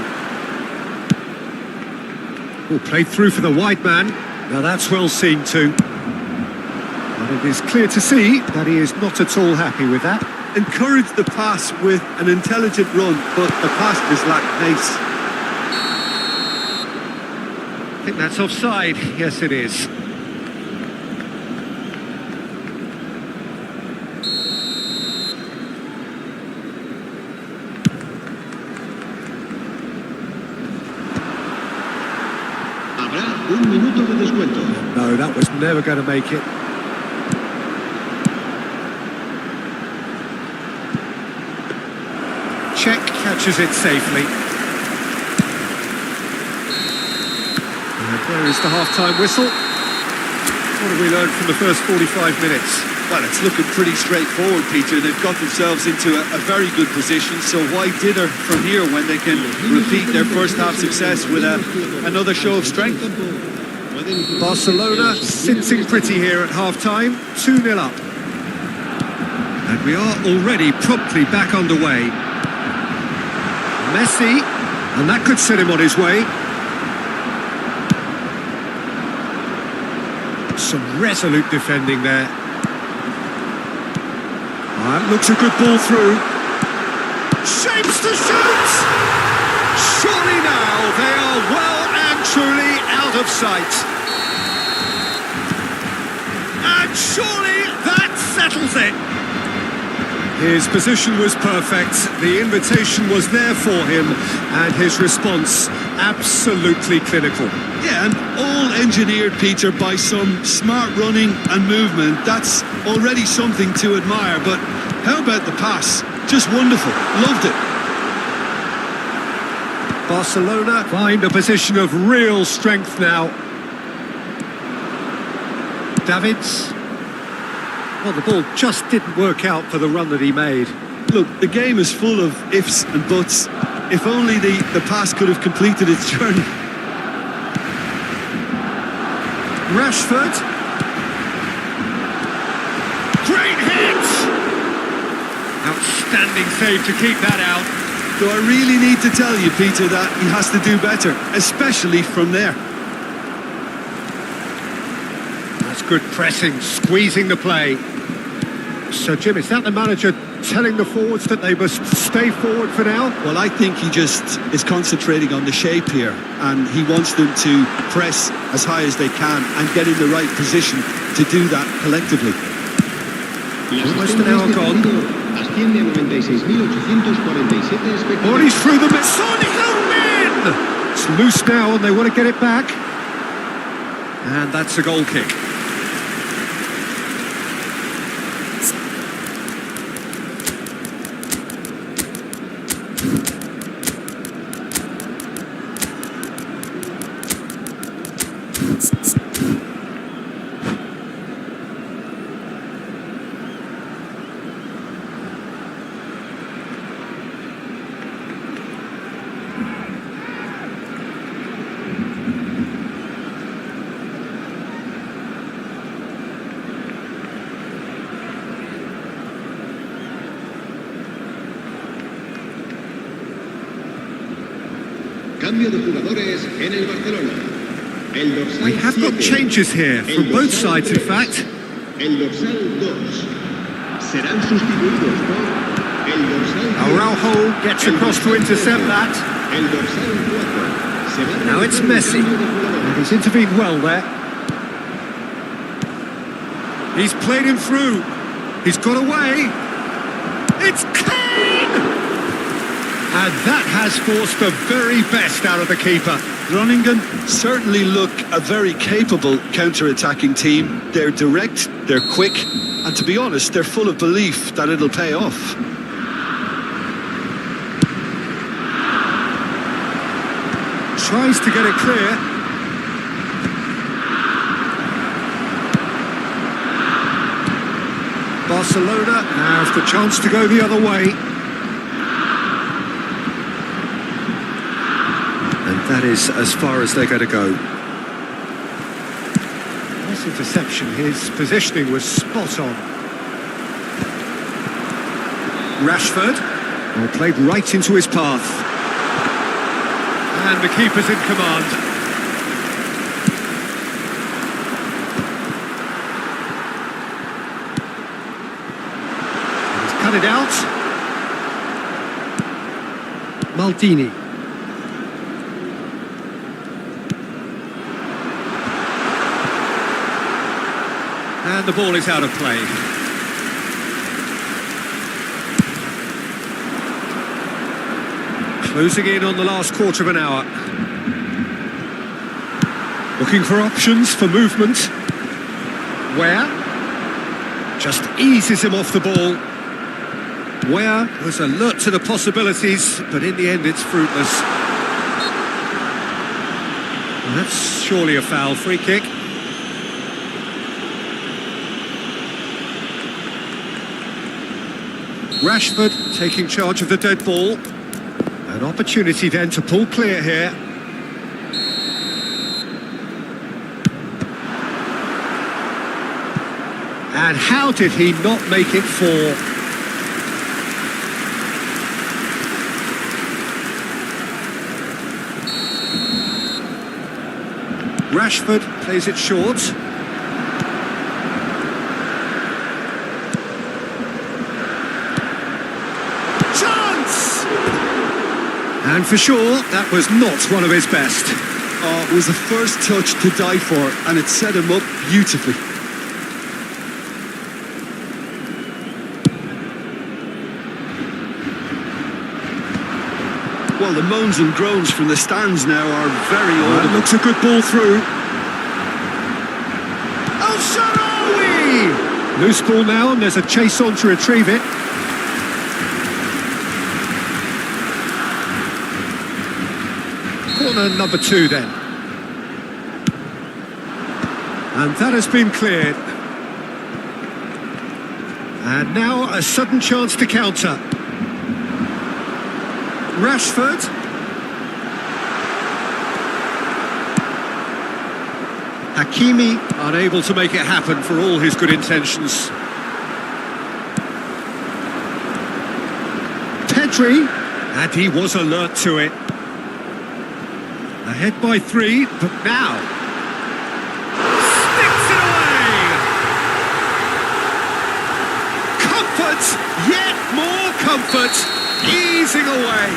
Oh, played through for the wide man. Now that's well seen too. And it is clear to see that he is not at all happy with that. Encouraged the pass with an intelligent run, but the pass just lacked pace. I think that's offside. Yes, it is. Habrá un minuto de descuento. No, that was never going to make it. Czech catches it safely. There is the half-time whistle. What have we learned from the first 45 minutes? Well, it's looking pretty straightforward, Peter. They've got themselves into a very good position, so why dither from here when they can repeat their first half success with another show of strength? Barcelona sitting pretty here at half-time, 2-0 up. And we are already promptly back underway. Messi, and that could set him on his way. Some resolute defending there. That looks a good ball through. Shapes to shoot! Surely now they are well and truly out of sight. And surely that settles it. His position was perfect, the invitation was there for him, and his response absolutely clinical. Yeah, and all engineered, Peter, by some smart running and movement. That's already something to admire, but how about the pass? Just wonderful, loved it. Barcelona find a position of real strength now. Davids. Well, the ball just didn't work out for the run that he made. Look, the game is full of ifs and buts. If only the pass could have completed its journey. Rashford. Great hit! Outstanding save to keep that out. Do I really need to tell you, Peter, that he has to do better, especially from there? That's good pressing, squeezing the play. So, Jim, is that the manager telling the forwards that they must stay forward for now? Well, I think he just is concentrating on the shape here, and he wants them to press as high as they can and get in the right position to do that collectively. Almost an hour gone. Oh, he's through the middle. In! It's loose now, and they want to get it back. And that's a goal kick. Cambio de jugadores en el Barcelona. El dorsal We have got 7. changes here, from both sides in fact. El dorsal 2 serán sustituidos por el dorsal 10. Araujo gets across to intercept that. El dorsal 4. Now it's Messi. And he's intervened well there. He's played him through. He's got away. It's clean! And that has forced the very best out of the keeper. Groningen certainly look a very capable counter-attacking team. They're direct, they're quick, and to be honest, they're full of belief that it'll pay off. Tries to get it clear. Barcelona have the chance to go the other way. And that is as far as they're going to go. Nice interception. His positioning was spot on. Rashford. Well, played right into his path. And the keeper's in command. He's cut it out. Maldini. And the ball is out of play. Closing in on the last quarter of an hour. Looking for options for movement. Where? Just eases him off the ball. Where was alert to the possibilities, but in the end it's fruitless. And that's surely a foul. Free kick. Rashford taking charge of the dead ball. An opportunity then to pull clear here. And how did he not make it four? Rashford plays it short. Chance! And for sure, that was not one of his best. Oh, it was the first touch to die for, and it set him up beautifully. Well, the moans and groans from the stands now are very audible. That looks a good ball through. Oh, Sharawi! Loose ball now, and there's a chase on to retrieve it. Corner number 2 then. And that has been cleared. And now a sudden chance to counter. Rashford. Hakimi unable to make it happen for all his good intentions. Pedri, and he was alert to it. Ahead by 3, but now sticks it away. Comfort, yet more comfort. Easing away.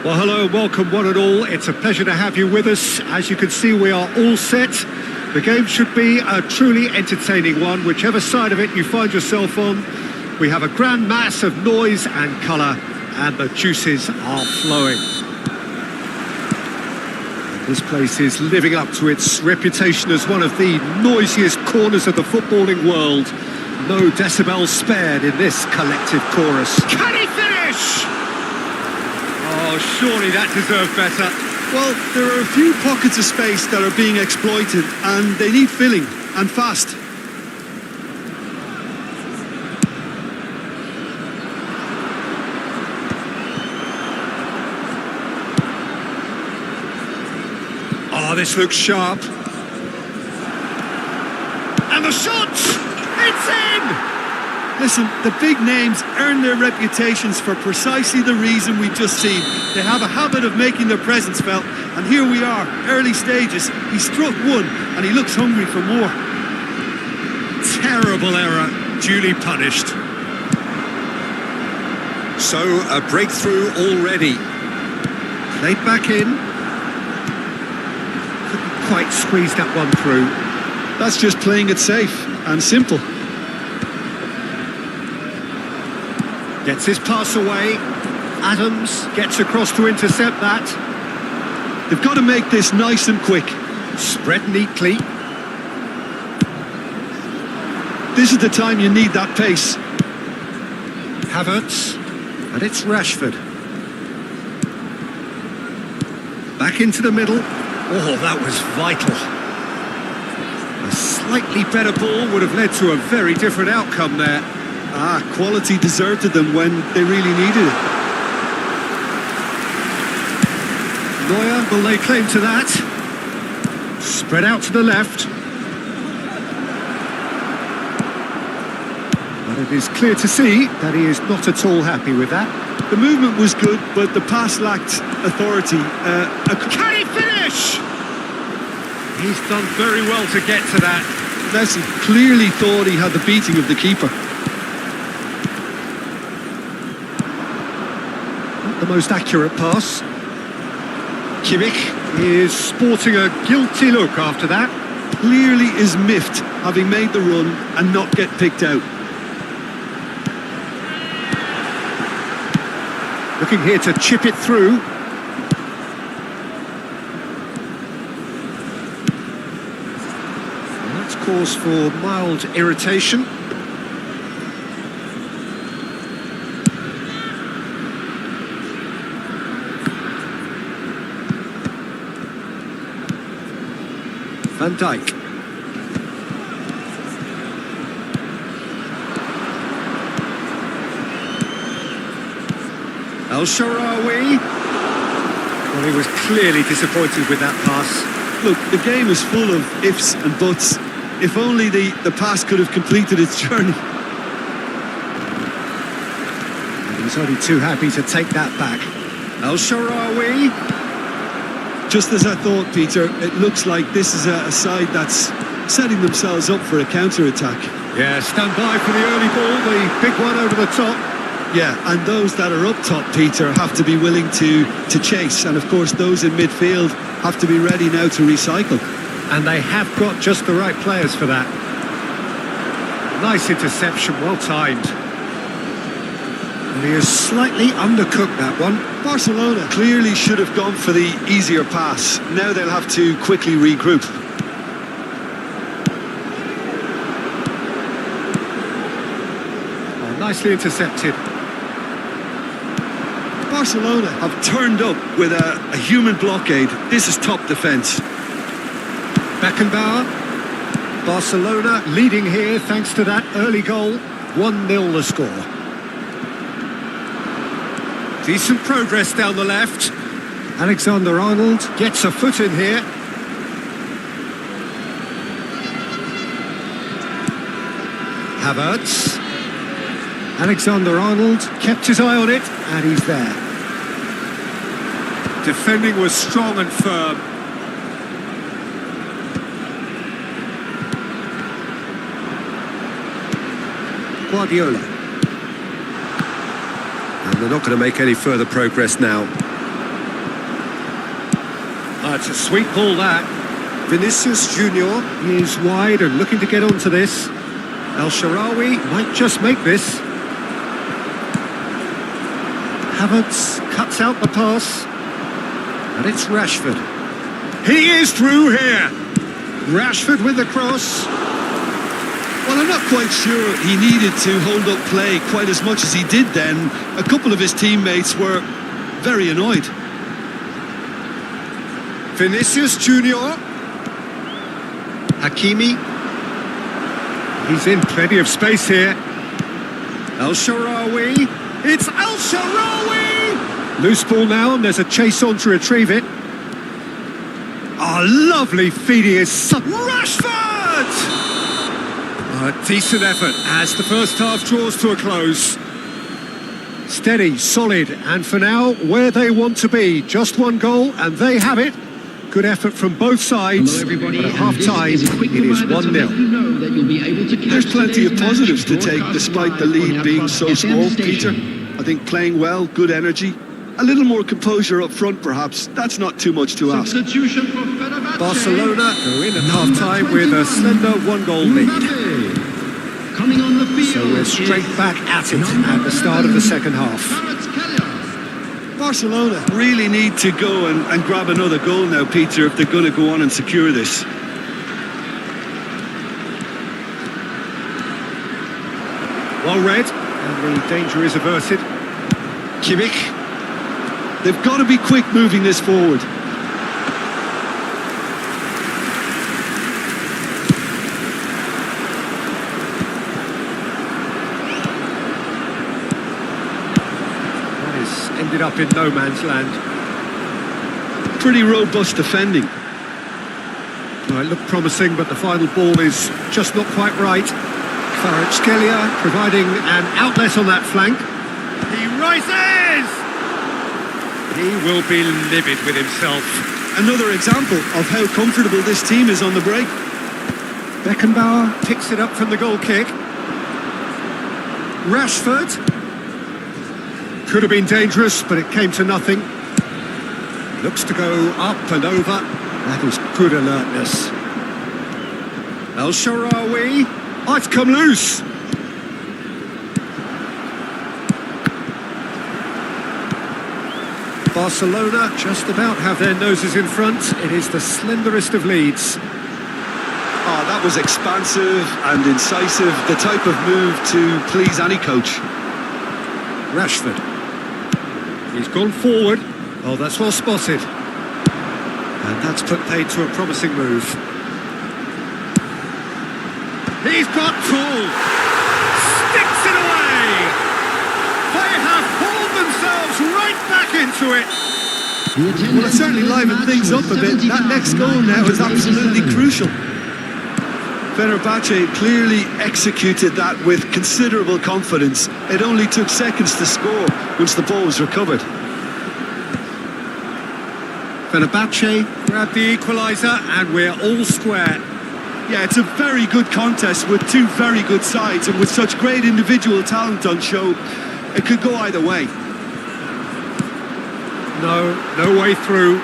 Well, hello and welcome one and all. It's a pleasure to have you with us. As you can see, we are all set. The game should be a truly entertaining one, whichever side of it you find yourself on. We have a grand mass of noise and colour, and the juices are flowing. This place is living up to its reputation as one of the noisiest corners of the footballing world. No decibels spared in this collective chorus. Can he finish? Oh, surely that deserved better. Well, there are a few pockets of space that are being exploited, and they need filling, and fast. Oh, this looks sharp. And the shot! It's in! Listen, the big names earn their reputations for precisely the reason we've just seen. They have a habit of making their presence felt, and here we are, early stages. He struck one, and he looks hungry for more. Terrible error, duly punished. So, a breakthrough already. Played back in. Couldn't quite squeeze that one through. That's just playing it safe and simple. Gets his pass away. Adams gets across to intercept that. They've got to make this nice and quick. Spread neatly. This is the time you need that pace. Havertz. And it's Rashford. Back into the middle. Oh, that was vital. A slightly better ball would have led to a very different outcome there. Quality deserted them when they really needed it. Neuer will lay claim to that. Spread out to the left. But it is clear to see that he is not at all happy with that. The movement was good, but the pass lacked authority. Can he finish? He's done very well to get to that. Messi clearly thought he had the beating of the keeper. Not the most accurate pass. Kimmich is sporting a guilty look after that. Clearly is miffed, having made the run and not get picked out. Looking here to chip it through. And that's cause for mild irritation. Van Dijk. El-Shaarawy. Well, he was clearly disappointed with that pass. Look, the game is full of ifs and buts. If only the pass could have completed its journey. And he's only too happy to take that back. El-Shaarawy. Just as I thought, Peter, it looks like this is a side that's setting themselves up for a counter-attack. Yeah, stand by for the early ball, the big one over the top. Yeah, and those that are up top, Peter, have to be willing to chase. And of course, those in midfield have to be ready now to recycle. And they have got just the right players for that. Nice interception, well timed. And he has slightly undercooked that one. Barcelona clearly should have gone for the easier pass. Now they'll have to quickly regroup. Oh, nicely intercepted. Barcelona have turned up with a human blockade. This is top defence. Beckenbauer. Barcelona leading here thanks to that early goal. 1-0 the score. Decent progress down the left. Alexander-Arnold gets a foot in here. Havertz. Alexander-Arnold kept his eye on it, and he's there. Defending was strong and firm. Guardiola. And they're not going to make any further progress now. It's a sweet ball, that. Vinicius Junior is wide and looking to get onto this. El-Shaarawy might just make this. Havertz cuts out the pass. And it's Rashford. He is through here. Rashford with the cross. Well, I'm not quite sure he needed to hold up play quite as much as he did then. A couple of his teammates were very annoyed. Vinicius Junior. Hakimi. He's in plenty of space here. El-Shaarawy. It's El-Shaarawy! Loose ball now, and there's a chase on to retrieve it. Oh, lovely feeding his son. Rashford! A decent effort as the first half draws to a close. Steady, solid, and for now, where they want to be. Just one goal, and they have it. Good effort from both sides, but at half-time, it is 1-0. There's plenty of positives to take, despite the lead being so small, Peter. I think playing well, good energy. A little more composure up front, perhaps. That's not too much to ask. Barcelona go in at half-time with a slender one-goal lead. Coming on the field. So we're straight back at it at the start of the second half. Barcelona really need to go and grab another goal now, Peter, if they're going to go on and secure this. Well read, and the danger is averted. Kimmich. They've got to be quick moving this forward. That is ended up in no man's land. Pretty robust defending. Well, it looked promising, but the final ball is just not quite right. Kvaratskhelia providing an outlet on that flank. He rises! He will be livid with himself. Another example of how comfortable this team is on the break. Beckenbauer picks it up from the goal kick. Rashford. Could have been dangerous, but it came to nothing. Looks to go up and over. That is good alertness. El Shaarawy. Oh, it's come loose. Barcelona just about have their noses in front. It is the slenderest of leads. Oh, that was expansive and incisive. The type of move to please any coach. Rashford. He's gone forward. Oh, that's well spotted. And that's put paid to a promising move. He's got full. Sticks it away. They have hauled themselves right back into it. Well, it certainly livened things up a bit. That next goal now is absolutely crucial. Fenerbahce clearly executed that with considerable confidence. It only took seconds to score once the ball was recovered. Fenerbahce grabbed the equaliser and we're all square. Yeah, it's a very good contest with two very good sides, and with such great individual talent on show, it could go either way. No way through.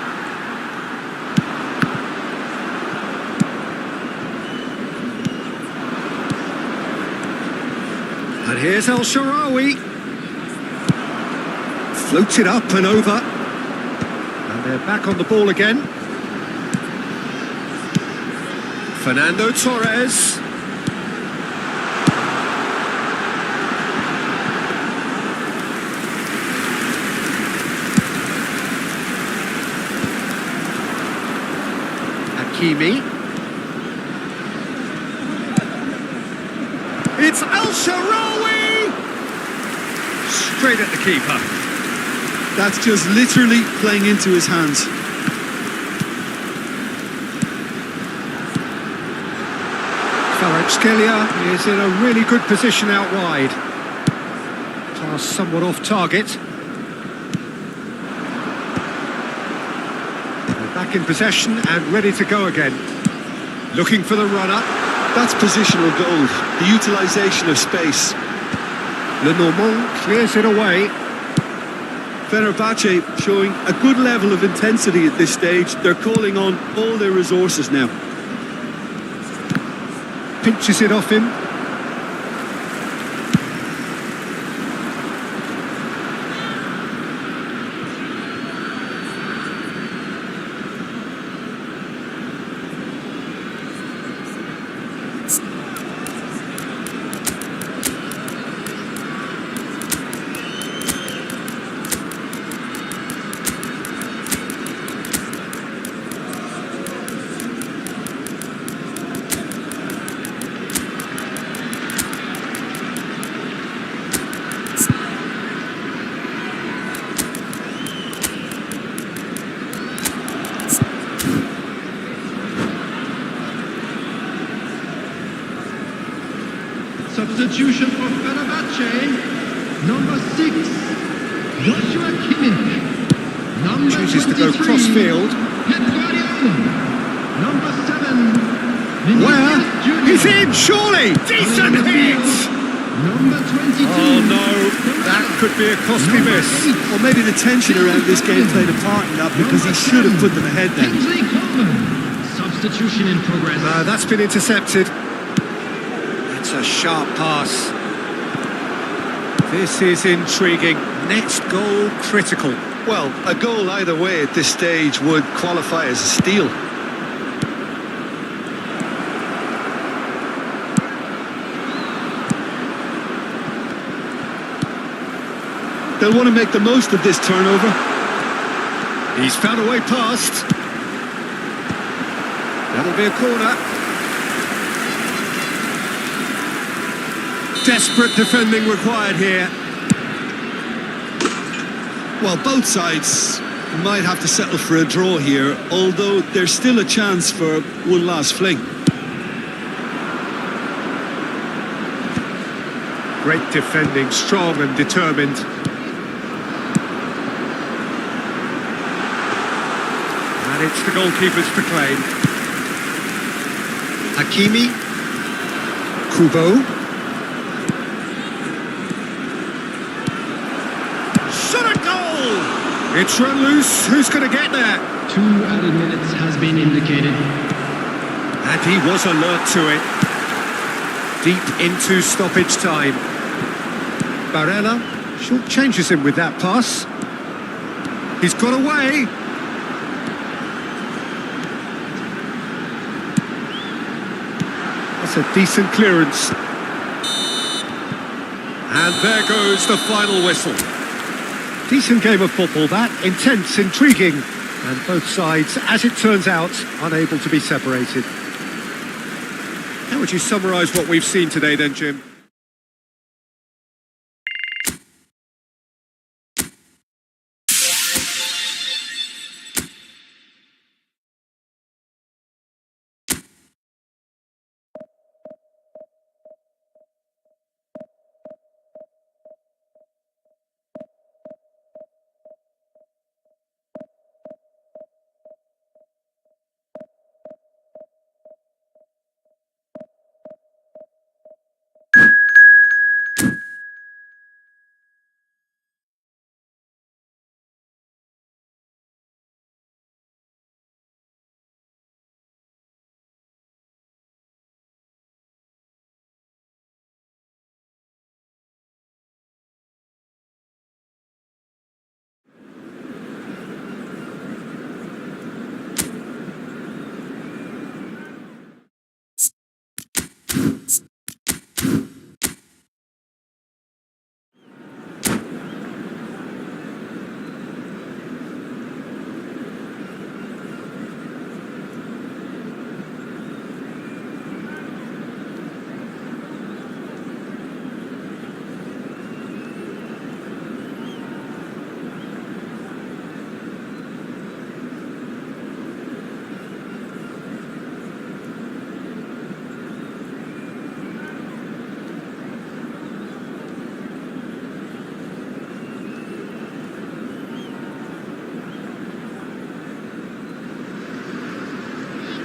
And here's El Shaarawy. Floats it up and over. And they're back on the ball again. Fernando Torres. Hakimi. It's El Shaarawy! Straight at the keeper. That's just literally playing into his hands. Kvaratskhelia is in a really good position out wide. Pass somewhat off target. They're back in possession and ready to go again. Looking for the runner. That's positional gold, the utilisation of space. Lenormand clears it away. Fenerbahce showing a good level of intensity at this stage. They're calling on all their resources now. Pinches it off him. Substitution for Fenerbahce. Number 6, Joshua Kimmich. Number Chooses to 23, go cross-field. Pep Guardiola. Number 7, Where? Vinicius Junior. He's in, surely! Decent hit! Number 22. Oh no, that could be a costly miss. Well, maybe the tension around this game played a part in that because he should have put them ahead then. Kingsley Coleman. Substitution in progress. That's been intercepted. That's a sharp pass. This is intriguing. Next goal critical. Well, a goal either way at this stage would qualify as a steal. They'll want to make the most of this turnover. He's found a way past. That'll be a corner. Desperate defending required here. Well, both sides might have to settle for a draw here, although there's still a chance for one last fling. Great defending, strong and determined. And it's the goalkeeper's to claim. Hakimi. Kubo. Shot a goal! It's run loose. Who's going to get there? 2 added minutes has been indicated. And he was alert to it. Deep into stoppage time. Barella short changes him with that pass. He's got away. That's a decent clearance. And there goes the final whistle. Decent game of football that, intense, intriguing, and both sides, as it turns out, unable to be separated. How would you summarise what we've seen today then, Jim?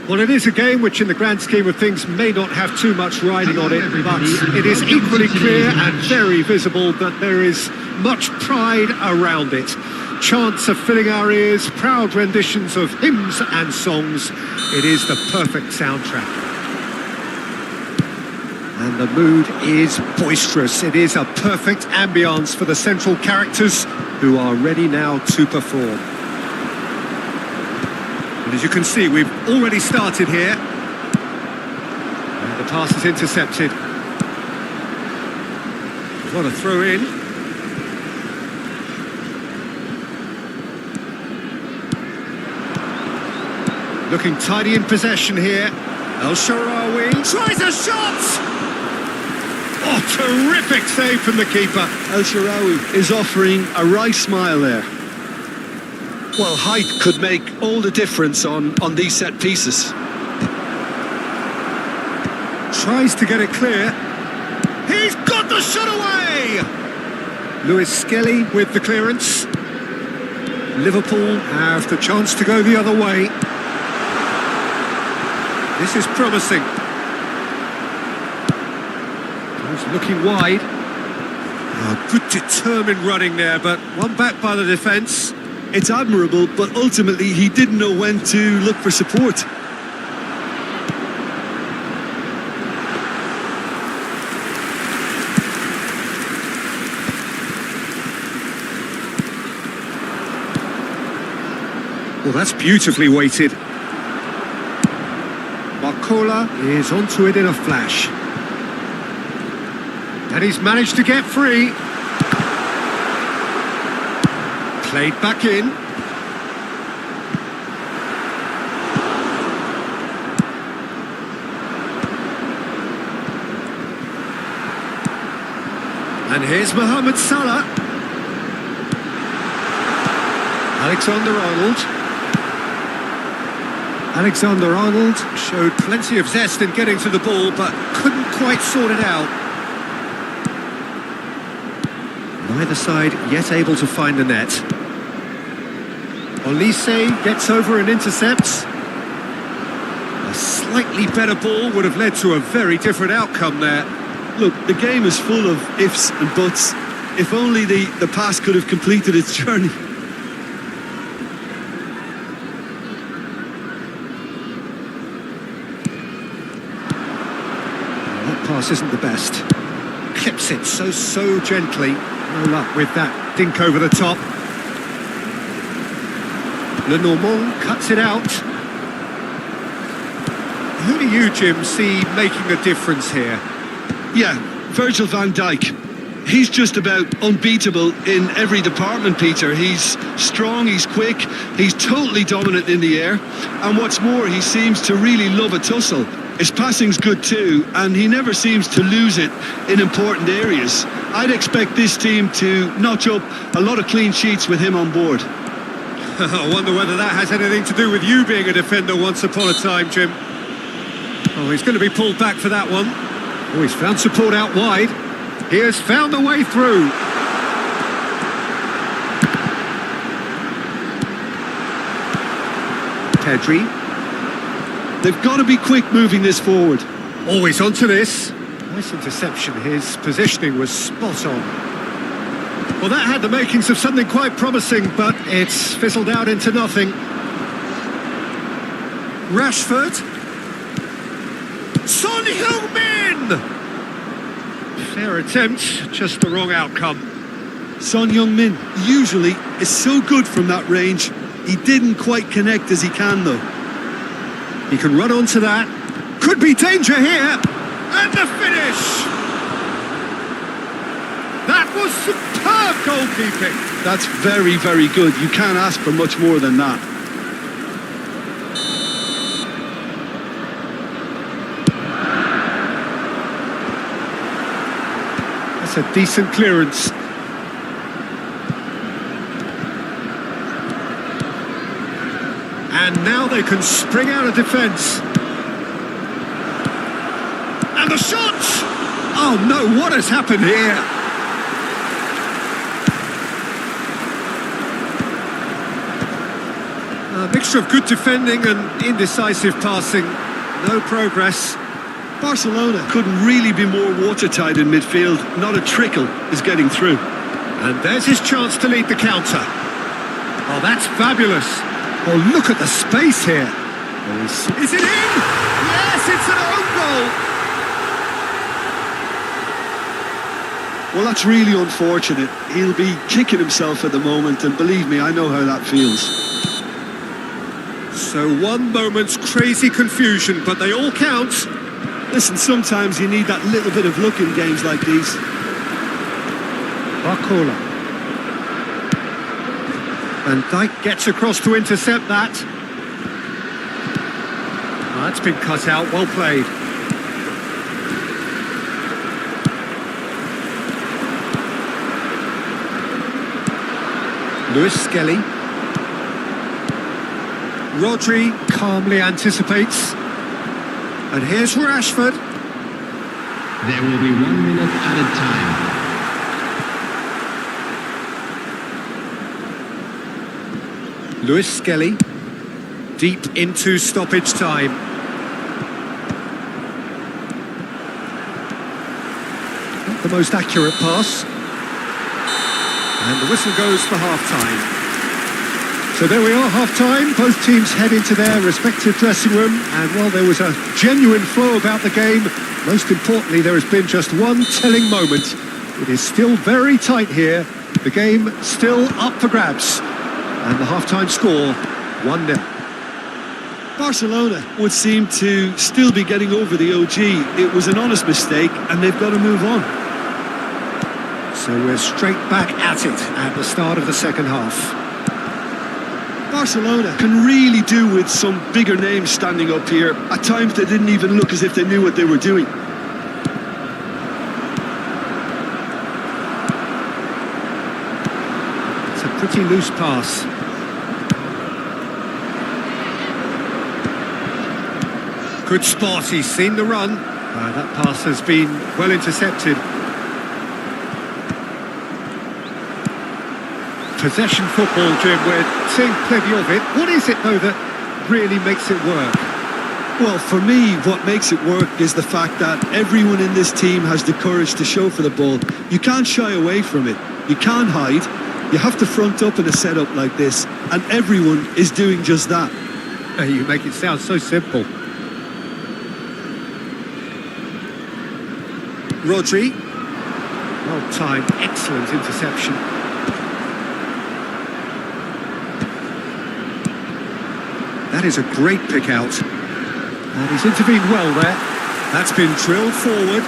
Well, it is a game which in the grand scheme of things may not have too much riding on it, but it is equally clear and very visible that there is much pride around it. Chants are filling our ears, proud renditions of hymns and songs. It is the perfect soundtrack. And the mood is boisterous. It is a perfect ambience for the central characters who are ready now to perform. And as you can see, we've already started here. And the pass is intercepted. What a throw in. Looking tidy in possession here. El Shaarawy tries a shot! Oh, terrific save from the keeper. El Shaarawy is offering a right smile there. Well, height could make all the difference on these set pieces. Tries to get it clear. He's got the shot away! Lewis Skelly with the clearance. Liverpool have the chance to go the other way. This is promising. He's looking wide. Oh, good determined running there, but one back by the defence. It's admirable, but ultimately he didn't know when to look for support. Well, that's beautifully weighted. Barcola is onto it in a flash. And he's managed to get free. Played back in. And here's Mohamed Salah. Alexander-Arnold showed plenty of zest in getting to the ball, but couldn't quite sort it out. Neither side yet able to find the net. Olise gets over and intercepts. A slightly better ball would have led to a very different outcome there. Look, the game is full of ifs and buts. If only the pass could have completed its journey. Pass isn't the best. Clips it so gently. No luck with that dink over the top. Lenormand cuts it out. Who do you, Jim, see making a difference here? Yeah, Virgil van Dijk. He's just about unbeatable in every department, Peter. He's strong, he's quick, he's totally dominant in the air. And what's more, he seems to really love a tussle. His passing's good too, and he never seems to lose it in important areas. I'd expect this team to notch up a lot of clean sheets with him on board. I wonder whether that has anything to do with you being a defender once upon a time, Jim. Oh, he's going to be pulled back for that one. Oh, he's found support out wide. He has found a way through. Pedri. They've got to be quick moving this forward. Always onto this. Nice interception. His positioning was spot on. Well, that had the makings of something quite promising, but it's fizzled out into nothing. Rashford. Son Heung-min! Fair attempt, just the wrong outcome. Son Heung-min usually is so good from that range. He didn't quite connect as he can, though. He can run onto that. Could be danger here. And the finish! That was superb goalkeeping. That's very, very good. You can't ask for much more than that. That's a decent clearance. And now they can spring out of defence. And the shot! Oh no, what has happened here? A mixture of good defending and indecisive passing. No progress. Barcelona couldn't really be more watertight in midfield. Not a trickle is getting through. And there's his chance to lead the counter. Oh, that's fabulous. Oh, look at the space here. Oh, is it in? Yes, it's an own goal. Well, that's really unfortunate. He'll be kicking himself at the moment, and believe me, I know how that feels. So one moment's crazy confusion, but they all count. Listen, sometimes you need that little bit of luck in games like these. Barcola. Van Dijk gets across to intercept that. Oh, that's been cut out, well played. Lewis Skelly. Rodri calmly anticipates. And here's Rashford. There will be 1 minute added time. Lewis Skelly, deep into stoppage time. Not the most accurate pass. And the whistle goes for half-time. So there we are, half-time. Both teams head into their respective dressing room. And while there was a genuine flow about the game, most importantly, there has been just one telling moment. It is still very tight here. The game still up for grabs. And the half-time score, 1-0. Barcelona would seem to still be getting over the OG. It was an honest mistake, and they've got to move on. So we're straight back at it at the start of the second half. Barcelona can really do with some bigger names standing up here. At times they didn't even look as if they knew what they were doing. It's a pretty loose pass. Good spot, he's seen the run. That pass has been well intercepted. Possession football, Jim, we're seeing plenty of it. What is it, though, that really makes it work? Well, for me, what makes it work is the fact that everyone in this team has the courage to show for the ball. You can't shy away from it. You can't hide. You have to front up in a setup like this, and everyone is doing just that. You make it sound so simple. Rodri. Well timed, excellent interception. That is a great pick out. And he's intervened well there. That's been drilled forward.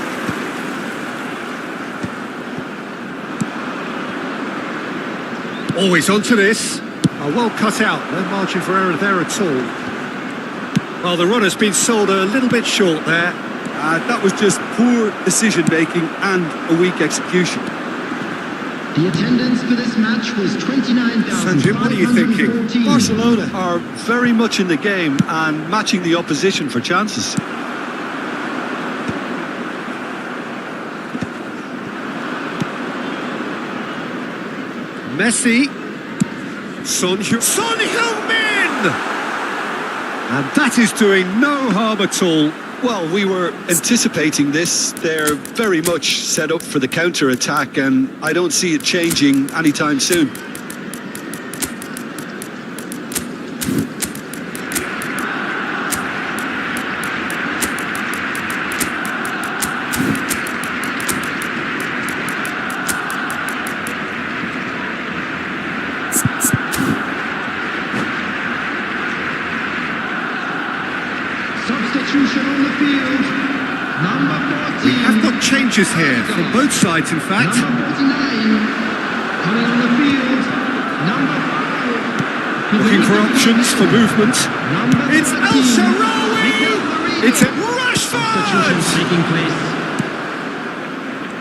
Always onto this. Oh, well cut out. No margin for error there at all. Well, the runner's been sold a little bit short there. That was just poor decision-making and a weak execution. The attendance for this match was 29,000. Jim, what are you thinking? Barcelona are very much in the game and matching the opposition for chances. Messi. Son Heung-min! And that is doing no harm at all. Well, we were anticipating this. They're very much set up for the counter-attack, and I don't see it changing anytime soon. Substitution on the field. Number 14. We have got changes here from both sides, in fact. Number 49. Coming on the field. Number 5. Looking for options for movement. It's El Shaarawy! It's a Substitution Rashford! taking place.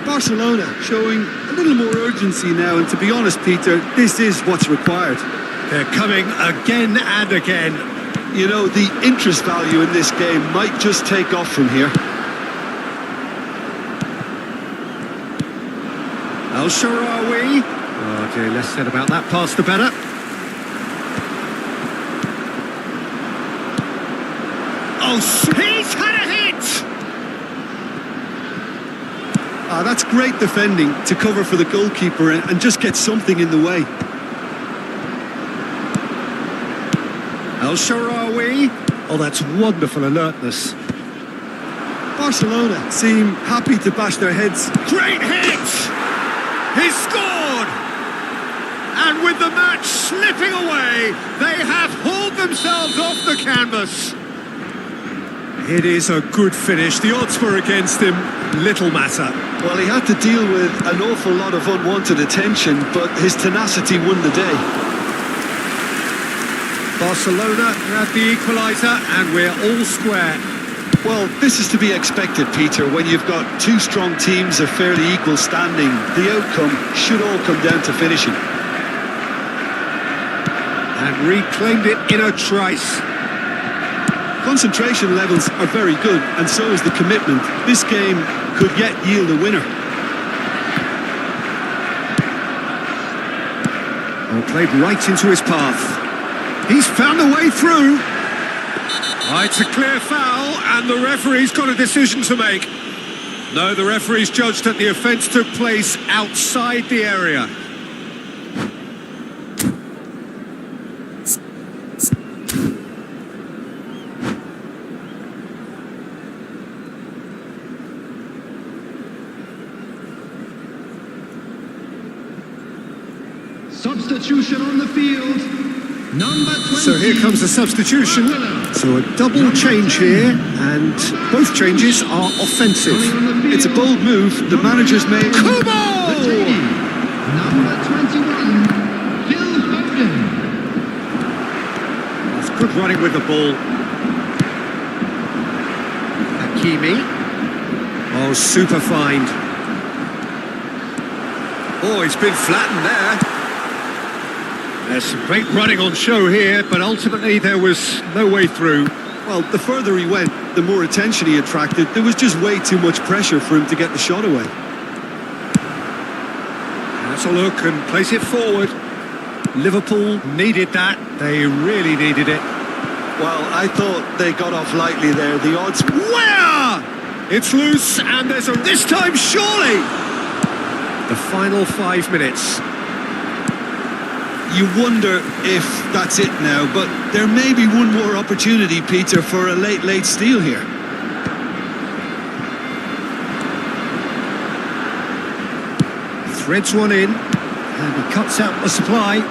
Barcelona showing a little more urgency now, and to be honest, Peter, this is what's required. They're coming again and again. You know, the interest value in this game might just take off from here. El Shaarawy. Oh dear, less said about that pass the better. Oh, he's had a hit! That's great defending to cover for the goalkeeper and just get something in the way. El Shaarawy. Oh, that's wonderful alertness. Barcelona seem happy to bash their heads. Great hit! He's scored! And with the match slipping away, they have hauled themselves off the canvas. It is a good finish. The odds were against him. Little matter. Well, he had to deal with an awful lot of unwanted attention, but his tenacity won the day. Barcelona grab the equaliser and we're all square. Well, this is to be expected, Peter. When you've got two strong teams of fairly equal standing, the outcome should all come down to finishing. And reclaimed it in a trice. Concentration levels are very good, and so is the commitment. This game could yet yield a winner. Oh, played right into his path. He's found a way through. Oh, it's a clear foul, and the referee's got a decision to make. No, the referee's judged that the offence took place outside the area. Substitution on the field. Number 20. So here comes the substitution. So a double change here, and both changes are offensive. It's a bold move. The manager's made. Come on! Number 21. Phil Foden. It's good running with the ball. Hakimi. Oh, super find. Oh, he's been flattened there. There's some great running on show here, but ultimately there was no way through. Well, the further he went, the more attention he attracted. There was just way too much pressure for him to get the shot away. That's a look and plays it forward. Liverpool needed that. They really needed it. Well, I thought they got off lightly there. The odds... Where? It's loose, and there's a... This time, surely! The final 5 minutes. You wonder if that's it now, but there may be one more opportunity, Peter, for a late steal here. Threads one in, and he cuts out the supply.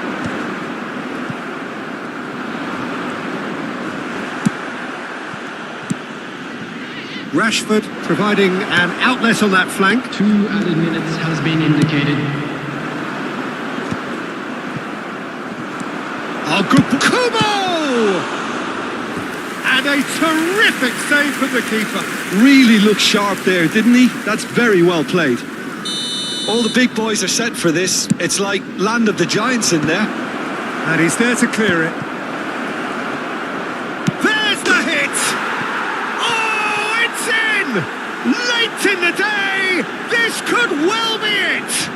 Rashford providing an outlet on that flank. 2 added minutes has been indicated. Oh, good. Kubo! And a terrific save from the keeper. Really looked sharp there, didn't he? That's very well played. All the big boys are set for this. It's like Land of the Giants in there. And he's there to clear it. There's the hit! Oh, it's in! Late in the day! This could well be it!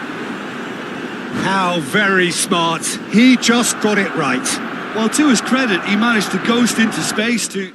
How very smart. He just got it right. Well, to his credit, he managed to ghost into space to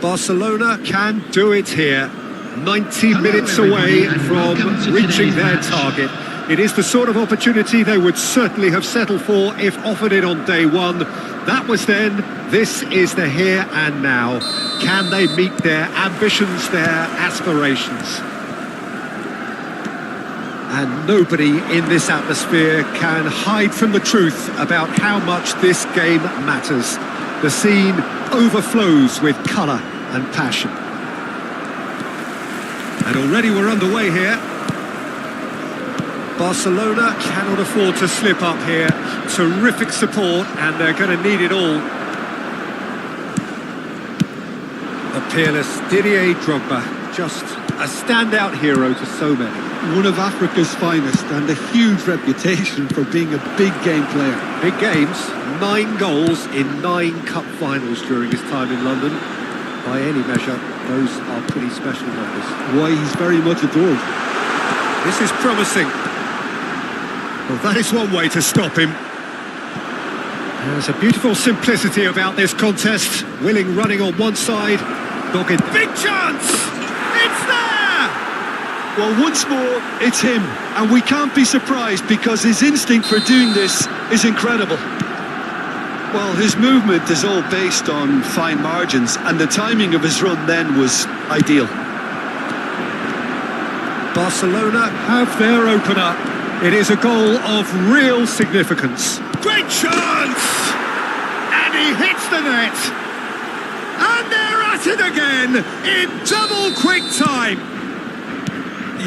Barcelona can do it here. 90 minutes away from reaching their target. It is the sort of opportunity they would certainly have settled for if offered it on day one. That was then, this is the here and now. Can they meet their ambitions, their aspirations? And nobody in this atmosphere can hide from the truth about how much this game matters. The scene overflows with colour and passion. And already we're underway here. Barcelona cannot afford to slip up here. Terrific support, and they're going to need it all. The peerless Didier Drogba, just a standout hero to so many. One of Africa's finest and a huge reputation for being a big game player. Big games, 9 goals in 9 cup finals during his time in London. By any measure, those are pretty special numbers. Why, he's very much adored. This is promising. Well, that is one way to stop him. There's a beautiful simplicity about this contest. Willing running on one side, dogged. Big chance! It's there! Well, once more, it's him. And we can't be surprised because his instinct for doing this is incredible. Well, his movement is all based on fine margins, and the timing of his run then was ideal. Barcelona have their opener. It is a goal of real significance. Great chance! And he hits the net. And they're at it again in double quick time.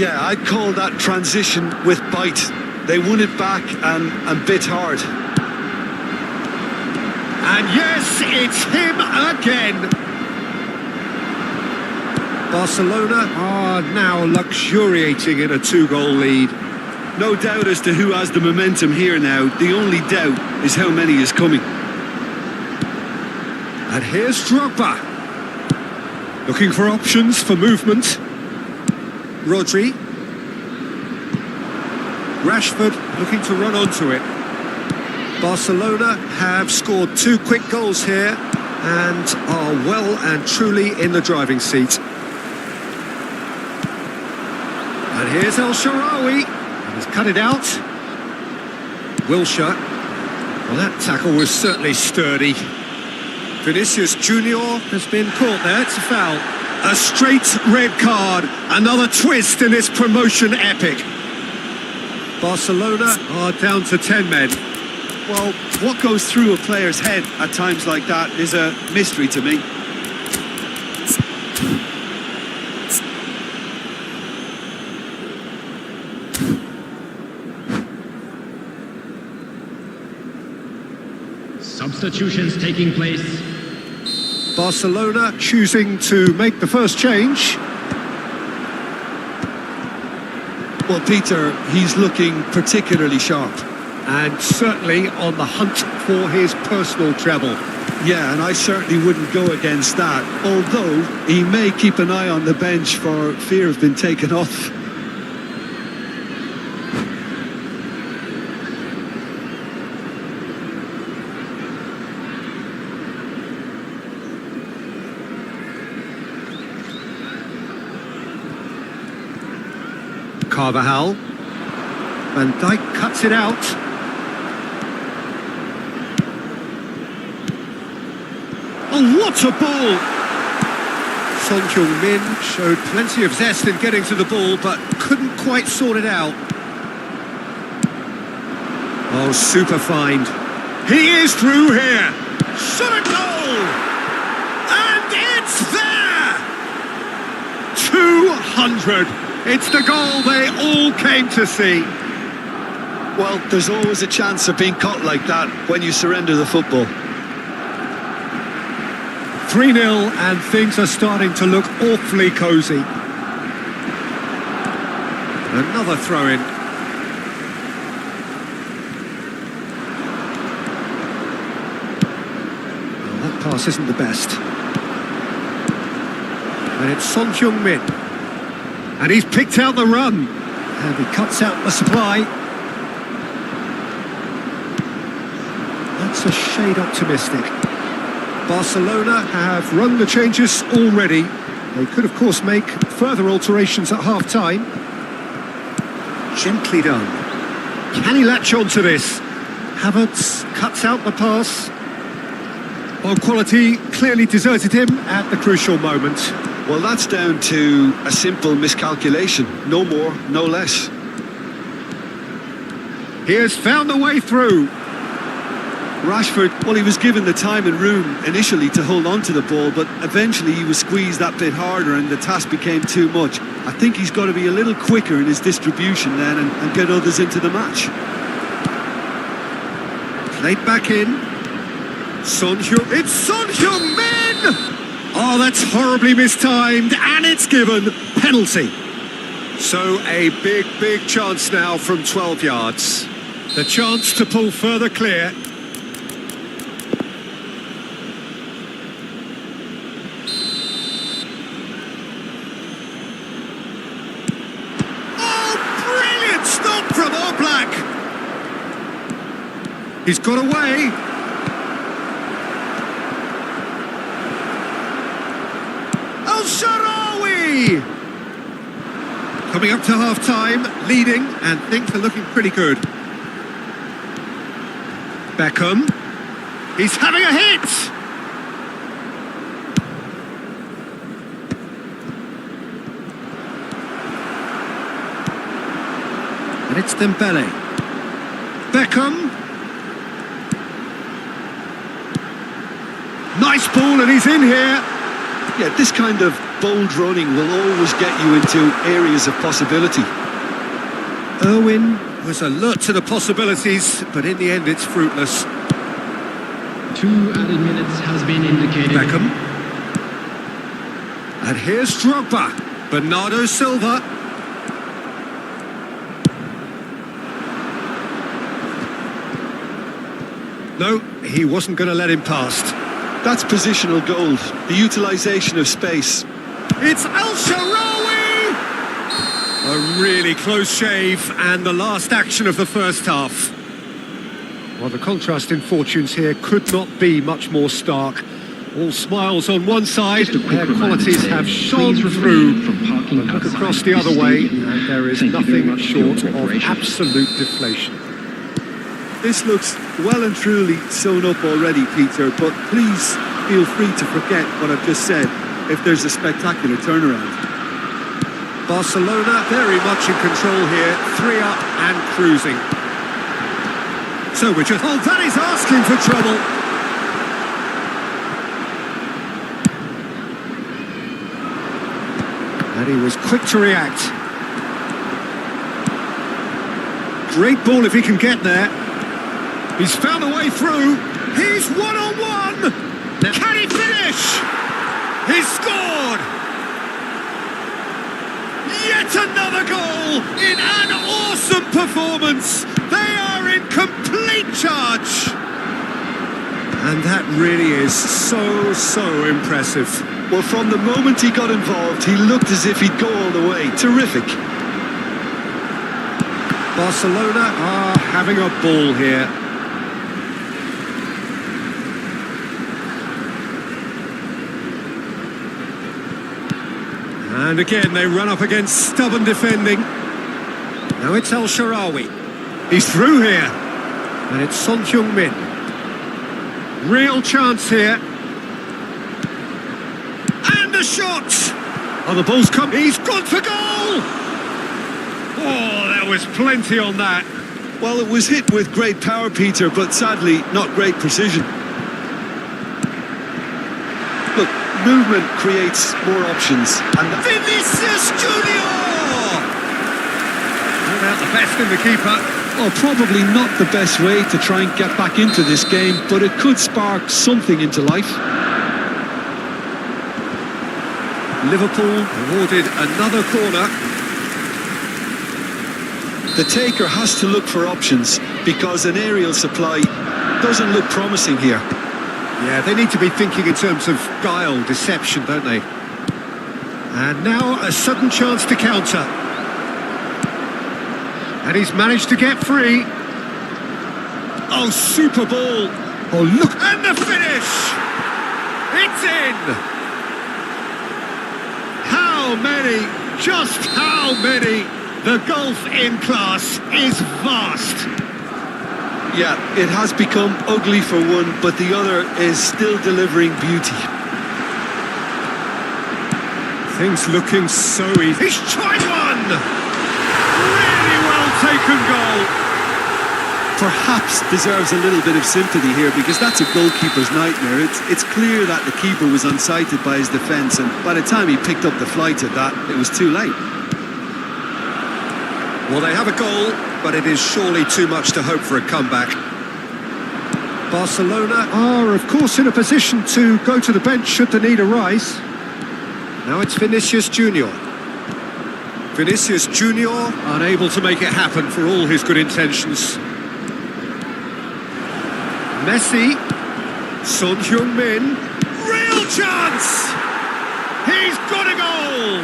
Yeah, I'd call that transition with bite. They won it back and bit hard. And yes, it's him again. Barcelona are now luxuriating in a 2-goal lead. No doubt as to who has the momentum here now. The only doubt is how many is coming. And here's Drogba. Looking for options for movement. Rodri. Rashford looking to run onto it. Barcelona have scored 2 quick goals here and are well and truly in the driving seat. And here's El Shaarawy. He's cut it out. Wilshere. Well, that tackle was certainly sturdy. Vinicius Junior has been caught there. It's a foul. A straight red card. Another twist in this promotion epic. Barcelona are down to 10 men. Well, what goes through a player's head at times like that is a mystery to me. Substitutions taking place. Barcelona choosing to make the first change. Well, Peter, he's looking particularly sharp. And certainly on the hunt for his personal treble. Yeah, and I certainly wouldn't go against that, although he may keep an eye on the bench for fear of being taken off. Carvajal. Van Dijk cuts it out. Oh, what a ball! Son Heung-min showed plenty of zest in getting to the ball, but couldn't quite sort it out. Oh, super find. He is through here. Shot a goal! And it's there! 200. It's the goal they all came to see. Well, there's always a chance of being caught like that when you surrender the football. 3-0 and things are starting to look awfully cosy. Another throw-in. Well, that pass isn't the best. And it's Son Heung-min. And he's picked out the run. And he cuts out the supply. That's a shade optimistic. Barcelona have run the changes already. They could, of course, make further alterations at half-time. Gently done. Can he latch on to this? Havertz cuts out the pass. Well, quality clearly deserted him at the crucial moment. Well, that's down to a simple miscalculation. No more, no less. He has found the way through. Rashford, well, he was given the time and room initially to hold on to the ball, but eventually he was squeezed that bit harder and the task became too much. I think he's got to be a little quicker in his distribution then and get others into the match. Played back in. It's Son Heung-min! Oh, that's horribly mistimed, and it's given. Penalty. So a big, big chance now from 12 yards. The chance to pull further clear. He's got away. El-Shaarawy! Coming up to half-time, leading, and things are looking pretty good. Beckham. He's having a hit! And it's Dembele. Beckham. Nice ball, and he's in here. Yeah, this kind of bold running will always get you into areas of possibility. Irwin was alert to the possibilities, but in the end it's fruitless. 2 added minutes has been indicated. Beckham. And here's Drogba. Bernardo Silva. No, he wasn't going to let him past. That's positional gold, the utilisation of space. It's El-Shaarawy! A really close shave, and the last action of the first half. Well, the contrast in fortunes here could not be much more stark. All smiles on one side, their qualities have shone through. But look across the other way, and there is nothing short of absolute deflation. This looks well and truly sewn up already, Peter, but please feel free to forget what I've just said if there's a spectacular turnaround. Barcelona very much in control here, 3 up and cruising. So we're just... Oh, that is asking for trouble. And he was quick to react. Great ball if he can get there. He's found a way through. He's one-on-one. Can he finish? He's scored. Yet another goal in an awesome performance. They are in complete charge. And that really is so impressive. Well, from the moment he got involved, he looked as if he'd go all the way. Terrific. Barcelona are having a ball here. And again, they run up against stubborn defending. Now it's El-Shaarawy. He's through here. And it's Son Heung-min. Real chance here. And a shot! Oh, the ball's come. He's gone for goal! Oh, there was plenty on that. Well, it was hit with great power, Peter, but sadly, not great precision. Look, movement creates more options. And Vinicius Junior! Not out the best in the keeper. Well, probably not the best way to try and get back into this game, but it could spark something into life. Liverpool awarded another corner. The taker has to look for options because an aerial supply doesn't look promising here. Yeah, they need to be thinking in terms of guile, deception, don't they? And now a sudden chance to counter. And he's managed to get free. Oh, super ball. Oh, look, and the finish! It's in! How many? Just how many? The gulf in class is vast. Yeah, it has become ugly for one, but the other is still delivering beauty. Things looking so easy. He's tried one! Really well taken goal. Perhaps deserves a little bit of sympathy here, because that's a goalkeeper's nightmare. It's clear that the keeper was unsighted by his defence, and by the time he picked up the flight of that, it was too late. Well, they have a goal, but it is surely too much to hope for a comeback. Barcelona are, of course, in a position to go to the bench should the need arise. Now it's Vinicius Junior. Vinicius Junior unable to make it happen for all his good intentions. Messi, Son Heung-min, real chance! He's got a goal!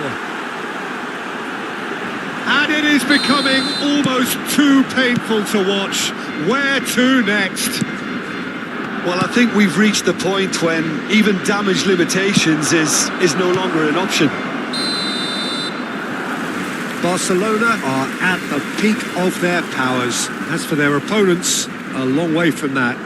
And it is becoming almost too painful to watch. Where to next? Well, I think we've reached the point when even damage limitations is no longer an option. Barcelona are at the peak of their powers. As for their opponents, a long way from that.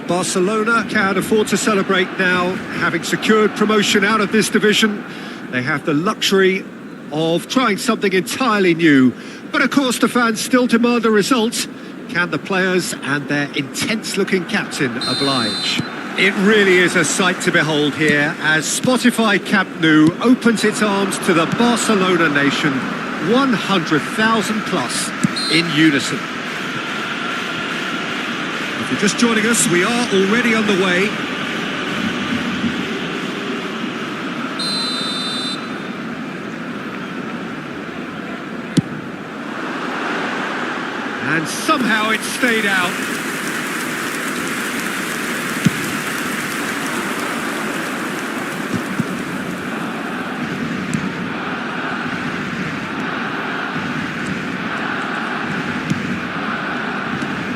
Barcelona can afford to celebrate now, having secured promotion out of this division. They have the luxury of trying something entirely new. But of course the fans still demand a result. Can the players and their intense-looking captain oblige? It really is a sight to behold here as Spotify Camp Nou opens its arms to the Barcelona nation, 100,000 plus in unison. If you're just joining us, we are already underway. And somehow it stayed out.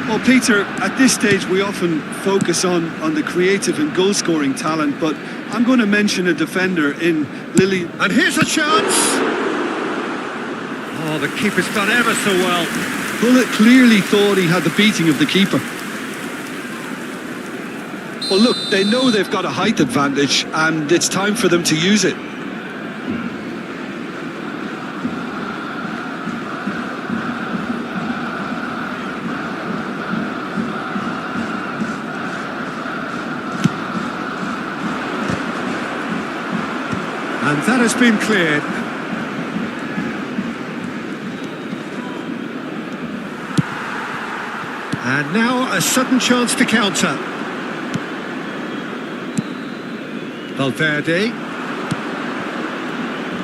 Well, Peter, at this stage we often focus on the creative and goal-scoring talent, but I'm going to mention a defender in Lily. And here's a chance! Oh, the keeper's done ever so well. Bullet clearly thought he had the beating of the keeper. Well, look, they know they've got a height advantage, and it's time for them to use it. And that has been cleared. And now a sudden chance to counter. Valverde.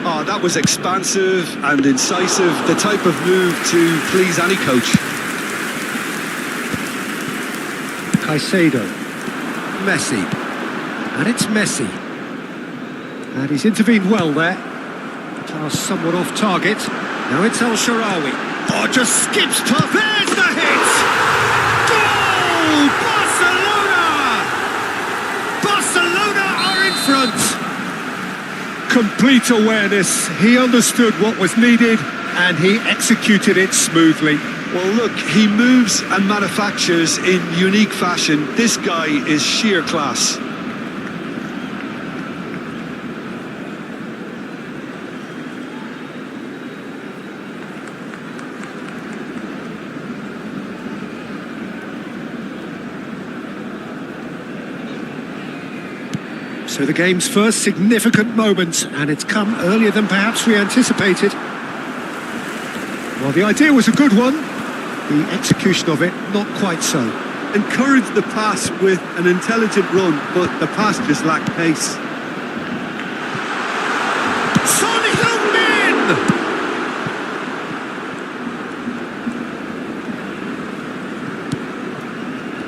Oh, that was expansive and incisive, the type of move to please any coach. Caicedo. Messi. And it's Messi. And he's intervened well there. Pass somewhat off target. Now it's El Shaarawy. Oh, just skips top. There's the hit! Goal! Barcelona! Barcelona are in front. Complete awareness. He understood what was needed and he executed it smoothly. Well, look, he moves and manufactures in unique fashion. This guy is sheer class. So the game's first significant moment, and it's come earlier than perhaps we anticipated. Well, the idea was a good one. The execution of it, not quite so. Encouraged the pass with an intelligent run, but the pass just lacked pace. Son Heung-min!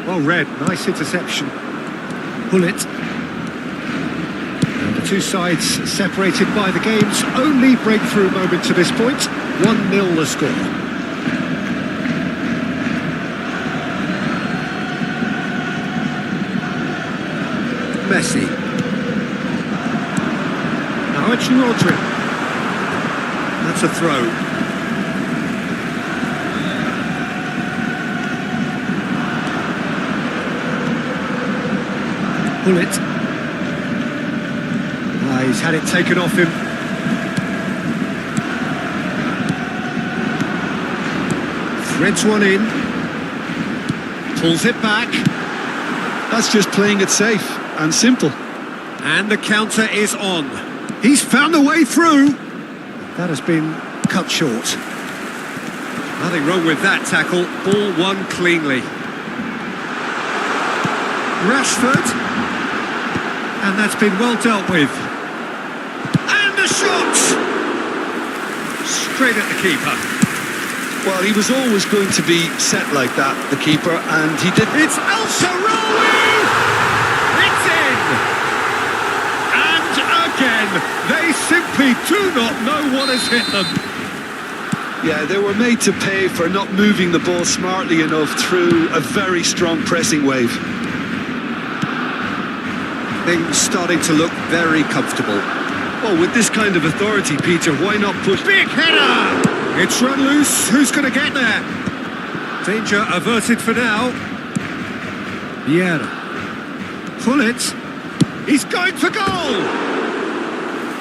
Well read, nice interception. Bullet. And the two sides separated by the game's only breakthrough moment to this point. 1-0 the score. Messi. Now it's Rodri. That's a throw. Bullet. He's had it taken off him. Threads one in. Pulls it back. That's just playing it safe and simple. And the counter is on. He's found a way through. That has been cut short. Nothing wrong with that tackle. Ball won cleanly. Rashford. And that's been well dealt with. And the shot! Straight at the keeper. Well, he was always going to be set like that, the keeper, and he did. It's El Shaarawy! It's in! And again, they simply do not know what has hit them. Yeah, they were made to pay for not moving the ball smartly enough through a very strong pressing wave. Things starting to look very comfortable. Well, with this kind of authority, Peter, why not push? Big header! It's run loose. Who's going to get there? Danger averted for now. Vieira. Pull it. He's going for goal.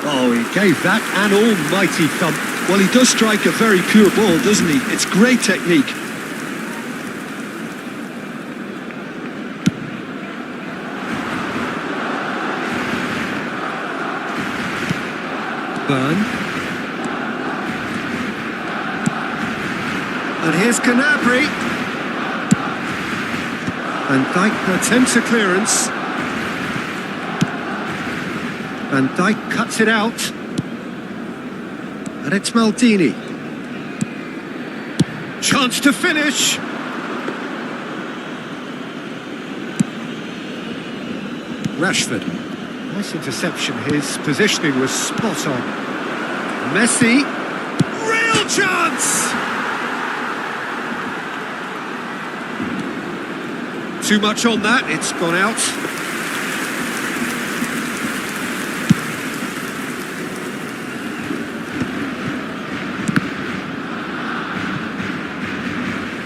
Oh, he gave that an almighty thump. Well, he does strike a very pure ball, doesn't he? It's great technique. Burn. And here's Canabry. Van Dijk attempts a clearance. Van Dijk cuts it out. And it's Maldini. Chance to finish. Rashford. Nice interception. His positioning was spot on. Messi. Real chance! Too much on that. It's gone out.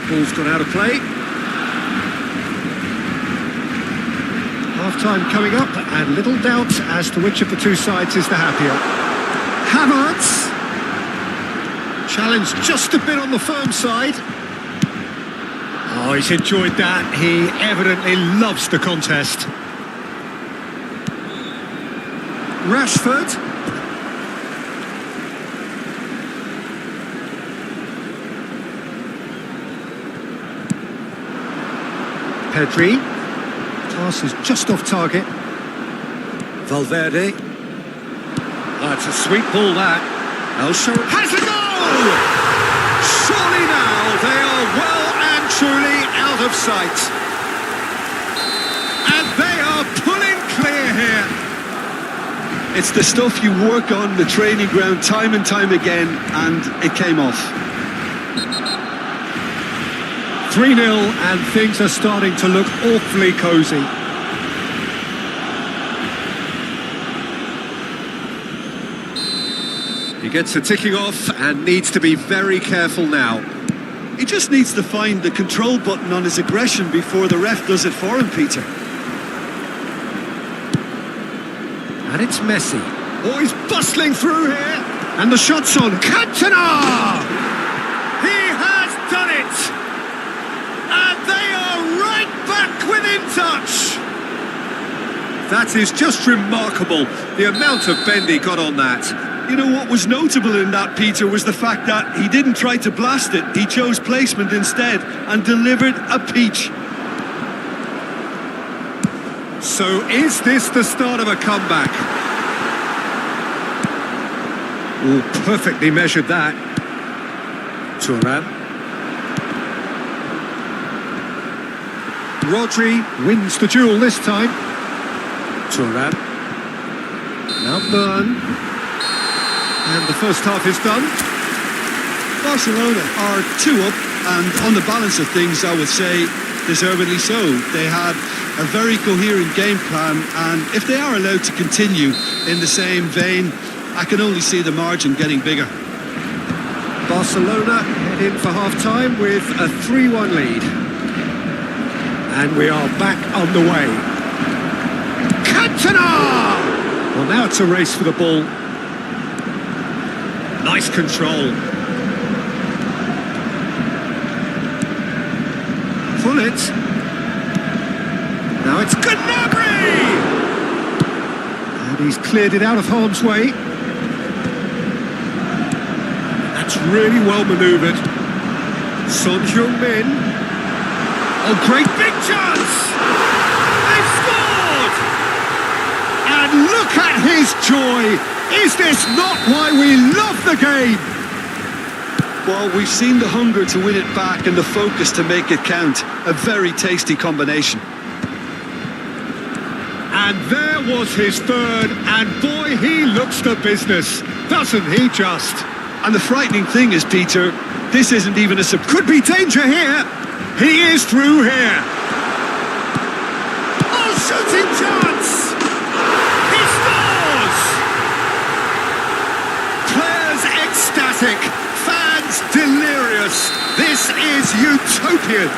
Ball's gone out of play. Half-time coming up, and little doubt as to which of the two sides is the happier. Havertz. Challenge just a bit on the firm side. Oh, he's enjoyed that. He evidently loves the contest. Rashford. Pedri. Pass is just off target. Valverde. That's a sweet ball, that. Elsa has a goal! Surely now they are well and truly out of sight. And they are pulling clear here. It's the stuff you work on the training ground time and time again, and it came off. 3-0, and things are starting to look awfully cosy. He gets a ticking off and needs to be very careful now. He just needs to find the control button on his aggression before the ref does it for him, Peter. And it's Messi. Oh, he's bustling through here. And the shot's on. Cantona! He has done it! And they are right back within touch! That is just remarkable, the amount of bend he got on that. You know what was notable in that, Peter, was the fact that he didn't try to blast it. He chose placement instead and delivered a peach. So is this the start of a comeback? Oh, perfectly measured that. Thuram. Rodri wins the duel this time. Thuram. Now Burn. And the first half is done. Barcelona are 2 up, and on the balance of things, I would say deservedly so. They had a very coherent game plan, and if they are allowed to continue in the same vein, I can only see the margin getting bigger. Barcelona head in for half-time with a 3-1 lead. And we are back on the way. Cantona! Well, now it's a race for the ball. Nice control. Pull it. Now it's Canabry! And he's cleared it out of harm's way. That's really well manoeuvred. Son Heung-min. Oh, great big chance! They've scored! And look at his joy! Is this not why we love the game? Well, we've seen the hunger to win it back and the focus to make it count. A very tasty combination. And there was his third, and boy, he looks the business, doesn't he just? And the frightening thing is, Peter, this isn't even a surprise. Could be danger here. He is through here. Oh, shooting chance! He scores! Players ecstatic, fans delirious. This is utopian.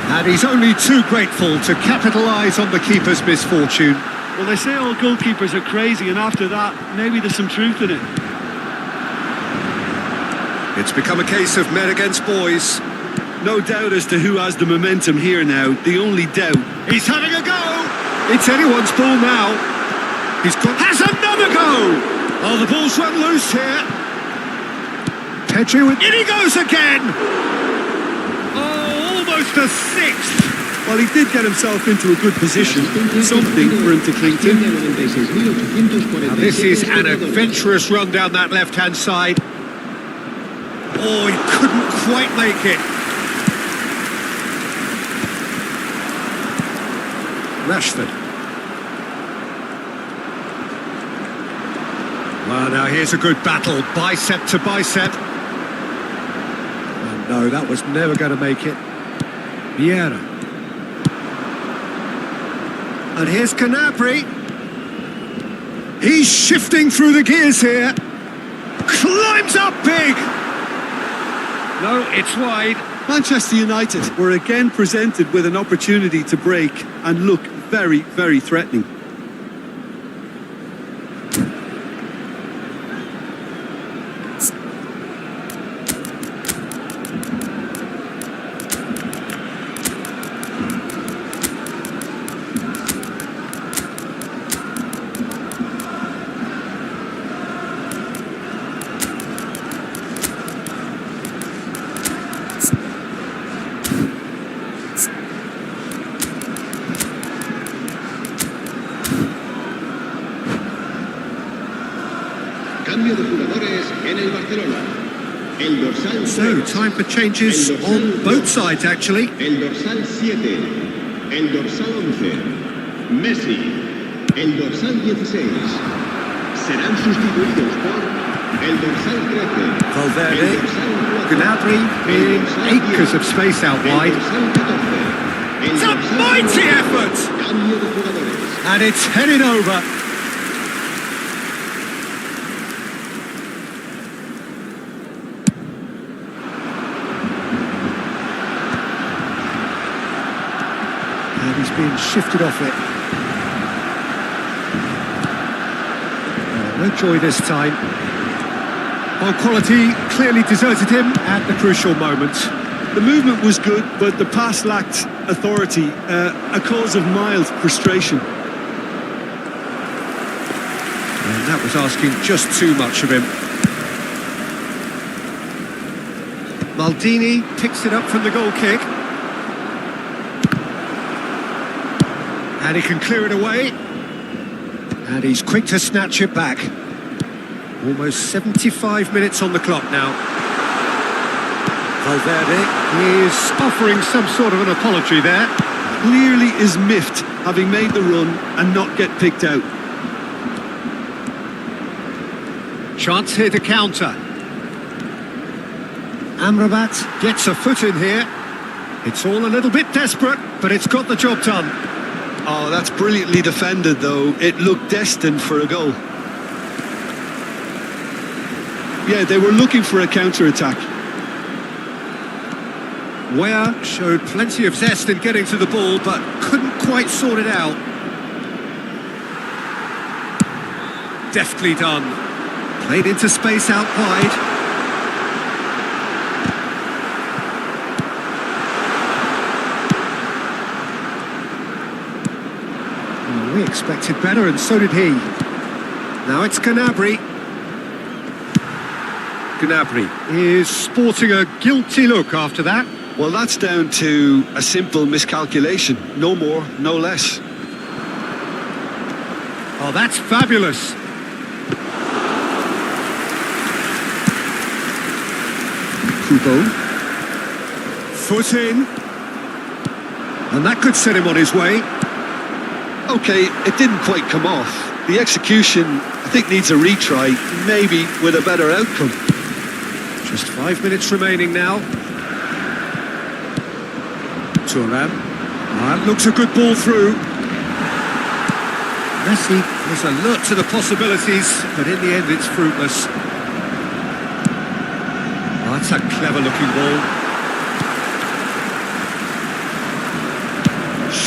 And he's only too grateful to capitalise on the keeper's misfortune. Well, they say all goalkeepers are crazy, and after that, maybe there's some truth in it. It's become a case of men against boys. No doubt as to who has the momentum here now. The only doubt. He's having a go! It's anyone's ball now. Has another go! Oh, the ball's run loose here. Petri with... In he goes again! Oh, almost a sixth! Well, he did get himself into a good position. Something for him to cling to. Now, this is an adventurous run down that left-hand side. Oh, he couldn't quite make it. Rashford. Well, now here's a good battle, bicep to bicep. Oh, no, that was never going to make it. Vieira. And here's Canapri. He's shifting through the gears here. Climbs up big. No, it's wide. Manchester United were again presented with an opportunity to break and look very, very threatening. Cambio de jugadores en el Barcelona. El dorsal So, time for changes on both sides, actually. El dorsal 7. El dorsal 11. Messi. El dorsal 16. Serán sustituidos por el dorsal 13. Valverde. El dorsal 4. Gnabry in acres of space out wide. El dorsal 14. El It's a dorsal mighty 15. effort! Cambio de jugadores. And it's headed over. And he's being shifted off it. No joy this time. Well, quality clearly deserted him at the crucial moment. The movement was good, but the pass lacked authority, a cause of mild frustration. And that was asking just too much of him. Maldini picks it up from the goal kick. And he can clear it away. And he's quick to snatch it back. Almost 75 minutes on the clock now. Valverde is offering some sort of an apology there. Clearly is miffed, having made the run and not get picked out. Chance here to counter. Amrabat gets a foot in here. It's all a little bit desperate, but it's got the job done. Oh, that's brilliantly defended, though. It looked destined for a goal. Yeah, they were looking for a counter-attack. Weah showed plenty of zest in getting to the ball, but couldn't quite sort it out. Deftly done. Played into space out wide. Well, we expected better, and so did he. Now it's Gnabry. Gnabry is sporting a guilty look after that. Well, that's down to a simple miscalculation. No more, no less. Oh, that's fabulous. Kubo. Foot in. And that could set him on his way. Okay, it didn't quite come off. The execution, I think, needs a retry, maybe with a better outcome. Just 5 minutes remaining now. Thuram. That looks a good ball through. Messi is alert to the possibilities, but in the end it's fruitless. Oh, that's a clever looking ball.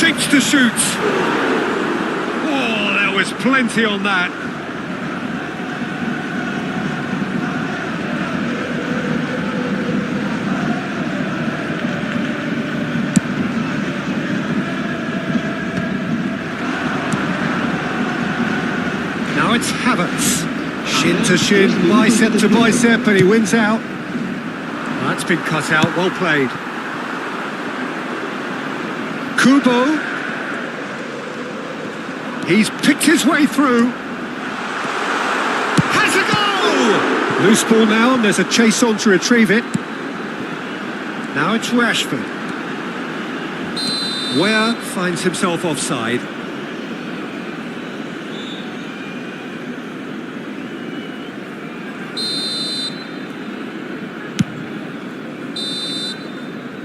shapes to shoot. Oh, there was plenty on that. Now it's Havertz. Shin to shin, bicep to bicep, and he wins out. That's been cut out, well played. Kubo. He's picked his way through. Has a goal! Loose ball now, and there's a chase on to retrieve it. Now it's Rashford. Ware finds himself offside.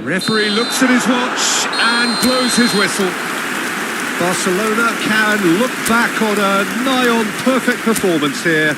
Referee looks at his watch and blows his whistle. Barcelona can look back on a nigh-on perfect performance here.